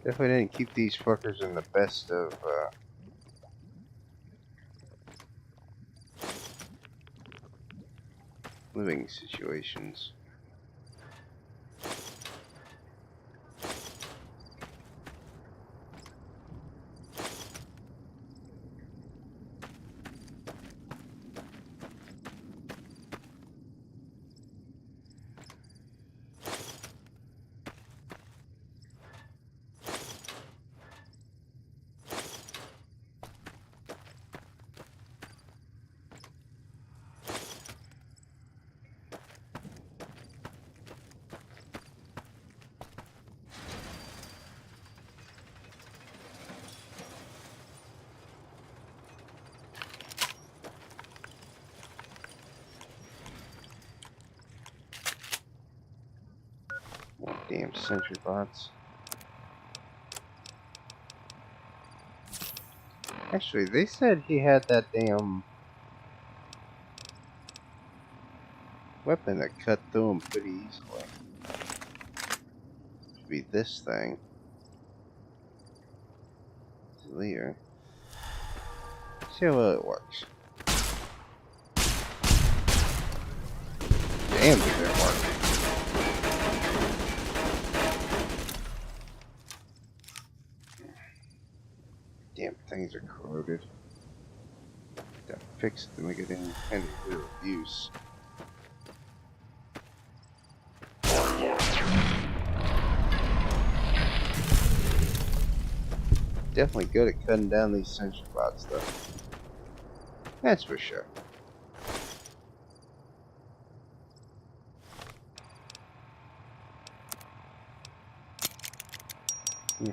Speaker 1: Definitely didn't keep these fuckers in the best of living situations. Damn sentry bots. Actually, they said he had that damn weapon that cut through him pretty easily. Should be this thing. Clear. See how well it works. Damn, it didn't work. Damn, things are corroded. Gotta fix it to make it independent of use. Definitely good at cutting down these sentry bots, though. That's for sure.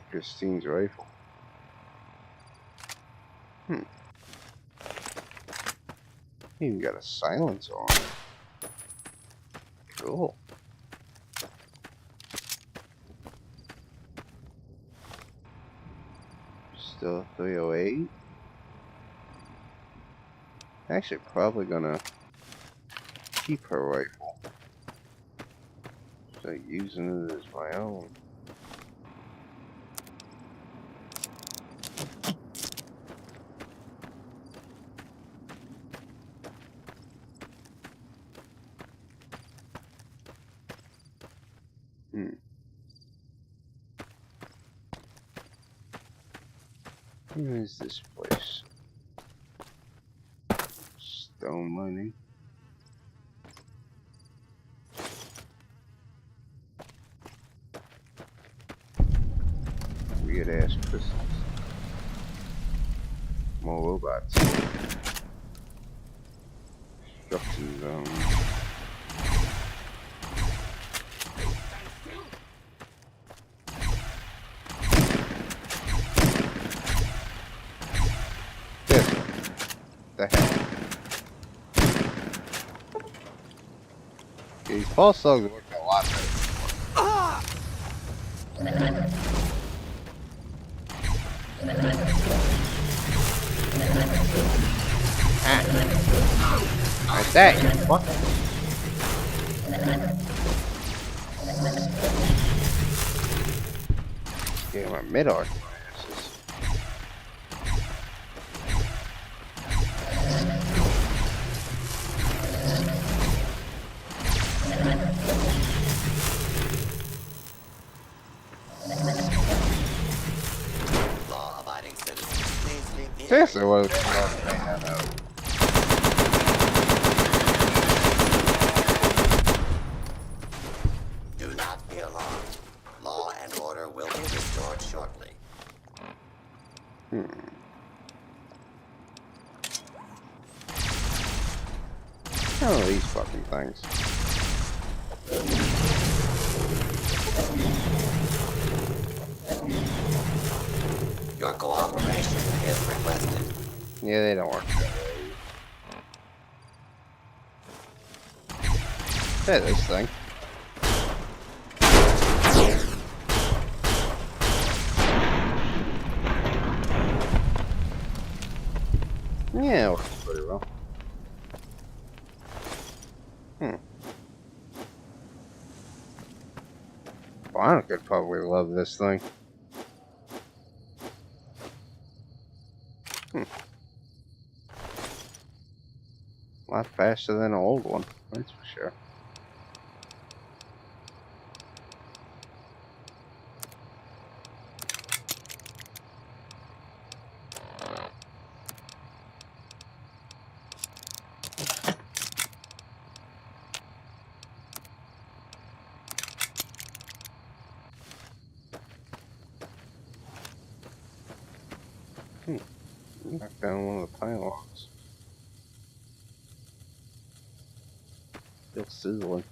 Speaker 1: Christine's rifle. Even got a silencer on it. Cool. Still 308. Actually, probably gonna keep her rifle. So using it as my own. Where is this place? Stone mining. Weird ass crystals. More robots. Construction zone. These pulse dogs work a lot better. Like that, you fuck. Yeah, my mid-arc. Seriously, what was
Speaker 11: Do not be alarmed. Law and order will be restored shortly.
Speaker 1: Oh, these fucking things.
Speaker 11: Your cooperation is requested.
Speaker 1: Yeah, they don't work that way. Hey, this thing. Yeah, it works pretty well. Bionic could probably love this thing. A lot faster than an old one, that's for sure. Knock down one of the pylons. Still sizzling.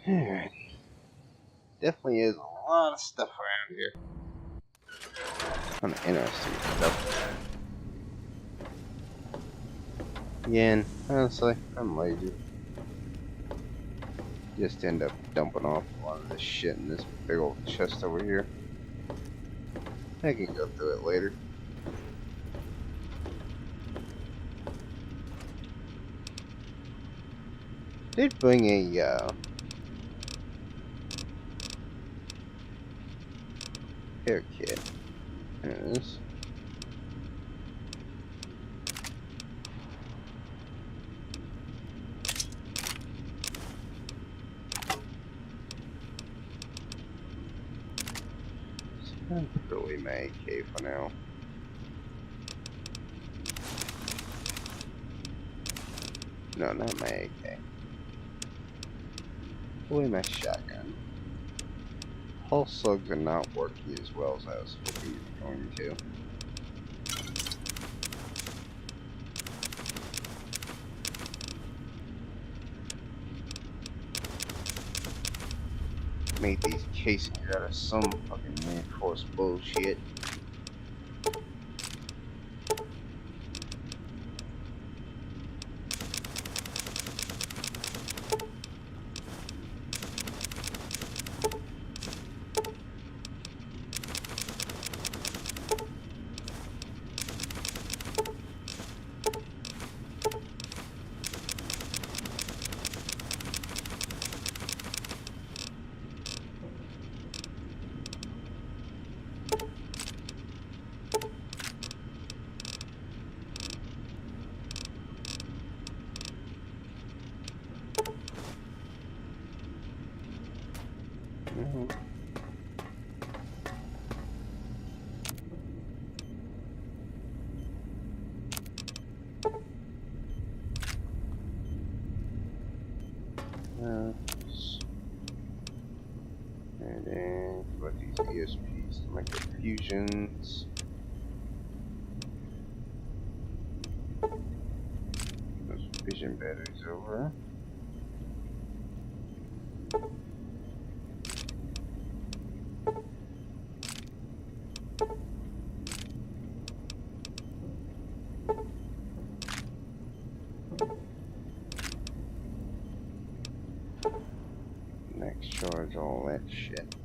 Speaker 1: Alright. Definitely is a lot of stuff around here. Kind of interesting stuff. Again, honestly, I'm lazy. Just end up dumping off a lot of this shit in this big old chest over here. I can go through it later. Did bring a hair kit. There it is. I'm probably my AK for now. No, not my AK. Probably my shotgun. Pulse slugs are not working as well as I was hoping they were going to. Made these casings out of some fucking reinforced bullshit. And then put these ESPs to make the fusions. Those vision batteries over. Next charge all that shit.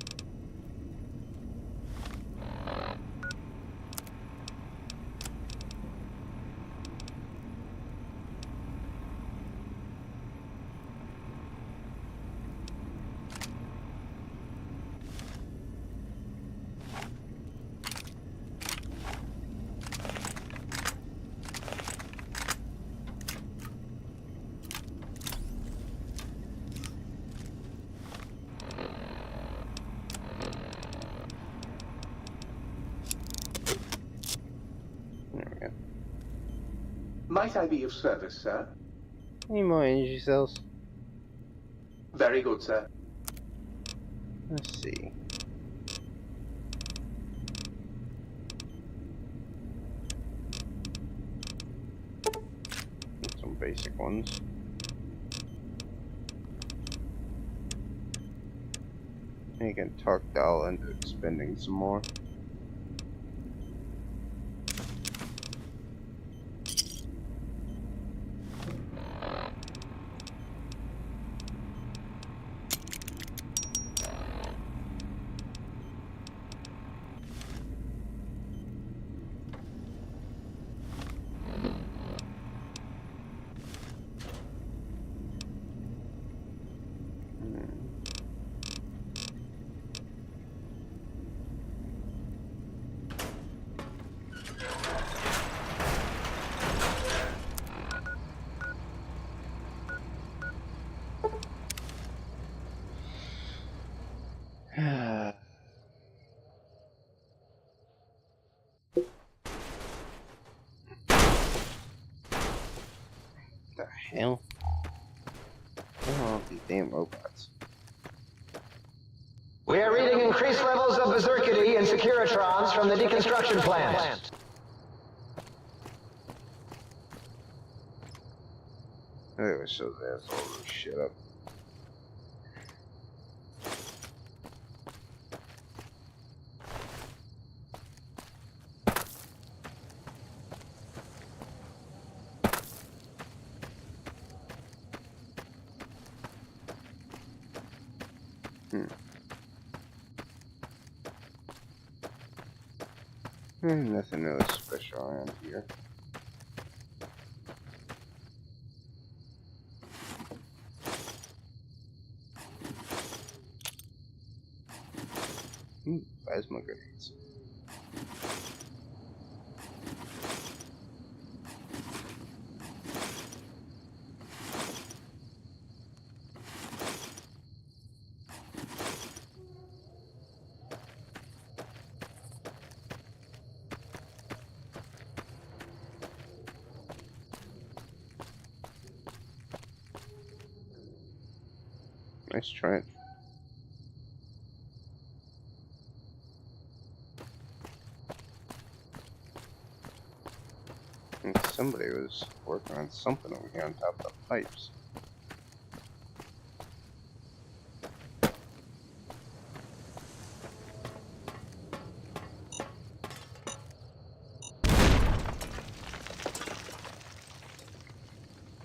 Speaker 9: Might I be of service, sir?
Speaker 1: Any more energy cells?
Speaker 9: Very good, sir.
Speaker 1: Let's see. Some basic ones. You can talk Dal into expending some more. The hell? Oh, these damn robots.
Speaker 5: We are reading increased levels of berserkity and Securitrons from the deconstruction plant.
Speaker 1: finish those assholes and shit up. Nothing really special around here. Plasma grenades. Nice trench. And somebody was working on something over here on top of the pipes.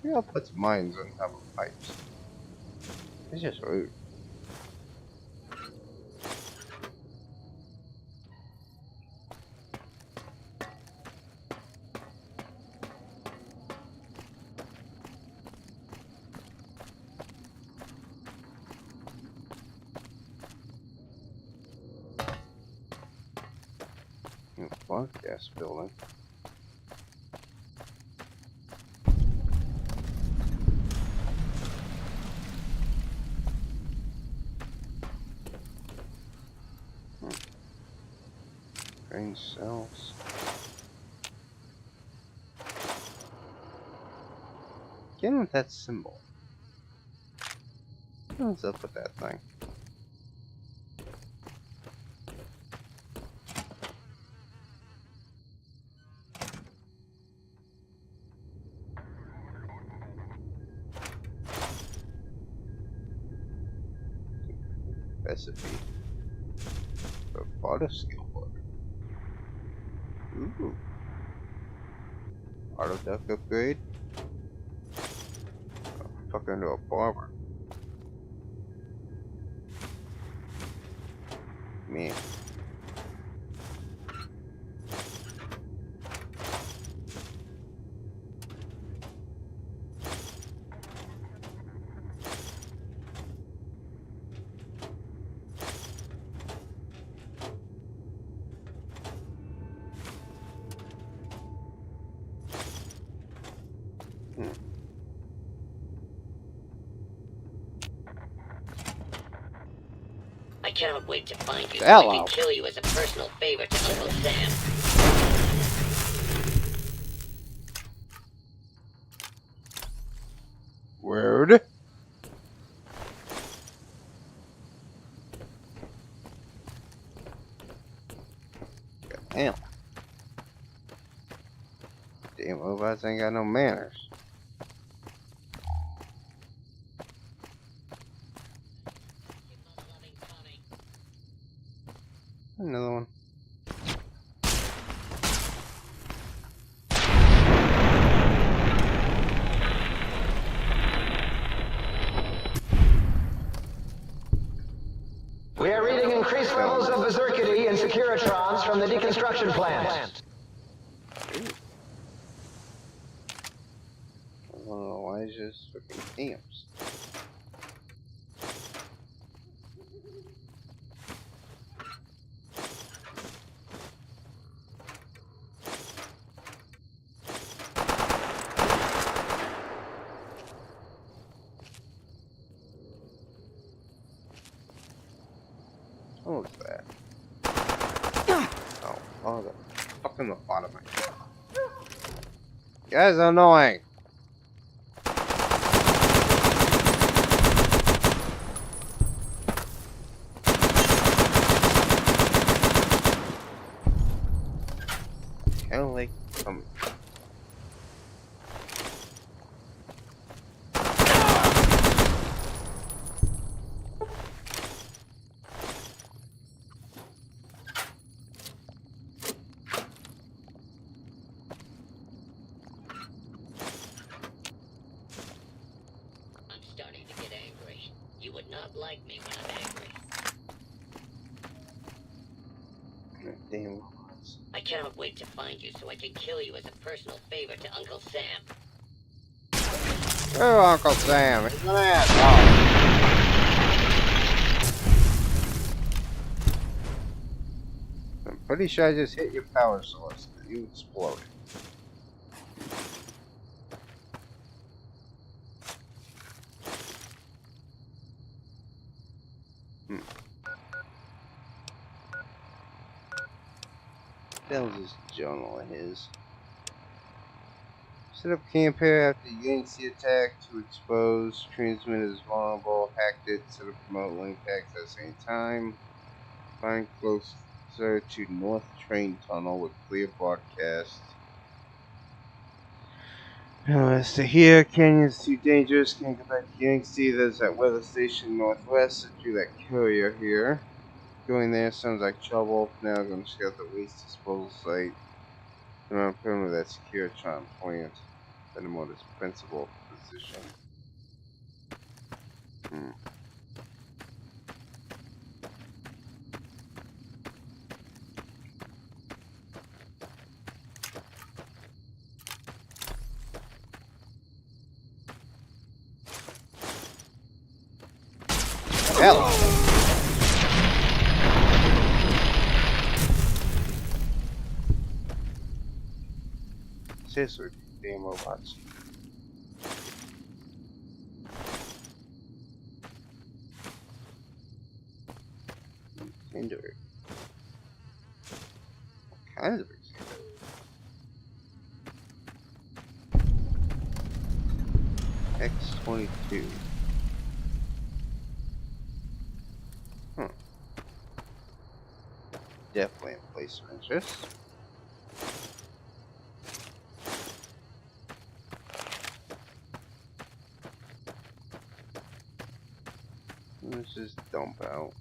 Speaker 1: Maybe I'll put some mines on top of pipes. It's just rude. Broadcast building. Strange cells. Again with that symbol. What's up with that thing? Recipe for auto skill book. Ooh. Auto duck upgrade. Oh, fuck into a barber. Man.
Speaker 12: I cannot wait to find you so
Speaker 1: Hello.
Speaker 12: I can kill you as a personal favor to Uncle Sam.
Speaker 1: Word. Damn. Damn robots ain't got no manners. Another one.
Speaker 5: We are reading increased levels of berserkity and securitrons from the deconstruction plant.
Speaker 1: One of Elijah's freaking camps. What was that? Oh, the fucking lobotomy. You guys are annoying. Kind of like
Speaker 12: don't like me when I'm angry.
Speaker 1: Damn robots.
Speaker 12: I cannot wait to find you so I can kill you as a personal favor to Uncle Sam.
Speaker 1: Oh, Uncle Sam, he's an asshole. I'm pretty sure I just hit your power source. You exploded. That was this journal of his. Set up camp here after Yangtze attack to expose transmitter is vulnerable. Hacked it. Set up remote link hacks at the same time. Find closer to North Train Tunnel with clear broadcast. As to here, canyon's too dangerous. Can't go back to Yangtze. There's that weather station northwest. So do that courier here. Going there sounds like trouble. Now I'm going to scout the waste disposal site. Around perimeter that Securitron plant. Benemota's principal position. Hell! Seriously, damn robots. Injury. What kinds of X-22. Huh. Definitely a place of interest. Let's just dump out.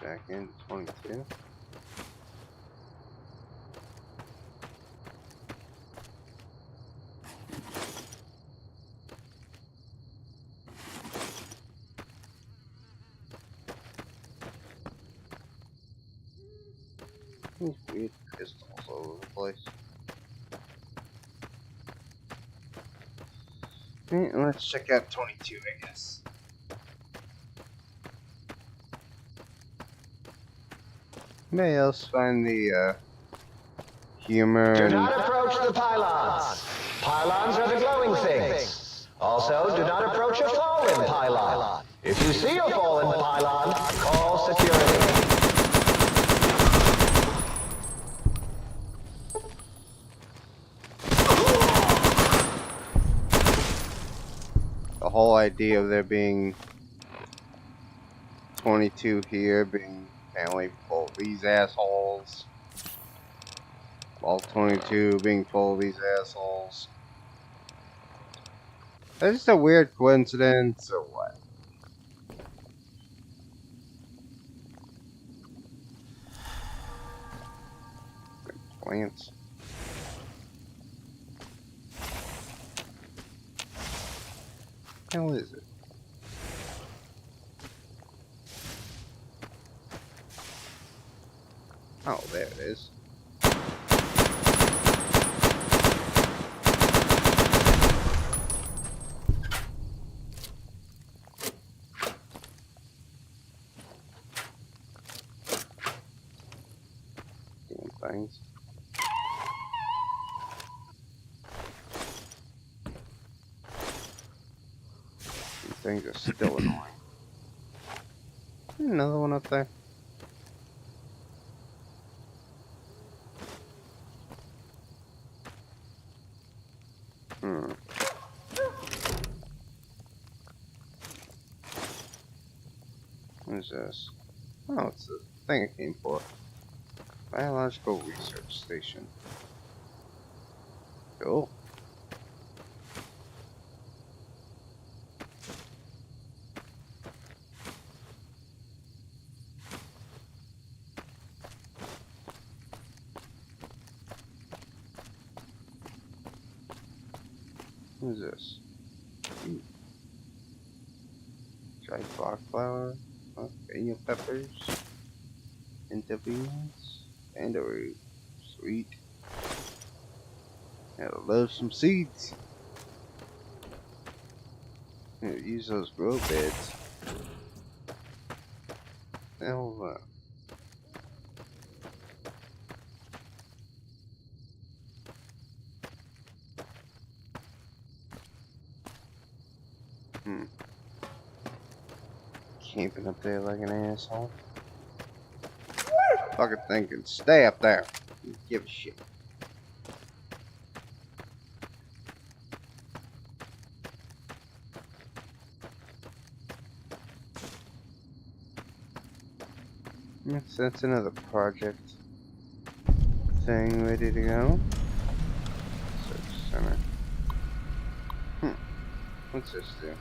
Speaker 1: Back into 22. These weird pistols all over the place. Okay, let's check out 22, I guess. Anybody else find the humor?
Speaker 5: Do not approach the pylons. Pylons are the glowing things. Also, do not approach a fallen pylon. If you see a fallen pylon, call security.
Speaker 1: The whole idea of there being 22 here being apparently full of these assholes. All 22 being full of these assholes. That's just a weird coincidence or what? Plants. What the hell is it? Oh, there it is. Damn things. These things are still annoying. Another one up there. What is this? Oh, it's the thing I came for. Biological Research Station. Cool. What is this? Dried block flour, jalapeno peppers, pinto beans, and a root. Sweet. Gotta love some seeds. Use those grow beds. Hell, camping up there like an asshole. Fucking thinking, stay up there. Give a shit. That's another project thing ready to go. Search center. What's this do?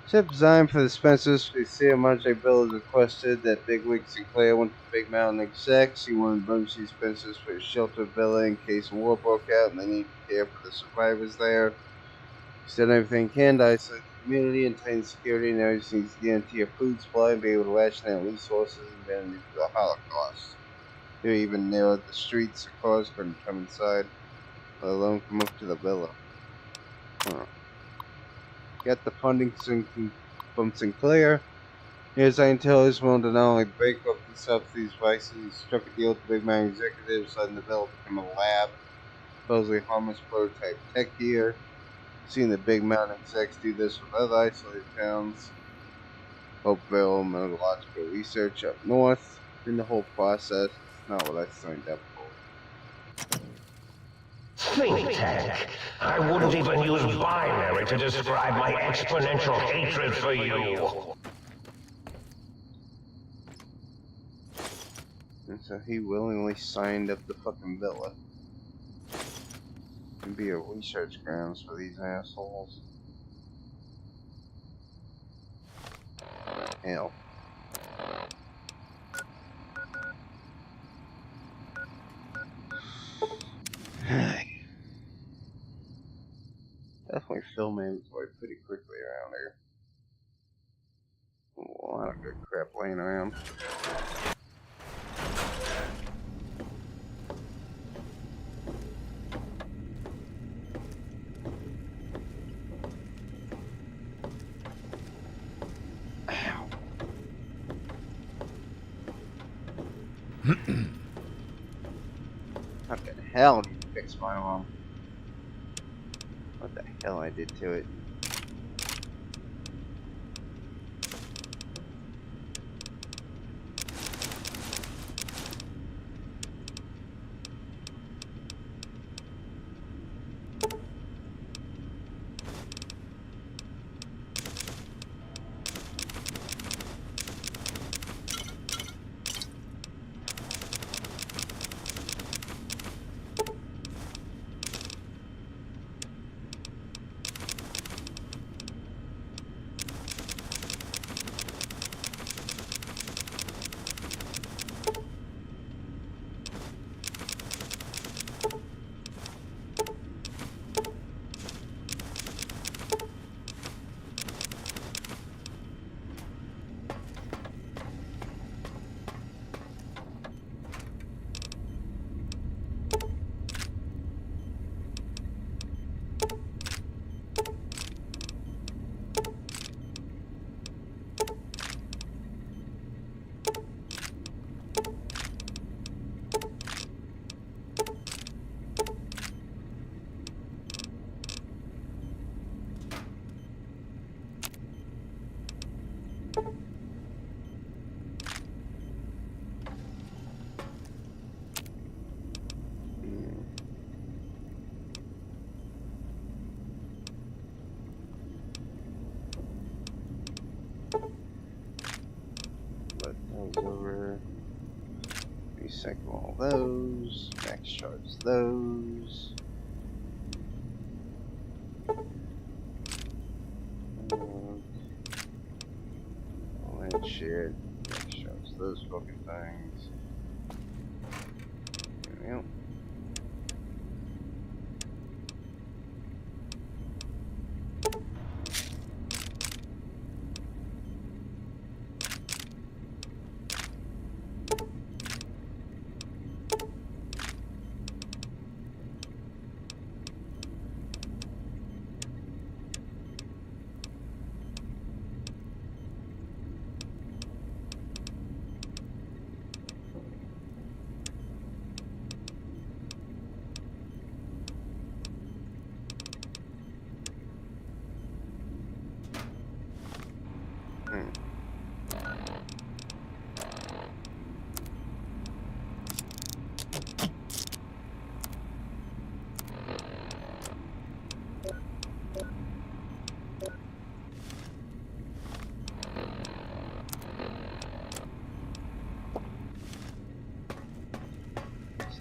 Speaker 1: Ship designed for the Spencers. We see how much Bill has requested that Bigwig Sinclair went to Big Mountain execs. He wanted Bugsy Spencers for his shelter villa in case war broke out and they need to care for the survivors there. He's done everything he can to isolate the community and maintain security, and everything needs to guarantee a food supply and be able to ration out resources and vanity for the Holocaust. They even narrowed the streets so cars couldn't come inside, let alone come up to the villa. Get the funding from Sinclair. Here's Intel is willing to not only break up the subsidies prices, he struck a deal with the Big Man executives, letting the villa become a lab, supposedly harmless prototype tech gear. Seen the Big Mountain execs do this with other isolated towns. Hopeville Metallurgical Research up north. In the whole process, it's not what I signed up for.
Speaker 2: Think tech. I wouldn't even use binary to describe my exponential hatred for you.
Speaker 1: And so he willingly signed up the fucking villa. And be a research grounds for these assholes. Hell. Definitely film inventory pretty quickly around here. A lot of good crap laying around. Ow. What the hell did you fix my arm? What the hell I did to it? Over, recycle all those, max charge those, all that shit, max charge those fucking things. Yep.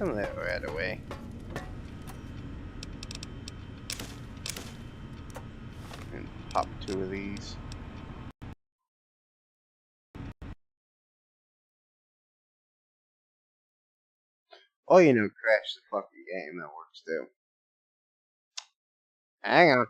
Speaker 1: some of that right away. And pop 2 of these. Oh, you know, crash the fucking game. That works too. Hang on.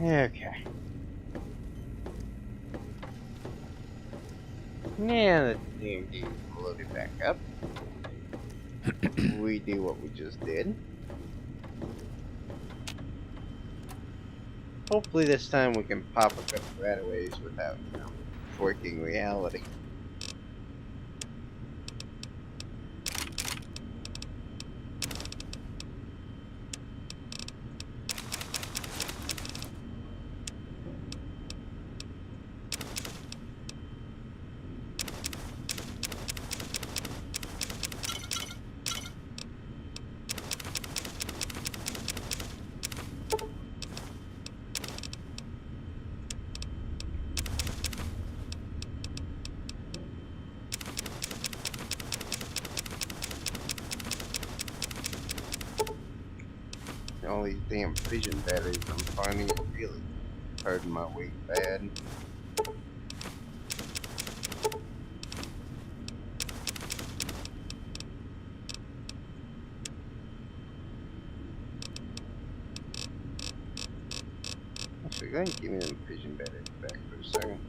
Speaker 1: Okay. Now that the DMD is loaded back up, we do what we just did. Hopefully this time we can pop a couple rataways without, you know, forking reality. All these damn fission batteries I'm finding are really hurting my weight bad. Actually, go ahead and give me them fission batteries back for a second.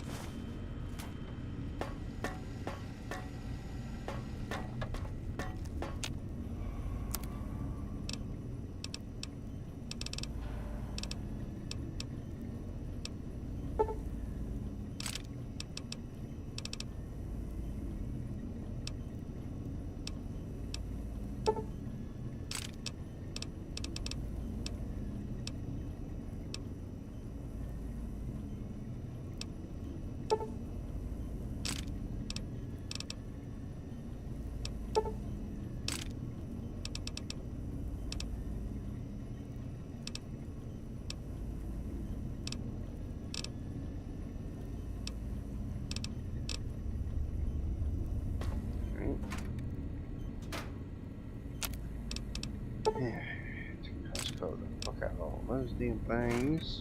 Speaker 1: Yeah, let's go the fuck out of all those damn things.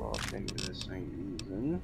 Speaker 1: Off into this thing using.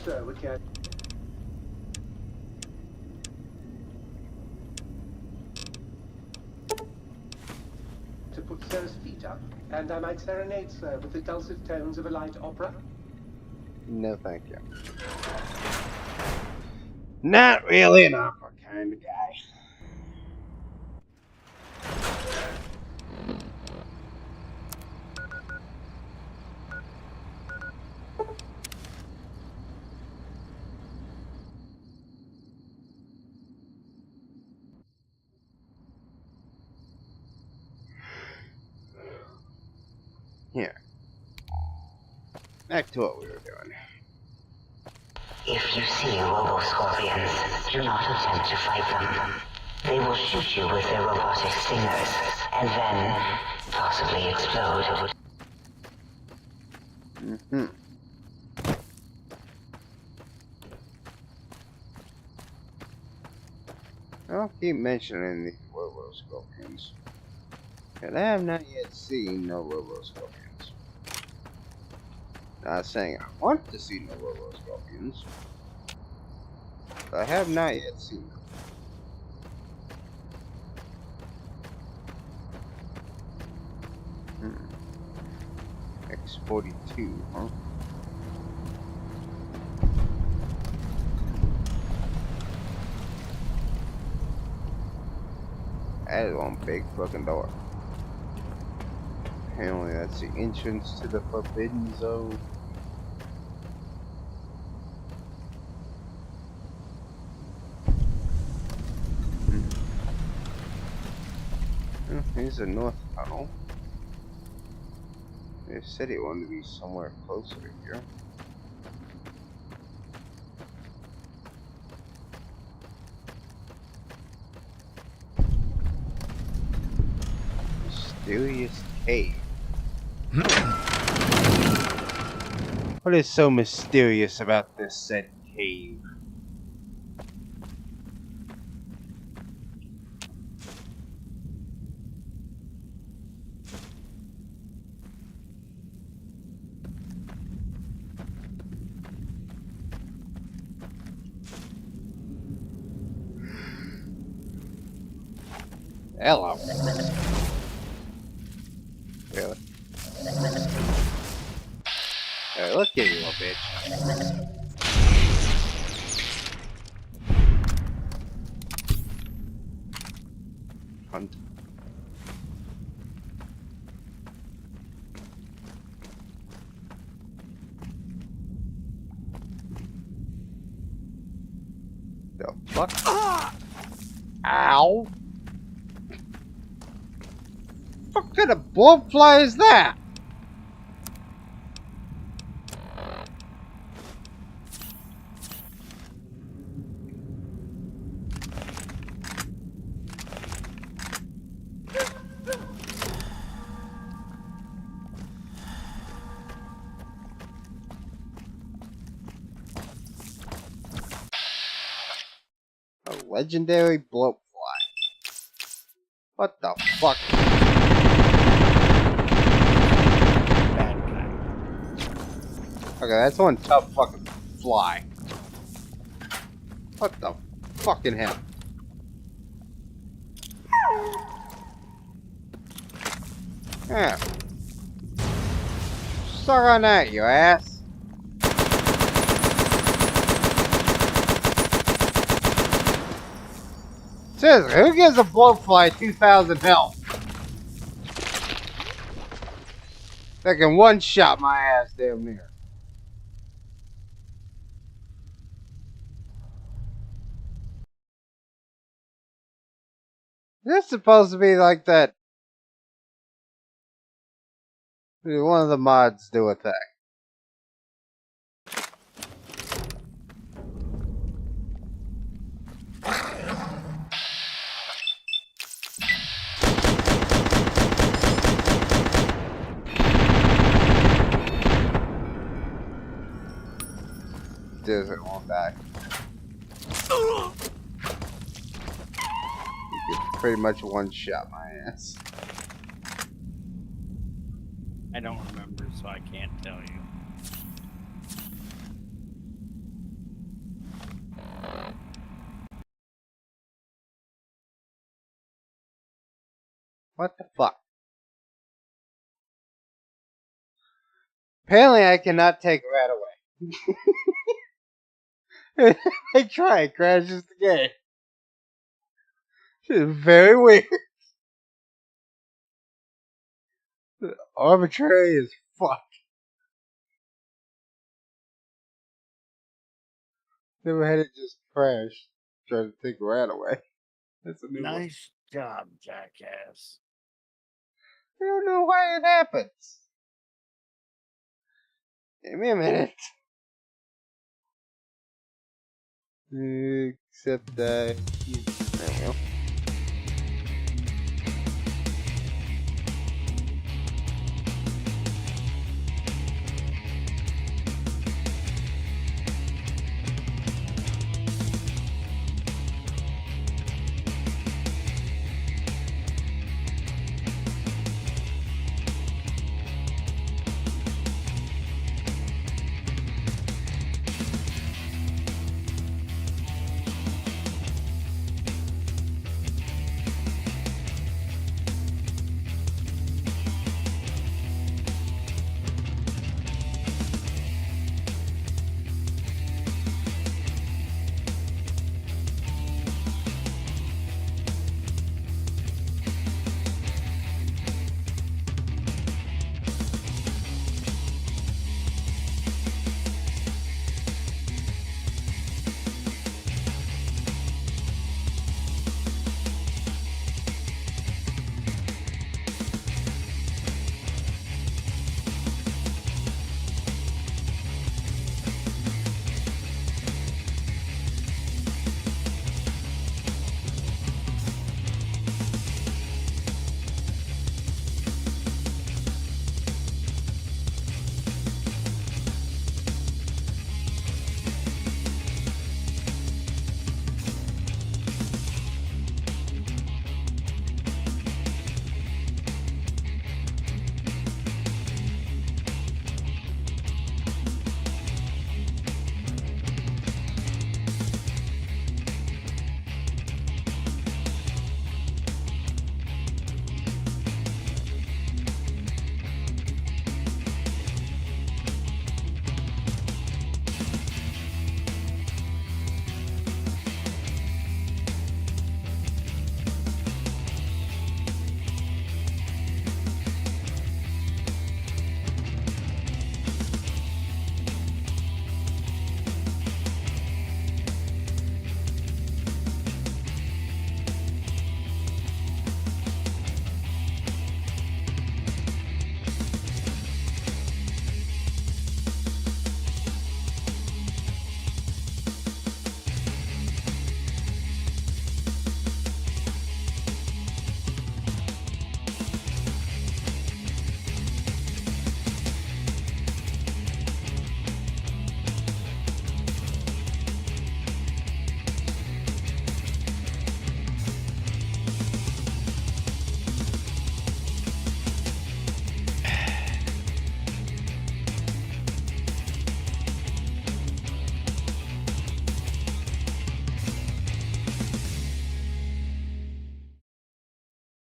Speaker 9: sir would care to put sir's feet up, and I might serenade sir with the dulcet tones of a light opera.
Speaker 1: No, thank you. Not really an opera kind of guy. Here. Back to what we were doing.
Speaker 6: If you see Robo-Scorpions, do not attempt to fight them. They will shoot you with their robotic stingers, and then possibly explode.
Speaker 1: Mm-hmm. I'll keep mentioning the Robo-Scorpions. And I have not yet seen no Robo-Scorpions. Not saying I want to see no Robo-Scorpions, but I have not yet seen them. X-42, huh? That is one big fucking door. Apparently that's the entrance to the Forbidden Zone. Here's the north tunnel. They said it wanted to be somewhere closer to here. Mysterious cave. What is so mysterious about this said cave? Hello. Really? Hey, look at you, little bitch. Hunt. The fuck? Ow! What kind of blowfly is that? A legendary blowfly. What the fuck? Okay, that's one tough fucking fly. What the fucking hell? Yeah. Suck on that, you ass. Seriously, who gives a blowfly 2,000 health? That can one-shot my ass damn near. This is supposed to be like that. One of the mods do a thing. Doesn't want back. You could pretty much one-shot my ass.
Speaker 3: I don't remember, so I can't tell you.
Speaker 1: What the fuck? Apparently I cannot take rat away. I try, it crashes the game. It's very weird. Arbitrary as fuck. Never had it just crash. Try to take rat away. That's a new one.
Speaker 3: Nice job, jackass.
Speaker 1: I don't know why it happens. Give me a minute. Except there we go.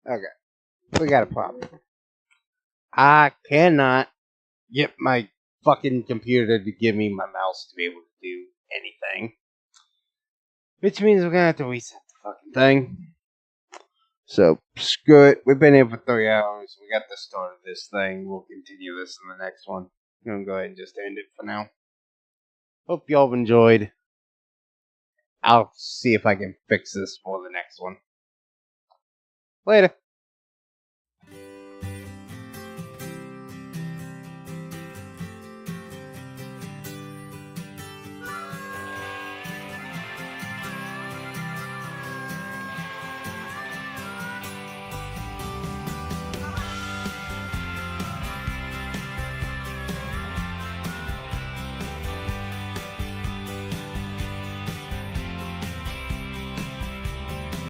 Speaker 1: Okay, we got a problem. I cannot get my fucking computer to give me my mouse to be able to do anything. Which means we're gonna have to reset the fucking thing. So, screw it. We've been here for 3 hours. We got the start of this thing. We'll continue this in the next one. I'm gonna go ahead and just end it for now. Hope y'all enjoyed. I'll see if I can fix this for the next one. Later.